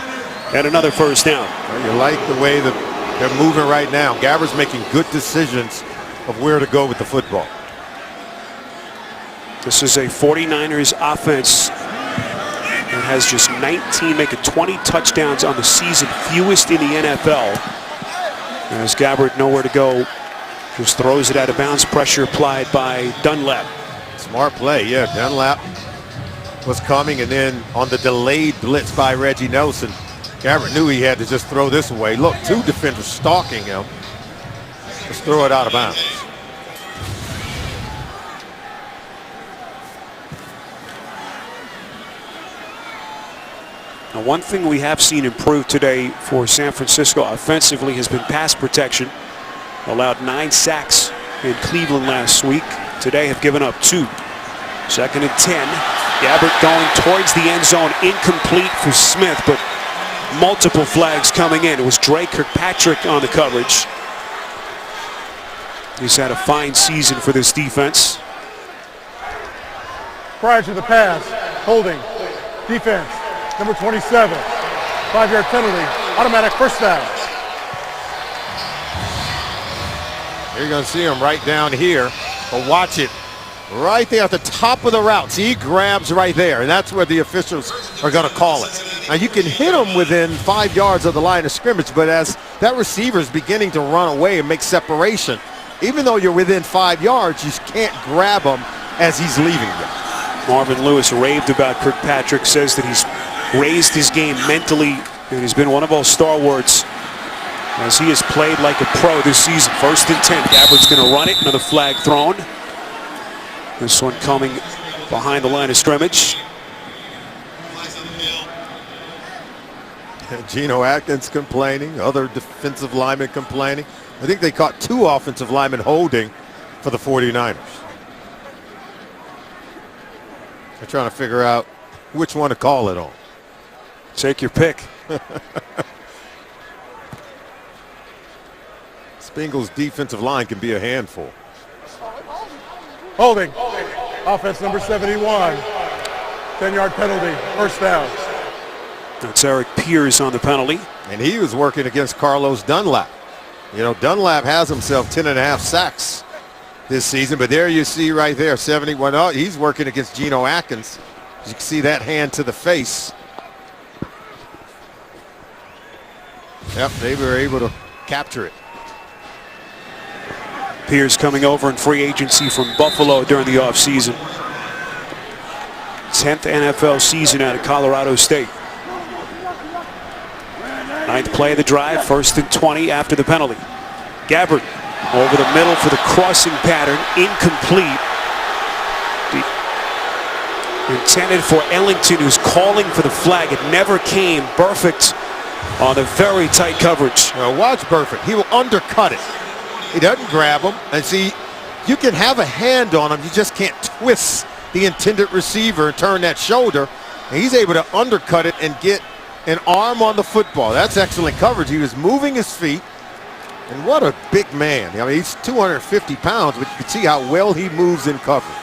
and another 1st down. Well, you like the way that they're moving right now. Gabbard's making good decisions of where to go with the football. This is a 49ers offense that has just 19, making 20 touchdowns on the season, fewest in the NFL. As Gabbard nowhere to go, just throws it out of bounds. Pressure applied by Dunlap. Smart play, yeah. Dunlap was coming, and then on the delayed blitz by Reggie Nelson, Gabbard knew he had to just throw this away. Look, 2 defenders stalking him. Just throw it out of bounds. Now, one thing we have seen improve today for San Francisco offensively has been pass protection. Allowed 9 sacks in Cleveland last week. Today have given up 2. 2nd and 10. Gabbard going towards the end zone. Incomplete for Smith, but multiple flags coming in. It was Dre Kirkpatrick on the coverage. He's had a fine season for this defense. Prior to the pass, holding, defense, number 27, 5-yard penalty, automatic 1st down. You're going to see him right down here, but watch it. Right there at the top of the route. See, he grabs right there, and that's where the officials are going to call it. Now, you can hit him within 5 yards of the line of scrimmage, but as that receiver is beginning to run away and make separation, even though you're within 5 yards, you can't grab him as he's leaving you. Marvin Lewis raved about Kirkpatrick, says that he's raised his game mentally, and he's been one of our stalwarts as he has played like a pro this season. 1st and 10. Gabbard's going to run it. Another flag thrown. This one coming behind the line of scrimmage. Geno Atkins complaining, other defensive linemen complaining. I think they caught 2 offensive linemen holding for the 49ers. They're trying to figure out which one to call it on. Take your pick. Bengals defensive line can be a handful. Holding, offense number 71, 10-yard penalty, 1st down. That's Eric Pierce on the penalty. And he was working against Carlos Dunlap. You know, Dunlap has himself 10.5 sacks this season, but there you see right there, 71. Oh, he's working against Geno Atkins. You can see that hand to the face. Yep, they were able to capture it. Pierce coming over in free agency from Buffalo during the offseason. 10th NFL season out of Colorado State. 9th play of the drive, 1st and 20 after the penalty. Gabbert over the middle for the crossing pattern, incomplete. Intended for Ellington, who's calling for the flag. It never came. Perfect on a very tight coverage. Watch Burfict. He will undercut it. He doesn't grab him. And see, you can have a hand on him. You just can't twist the intended receiver and turn that shoulder. And he's able to undercut it and get an arm on the football. That's excellent coverage. He was moving his feet. And what a big man. I mean, he's 250 pounds, but you can see how well he moves in coverage.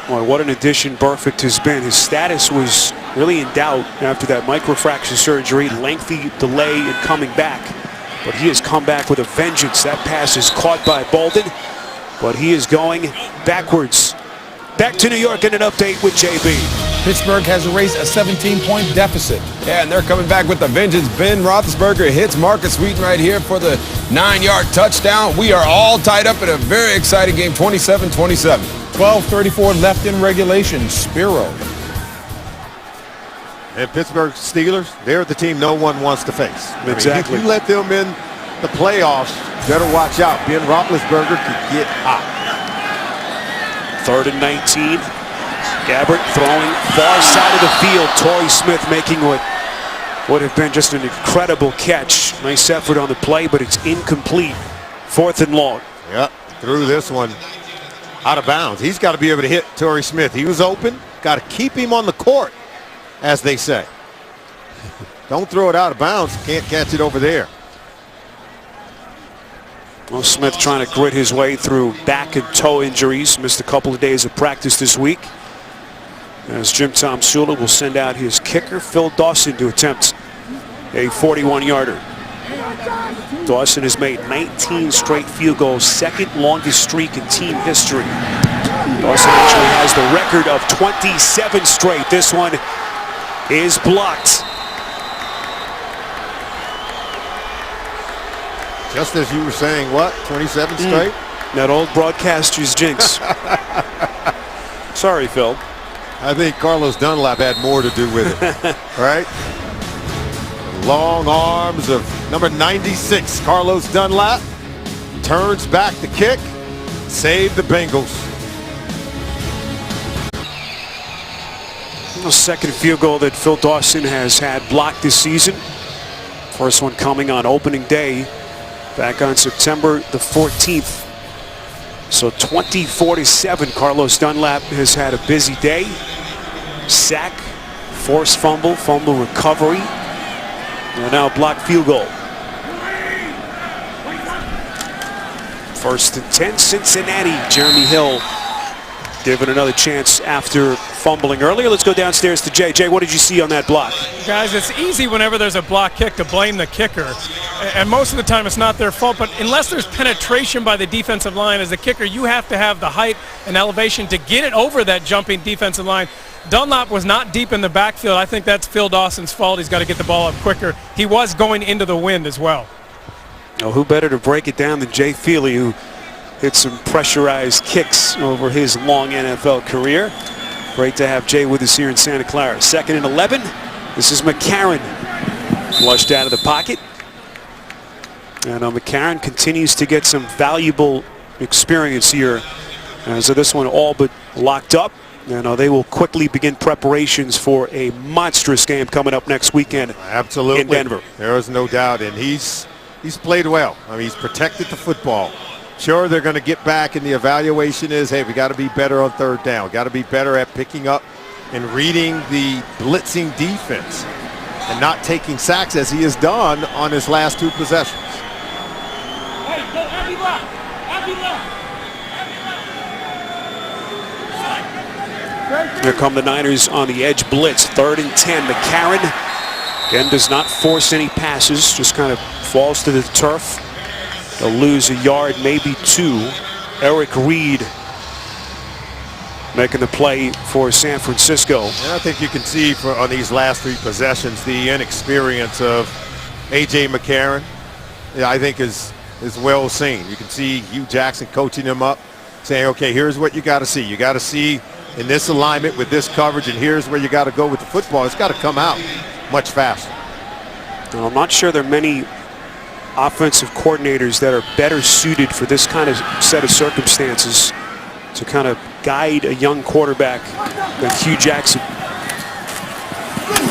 Boy, what an addition Burfict has been. His status was really in doubt after that microfracture surgery, lengthy delay in coming back. But he has come back with a vengeance. That pass is caught by Bolden, but he is going backwards. Back to New York in an update with JB. Pittsburgh has erased a 17-point deficit. Yeah, and they're coming back with a vengeance. Ben Roethlisberger hits Marcus Wheaton right here for the 9-yard touchdown. We are all tied up in a very exciting game, 27-27. 12:34 left in regulation. Spiro. And Pittsburgh Steelers, they're the team no one wants to face. Exactly. If you let them in the playoffs, better watch out. Ben Roethlisberger could get hot. 3rd and 19. Gabbert throwing far side of the field. Torrey Smith making what would have been just an incredible catch. Nice effort on the play, but it's incomplete. 4th and long. Yep, threw this one out of bounds. He's got to be able to hit Torrey Smith. He was open. Got to keep him on the court, as they say. Don't throw it out of bounds. Can't catch it over there. Well, Smith trying to grit his way through back and toe injuries. Missed a couple of days of practice this week. As Jim Tom Sula will send out his kicker, Phil Dawson, to attempt a 41-yarder. Dawson has made 19 straight field goals, second longest streak in team history. Dawson actually has the record of 27 straight. This one is blocked. Just as you were saying, what? 27 straight? That old broadcaster's jinx. Sorry, Phil. I think Carlos Dunlap had more to do with it, right? Long arms of number 96, Carlos Dunlap, turns back the kick, save the Bengals. The second field goal that Phil Dawson has had blocked this season. First one coming on opening day back on September the 14th. So 24-7, Carlos Dunlap has had a busy day. Sack, forced fumble, fumble recovery, and now blocked field goal. 1st and 10, Cincinnati. Jeremy Hill given another chance after fumbling earlier. Let's go downstairs to Jay. Jay, what did you see on that block? Guys, it's easy whenever there's a block kick to blame the kicker. And most of the time it's not their fault, but unless there's penetration by the defensive line as a kicker, you have to have the height and elevation to get it over that jumping defensive line. Dunlap was not deep in the backfield. I think that's Phil Dawson's fault. He's got to get the ball up quicker. He was going into the wind as well. Oh, who better to break it down than Jay Feely, who hit some pressurized kicks over his long NFL career. Great to have Jay with us here in Santa Clara. 2nd and 11. This is McCarron. Flushed out of the pocket. And McCarron continues to get some valuable experience here. So this one all but locked up. And they will quickly begin preparations for a monstrous game coming up next weekend. Absolutely. In Denver. There is no doubt. And he's played well. I mean, he's protected the football. Sure, they're going to get back, and the evaluation is, hey, we got to be better on 3rd down. Got to be better at picking up and reading the blitzing defense and not taking sacks as he has done on his last 2 possessions. Here come the Niners on the edge blitz. 3rd and 10. McCarron again does not force any passes, just kind of falls to the turf. They'll lose a yard, maybe 2. Eric Reed making the play for San Francisco. And I think you can see on these last 3 possessions the inexperience of A.J. McCarron. I think is well seen. You can see Hugh Jackson coaching him up, saying, okay, here's what you got to see. You got to see in this alignment with this coverage, and here's where you got to go with the football. It's got to come out much faster. Well, I'm not sure there are many offensive coordinators that are better suited for this kind of set of circumstances to kind of guide a young quarterback than Hugh Jackson.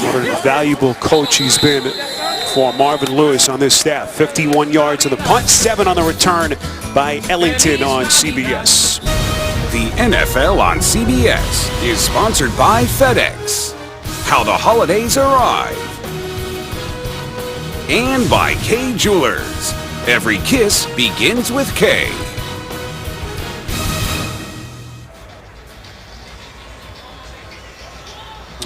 What a valuable coach he's been for Marvin Lewis on this staff. 51 yards on the punt, 7 on the return by Ellington on CBS. The NFL on CBS is sponsored by FedEx. How the holidays arrive. And by K Jewelers. Every kiss begins with K.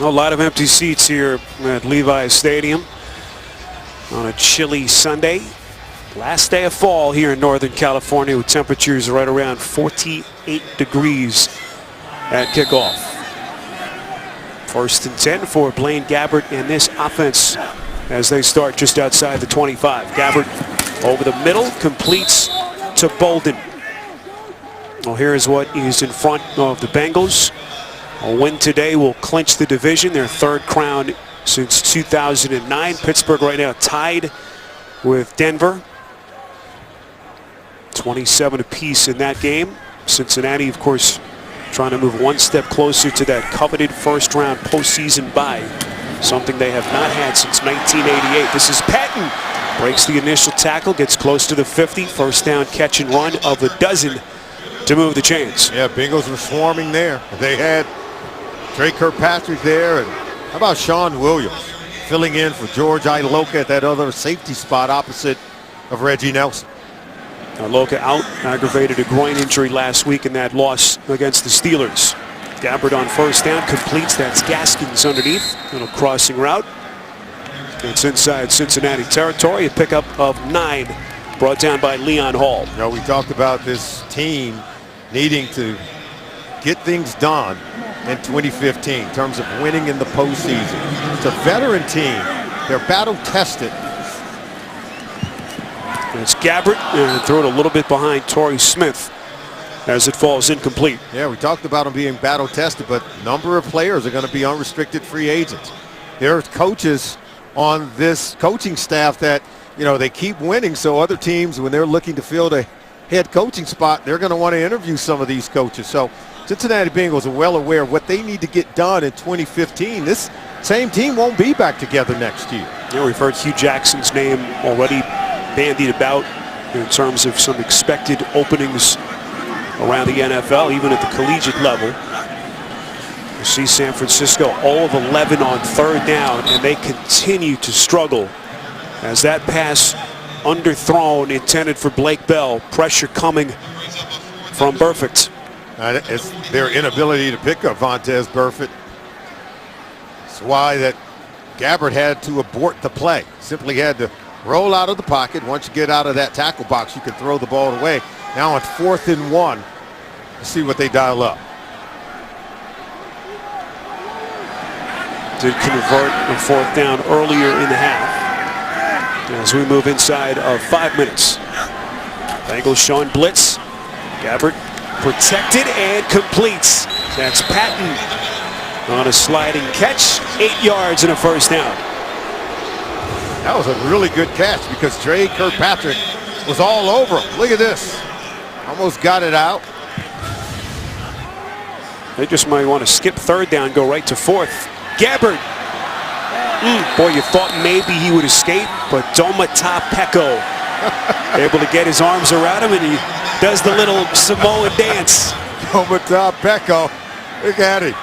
A lot of empty seats here at Levi's Stadium on a chilly Sunday. Last day of fall here in Northern California with temperatures right around 48 degrees at kickoff. 1st and 10 for Blaine Gabbert and this offense as they start just outside the 25. Gabbert over the middle, completes to Bolden. Well, here is what is in front of the Bengals. A win today will clinch the division, their 3rd crown since 2009. Pittsburgh right now tied with Denver. 27 apiece in that game. Cincinnati, of course, trying to move one step closer to that coveted first-round postseason bye, something they have not had since 1988. This is Patton. Breaks the initial tackle, gets close to the 50. First down catch and run of a dozen to move the chains. Yeah, Bengals were swarming there. They had Trey Kirkpatrick there, and how about Sean Williams filling in for George Iloka at that other safety spot opposite of Reggie Nelson. Iloka out, aggravated a groin injury last week in that loss against the Steelers. Gabbert on first down, completes. That's Gaskins underneath. Little crossing route. It's inside Cincinnati territory. A pickup of 9 brought down by Leon Hall. You know, we talked about this team needing to get things done in 2015 in terms of winning in the postseason. It's a veteran team. They're battle tested. And it's Gabbert, and throw it a little bit behind Torrey Smith as it falls incomplete. Yeah, we talked about them being battle tested, but a number of players are going to be unrestricted free agents. There's coaches on this coaching staff that, you know, they keep winning, so other teams, when they're looking to fill a head coaching spot, they're going to want to interview some of these coaches. So Cincinnati Bengals are well aware of what they need to get done in 2015. This same team won't be back together next year. Yeah, we've heard Hugh Jackson's name already bandied about in terms of some expected openings around the NFL, even at the collegiate level. You see San Francisco 0 of 11 on 3rd down, and they continue to struggle as that pass underthrown intended for Blake Bell. Pressure coming from Burfict. It's their inability to pick up Vontaze Burfict. That's why that Gabbert had to abort the play. Simply had to roll out of the pocket. Once you get out of that tackle box, you can throw the ball away. Now on 4th and 1, let's see what they dial up. Did convert a 4th down earlier in the half. As we move inside of 5 minutes. Bengals showing blitz. Gabbert protected and completes. That's Patton on a sliding catch. 8 yards and a first down. That was a really good catch because Trey Kirkpatrick was all over him. Look at this. Almost got it out. They just might want to skip 3rd down, go right to 4th. Gabbert. Boy, you thought maybe he would escape, but Domata Peko able to get his arms around him, and he does the little Samoan dance. Domata Peko, look at him.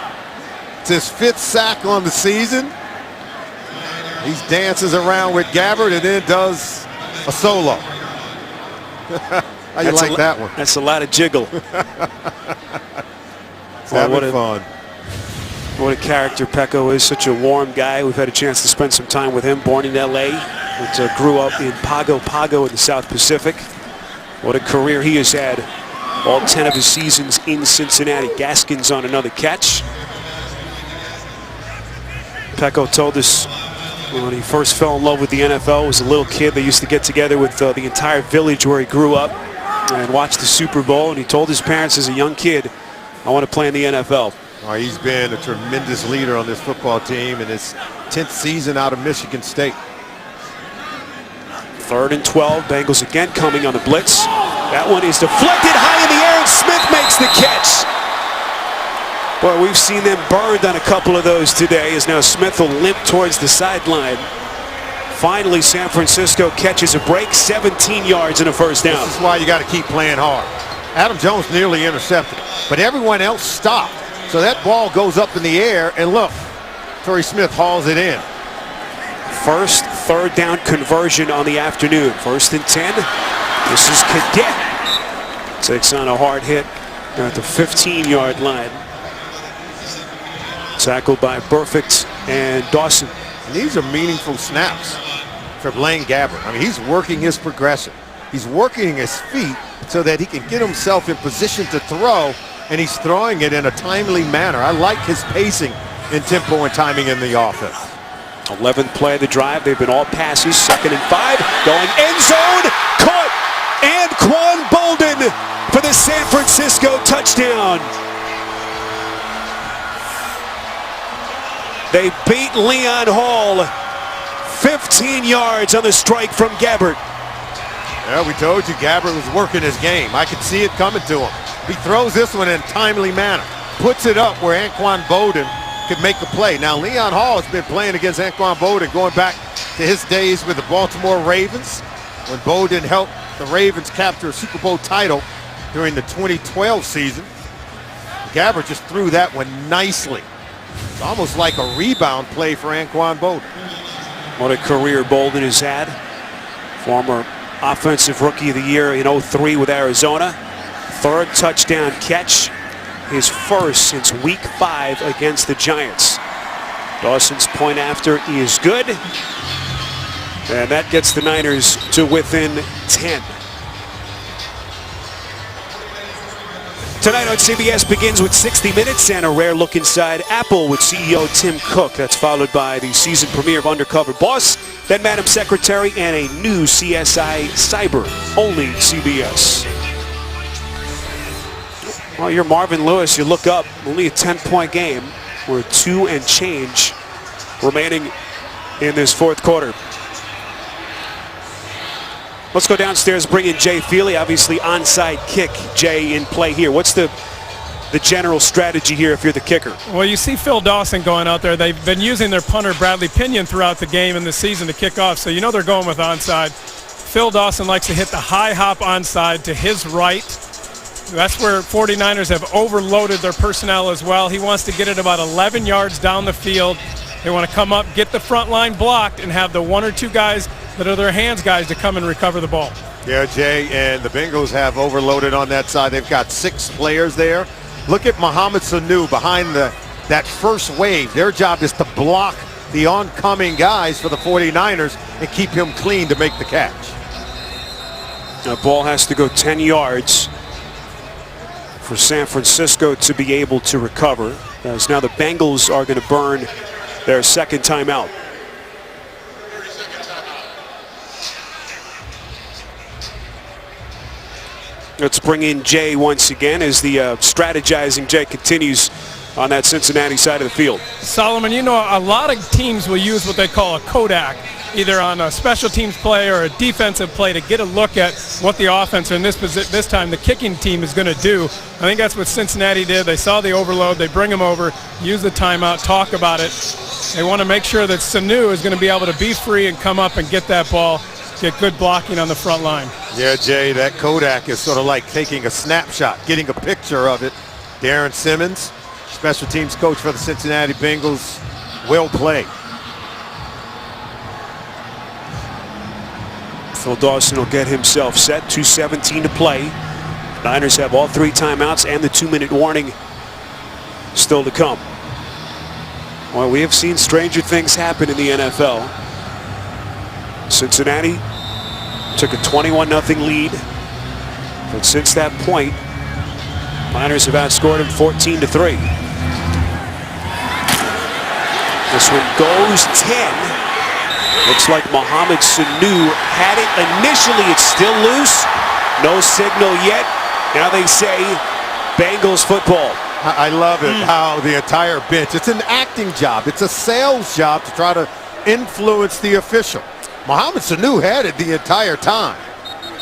It's his 5th sack on the season. He dances around with Gabbert and then does a solo. How you like that one? That's a lot of jiggle. Having fun. What a character Peko is. Such a warm guy. We've had a chance to spend some time with him. Born in L.A., but grew up in Pago Pago in the South Pacific. What a career he has had. All 10 of his seasons in Cincinnati. Gaskins on another catch. Peko told us when he first fell in love with the NFL, was a little kid. They used to get together with the entire village where he grew up and watch the Super Bowl. And he told his parents as a young kid, I want to play in the NFL. Oh, he's been a tremendous leader on this football team in his 10th season out of Michigan State. 3rd and 12. Bengals again coming on the blitz. That one is deflected high in the air, and Smith makes the catch. Boy, we've seen them burned on a couple of those today, as now Smith will limp towards the sideline. Finally, San Francisco catches a break, 17 yards and a first down. This is why you got to keep playing hard. Adam Jones nearly intercepted, but everyone else stopped. So that ball goes up in the air, and look, Torrey Smith hauls it in. First 3rd down conversion on the afternoon. 1st and 10. This is Cadet. Takes on a hard hit at the 15-yard line. Tackled by Burfict and Dawson. And these are meaningful snaps for Blaine Gabbert. I mean, he's working his progression. He's working his feet so that he can get himself in position to throw, and he's throwing it in a timely manner. I like his pacing and tempo and timing in the offense. 11th play of the drive. They've been all passes. 2nd and 5. Going end zone. Caught. Anquan Bolden for the San Francisco touchdown. They beat Leon Hall. 15 yards on the strike from Gabbert. Yeah, we told you Gabbert was working his game. I could see it coming to him. He throws this one in a timely manner. Puts it up where Anquan Bolden could make the play. Now, Leon Hall has been playing against Anquan Bolden going back to his days with the Baltimore Ravens, when Bolden helped the Ravens capture a Super Bowl title during the 2012 season. Gabbert just threw that one nicely. It's almost like a rebound play for Anquan Bolden. What a career Bolden has had. Former Offensive Rookie of the Year in 03 with Arizona. 3rd touchdown catch. His first since week 5 against the Giants. Dawson's point after is good. And that gets the Niners to within 10. Tonight on CBS begins with 60 Minutes and a rare look inside Apple with CEO Tim Cook. That's followed by the season premiere of Undercover Boss, then Madam Secretary, and a new CSI Cyber, only CBS. Well, you're Marvin Lewis. You look up, only a 10-point game. We're 2 and change remaining in this 4th quarter. Let's go downstairs, bring in Jay Feely. Obviously, onside kick, Jay, in play here. What's the general strategy here if you're the kicker? Well, you see Phil Dawson going out there. They've been using their punter, Bradley Pinion, throughout the game and the season to kick off, so you know they're going with onside. Phil Dawson likes to hit the high hop onside to his right. That's where 49ers have overloaded their personnel as well. He wants to get it about 11 yards down the field. They want to come up, get the front line blocked, and have the 1 or 2 guys that are their hands guys to come and recover the ball. Yeah, Jay, and the Bengals have overloaded on that side. They've got 6 players there. Look at Mohamed Sanu behind that first wave. Their job is to block the oncoming guys for the 49ers and keep him clean to make the catch. The ball has to go 10 yards for San Francisco to be able to recover, as now the Bengals are going to burn their 2nd timeout. Let's bring in Jay once again as the strategizing Jay continues on that Cincinnati side of the field. Solomon, you know, a lot of teams will use what they call a Kodak, either on a special teams play or a defensive play, to get a look at what the offense, or in this time the kicking team, is going to do. I think that's what Cincinnati did. They saw the overload, they bring them over, use the timeout, talk about it. They want to make sure that Sanu is going to be able to be free and come up and get that ball, get good blocking on the front line. Yeah, Jay, that Kodak is sort of like taking a snapshot, getting a picture of it. Darren Simmons, special teams coach for the Cincinnati Bengals, well played. Phil Dawson will get himself set. 2:17 to play. Niners have all 3 timeouts and the 2-minute warning still to come. Well, we have seen stranger things happen in the NFL. Cincinnati took a 21-0 lead, but since that point, Niners have outscored them 14-3. This one goes 10. Looks like Mohamed Sanu had it initially. It's still loose. No signal yet. Now they say Bengals football. I love it how the entire bench, it's an acting job. It's a sales job to try to influence the official. Mohamed Sanu had it the entire time,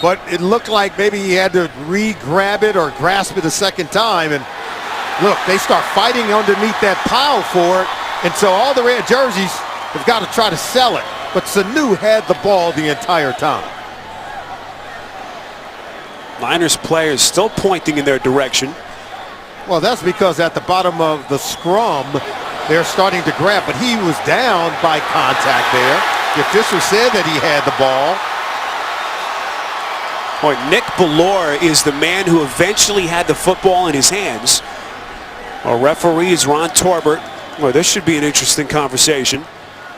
but it looked like maybe he had to re-grab it or grasp it a second time. And look, they start fighting underneath that pile for it. And so all the red jerseys have got to try to sell it. But Sanu had the ball the entire time. Niners players still pointing in their direction. Well, that's because at the bottom of the scrum, they're starting to grab, but he was down by contact there. The official said that he had the ball. Boy, Nick Bellore is the man who eventually had the football in his hands. Our referee is Ron Torbert. Well, this should be an interesting conversation.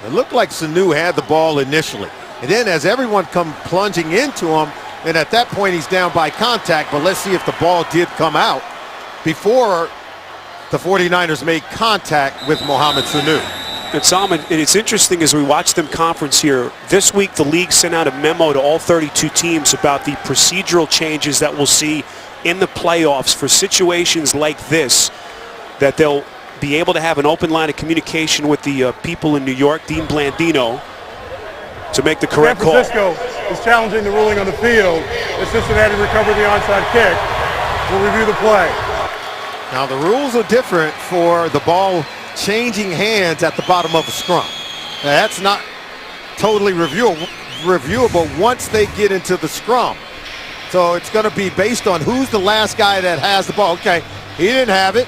It looked like Sanu had the ball initially. And then as everyone come plunging into him, and at that point he's down by contact, but let's see if the ball did come out before the 49ers made contact with Mohamed Sanu. And Salman, it's interesting as we watch them conference here. This week the league sent out a memo to all 32 teams about the procedural changes that we'll see in the playoffs for situations like this, that they'll be able to have an open line of communication with the people in New York, Dean Blandino, to make the correct call. San Francisco is challenging the ruling on the field. The Cincinnati recovered the onside kick. We'll review the play. Now the rules are different for the ball changing hands at the bottom of a scrum. Now, that's not totally reviewable once they get into the scrum. So it's going to be based on who's the last guy that has the ball. Okay, he didn't have it.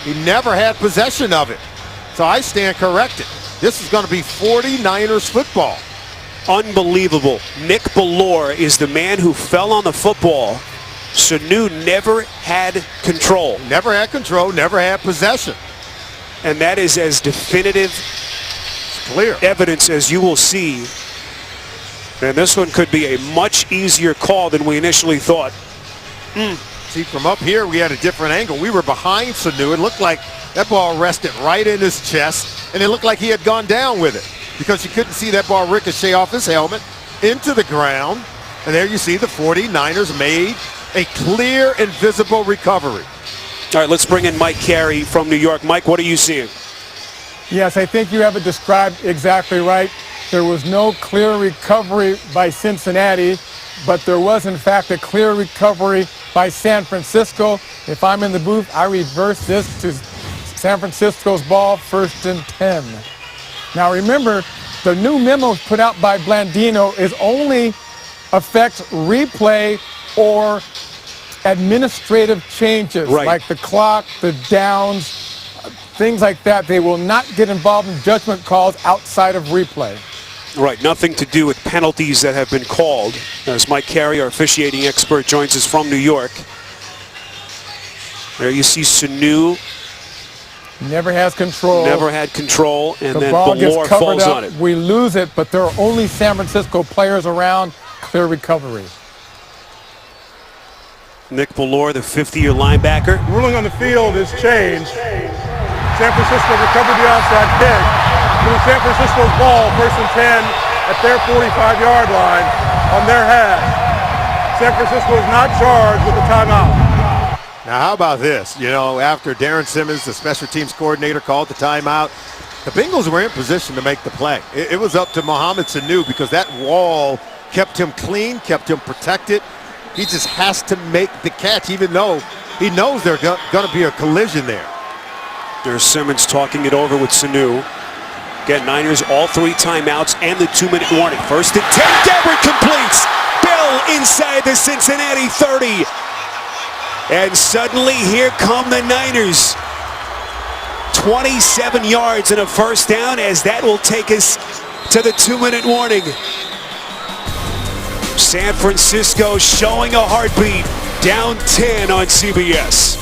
He never had possession of it. So I stand corrected. This is going to be 49ers football. Unbelievable. Nick Bellore is the man who fell on the football. Sanu never had control. Never had control, never had possession. And that is as definitive clear evidence as you will see. And this one could be a much easier call than we initially thought. See, from up here, we had a different angle. We were behind Sanu. It looked like that ball rested right in his chest, and it looked like he had gone down with it because you couldn't see that ball ricochet off his helmet into the ground. And there you see the 49ers made a clear and visible recovery. All right, let's bring in Mike Carey from New York. Mike, what are you seeing? Yes, I think you have it described exactly right. There was no clear recovery by Cincinnati, but there was, in fact, a clear recovery by San Francisco. If I'm in the booth, I reverse this to San Francisco's ball, 1st and 10. Now, remember, the new memo put out by Blandino is only affects replay or administrative changes, right, like the clock, the downs, things like that. They will not get involved in judgment calls outside of replay. Right, nothing to do with penalties that have been called. As Mike Carey, our officiating expert, joins us from New York. There you see Sanu. Never has control. Never had control, and the then ball Bellore gets covered falls up. on it. We lose it, but there are only San Francisco players around. Clear recovery. Nick Bellore, the 50-year linebacker. Ruling on the field is changed. San Francisco recovered the onside kick. It was San Francisco's ball, 1st and 10 at their 45-yard line on their half. San Francisco is not charged with the timeout. Now, how about this? You know, after Darren Simmons, the special teams coordinator, called the timeout, the Bengals were in position to make the play. It was up to Mohamed Sanu because that wall kept him clean, kept him protected. He just has to make the catch, even though he knows there's going to be a collision there. There's Simmons talking it over with Sanu. Again, Niners all 3 timeouts and the 2-minute warning. 1st and 10, Gabbert completes. Bell inside the Cincinnati 30. And suddenly here come the Niners. 27 yards and a 1st down, as that will take us to the 2-minute warning. San Francisco showing a heartbeat, down 10 on CBS.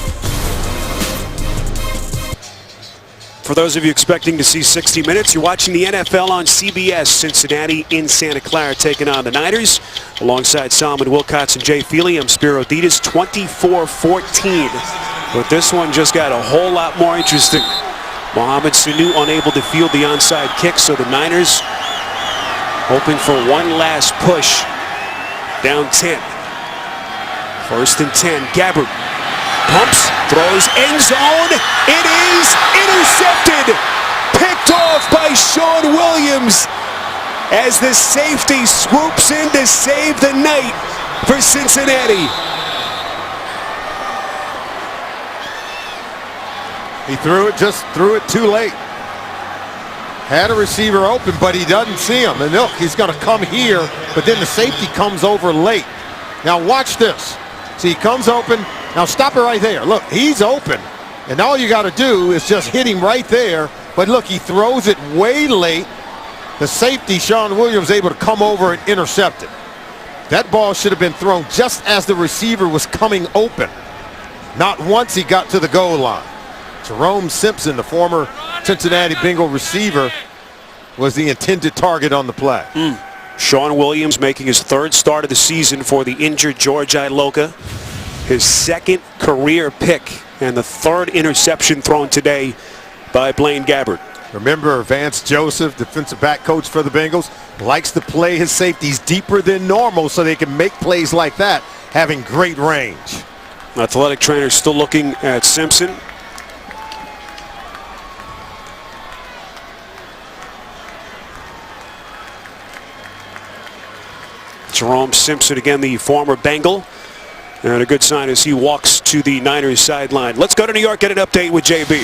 For those of you expecting to see 60 minutes, you're watching the NFL on CBS. Cincinnati in Santa Clara taking on the Niners. Alongside Solomon Wilcots and Jay Feely, I'm Spiro Ditas, 24-14. But this one just got a whole lot more interesting. Mohamed Sanu unable to field the onside kick, so the Niners hoping for one last push. Down 10. 1st and 10, Gabbert. Pumps, throws, end zone. It is intercepted. Picked off by Sean Williams as the safety swoops in to save the night for Cincinnati. He just threw it too late. Had a receiver open, but he doesn't see him. And look, he's going to come here, but then the safety comes over late. Now watch this. See, he comes open. Now stop it right there. Look, he's open. And all you got to do is just hit him right there. But look, he throws it way late. The safety, Sean Williams, able to come over and intercept it. That ball should have been thrown just as the receiver was coming open. Not once he got to the goal line. Jerome Simpson, the former Cincinnati Bengal receiver, was the intended target on the play. Sean Williams making his third start of the season for the injured George Iloka. His second career pick and the third interception thrown today by Blaine Gabbert. Remember, Vance Joseph, defensive back coach for the Bengals, likes to play his safeties deeper than normal so they can make plays like that, having great range. Athletic trainer still looking at Simpson. Jerome Simpson, again, the former Bengal. And a good sign as he walks to the Niners sideline. Let's go to New York, get an update with JB.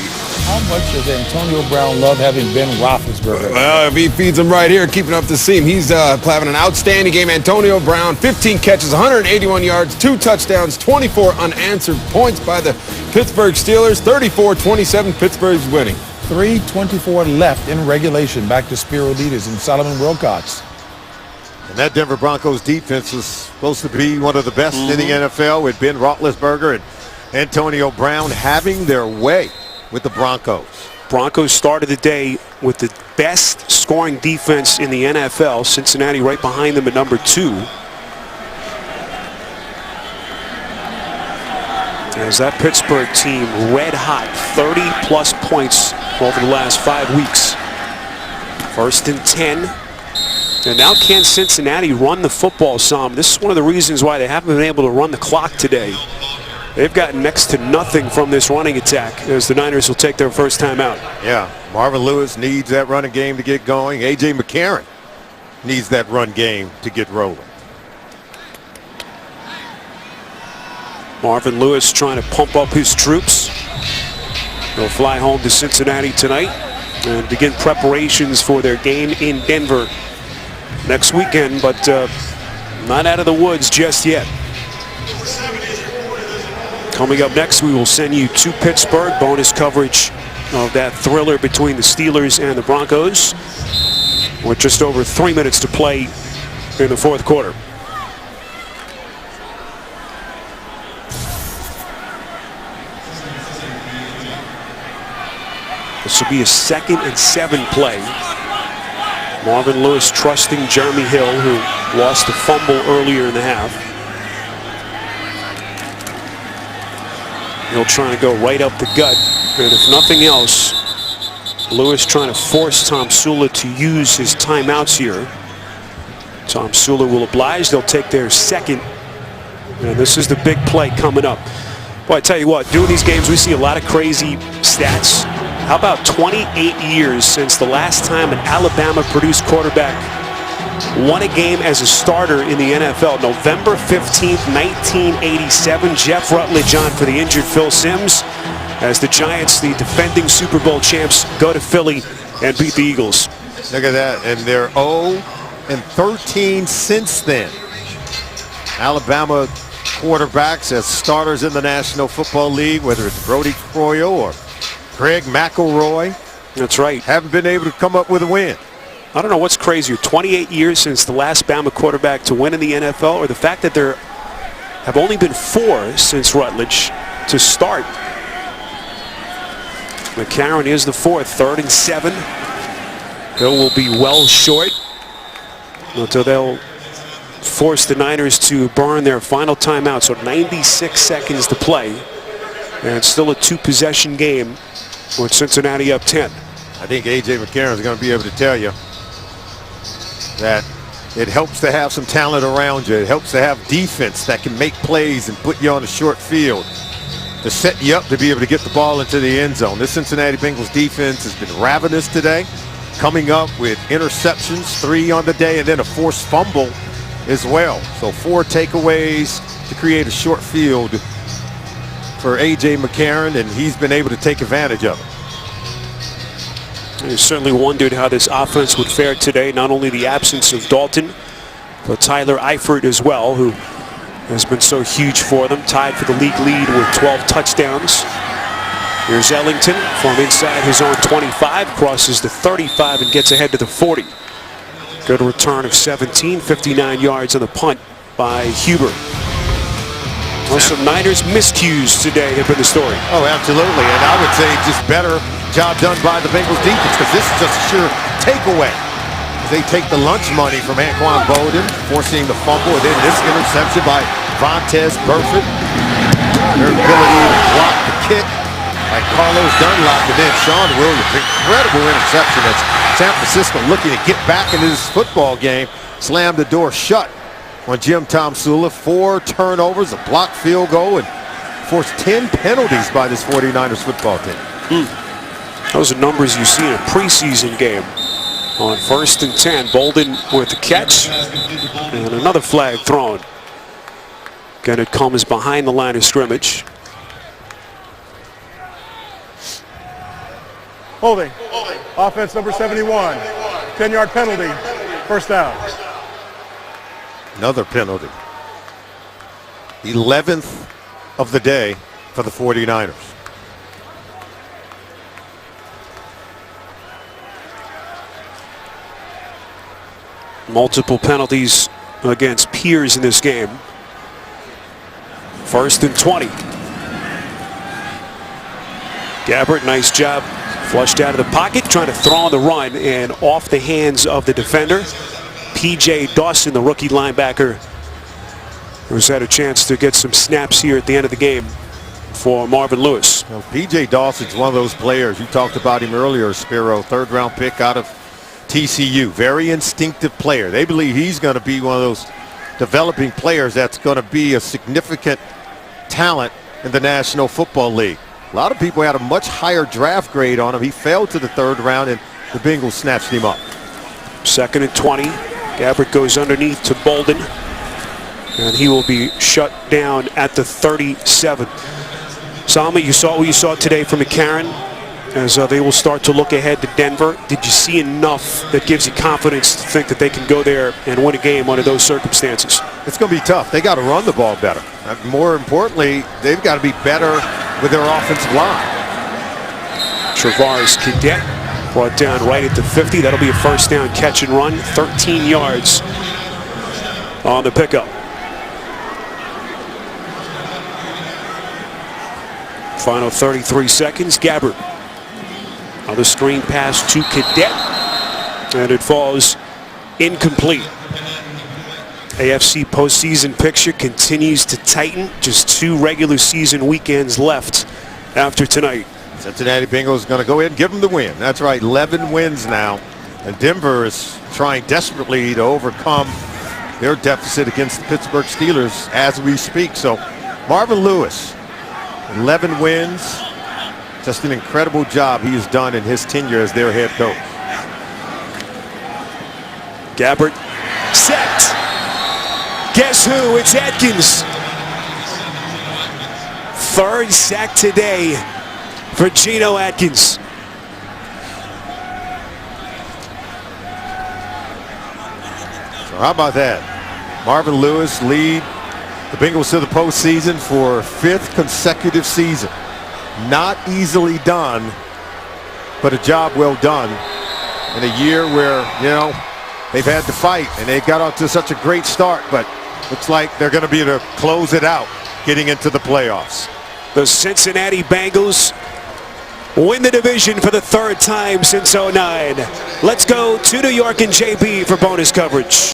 How much does Antonio Brown love having Ben Roethlisberger? Well, if he feeds him right here, keeping up the seam, he's having an outstanding game. Antonio Brown, 15 catches, 181 yards, 2 touchdowns, 24 unanswered points by the Pittsburgh Steelers. 34-27, Pittsburgh's winning. 3:24 left in regulation. Back to Spiro Leaders and Solomon Wilcots. And that Denver Broncos defense was supposed to be one of the best in the NFL, with Ben Roethlisberger and Antonio Brown having their way with the Broncos. Broncos started the day with the best scoring defense in the NFL. Cincinnati right behind them at number 2. As that Pittsburgh team red hot, 30-plus points over the last 5 weeks. 1st and 10. And now can Cincinnati run the football some? This is one of the reasons why they haven't been able to run the clock today. They've gotten next to nothing from this running attack as the Niners will take their first time out. Yeah, Marvin Lewis needs that running game to get going. A.J. McCarron needs that run game to get rolling. Marvin Lewis trying to pump up his troops. They'll fly home to Cincinnati tonight and begin preparations for their game in Denver next weekend, but not out of the woods just yet. Coming up next, we will send you to Pittsburgh. Bonus coverage of that thriller between the Steelers and the Broncos, with just over 3 minutes to play in the 4th quarter. This will be a 2nd and 7 play. Marvin Lewis trusting Jeremy Hill, who lost a fumble earlier in the half. He'll try to go right up the gut. And if nothing else, Lewis trying to force Tom Sula to use his timeouts here. Tom Sula will oblige. They'll take their 2nd. And this is the big play coming up. Boy, I tell you what, doing these games, we see a lot of crazy stats. How about 28 years since the last time an Alabama-produced quarterback won a game as a starter in the NFL? November 15th, 1987. Jeff Rutledge on for the injured Phil Simms as the Giants, the defending Super Bowl champs, go to Philly and beat the Eagles. Look at that, and they're 0-13 since then. Alabama quarterbacks as starters in the National Football League, whether it's Brody Croyle or Craig McElroy. That's right. Haven't been able to come up with a win. I don't know what's crazier, 28 years since the last Bama quarterback to win in the NFL, or the fact that there have only been 4 since Rutledge to start. McCarron is the 4th, 3rd and 7. Hill will be well short until they'll force the Niners to burn their final timeout. So 96 seconds to play. And still a 2-possession game with Cincinnati up 10. I think A.J. McCarron is going to be able to tell you that it helps to have some talent around you. It helps to have defense that can make plays and put you on a short field. to set you up to be able to get the ball into the end zone. This Cincinnati Bengals defense has been ravenous today, coming up with interceptions, 3 on the day, and then a forced fumble as well. So 4 takeaways to create a short field for A.J. McCarron, and he's been able to take advantage of it. You certainly wondered how this offense would fare today. Not only the absence of Dalton, but Tyler Eifert as well, who has been so huge for them. Tied for the league lead with 12 touchdowns. Here's Ellington from inside his own 25, crosses the 35 and gets ahead to the 40. Good return of 17, 59 yards on the punt by Huber. Well, some Niners miscues today have been the story. Oh, absolutely. And I would say just better job done by the Bengals defense, because this is just a sure takeaway. They take the lunch money from Anquan Bolden, forcing the fumble, and then this interception by Vontaze Burfict. Their ability to block the kick by Carlos Dunlap, and then Sean Williams. Incredible interception as San Francisco looking to get back into this football game. Slammed the door shut on Jim Tomsula. 4 turnovers, a blocked field goal, and forced 10 penalties by this 49ers football team. Those are numbers you see in a preseason game. On 1st and 10, Bolden with the catch, and another flag thrown. Again, it comes behind the line of scrimmage. Holding. Offense number 71. 10-yard penalty. First down. Another penalty. 11th of the day for the 49ers. Multiple penalties against peers in this game. 1st and 20. Gabbert, nice job. Flushed out of the pocket, trying to throw on the run, and off the hands of the defender. P.J. Dawson, the rookie linebacker, who's had a chance to get some snaps here at the end of the game for Marvin Lewis. Well, P.J. Dawson's one of those players. You talked about him earlier, Spiro. 3rd-round pick out of TCU. Very instinctive player. They believe he's going to be one of those developing players that's going to be a significant talent in the National Football League. A lot of people had a much higher draft grade on him. He fell to the 3rd round, and the Bengals snatched him up. 2nd and 20. Gabbert goes underneath to Bolden, and he will be shut down at the 37. Salma, you saw what you saw today from McCarron as they will start to look ahead to Denver. Did you see enough that gives you confidence to think that they can go there and win a game under those circumstances? It's going to be tough. They got to run the ball better. More importantly, they've got to be better with their offensive line. Travares Cadet brought down right at the 50. That'll be a 1st down catch and run. 13 yards on the pickup. Final 33 seconds. Gabbert. Another screen pass to Cadet, and it falls incomplete. AFC postseason picture continues to tighten. Just 2 regular season weekends left after tonight. Cincinnati Bengals going to go ahead and give them the win. That's right, 11 wins now. And Denver is trying desperately to overcome their deficit against the Pittsburgh Steelers as we speak. So Marvin Lewis, 11 wins. Just an incredible job he has done in his tenure as their head coach. Gabbert set. Guess who? It's Atkins. 3rd sack today for Geno Atkins. So how about that? Marvin Lewis lead the Bengals to the postseason for 5th consecutive season. Not easily done, but a job well done in a year where, you know, they've had to fight and they got off to such a great start, but looks like they're going to be able to close it out getting into the playoffs. The Cincinnati Bengals win the division for the 3rd time since '09. Let's go to New York and JB for bonus coverage.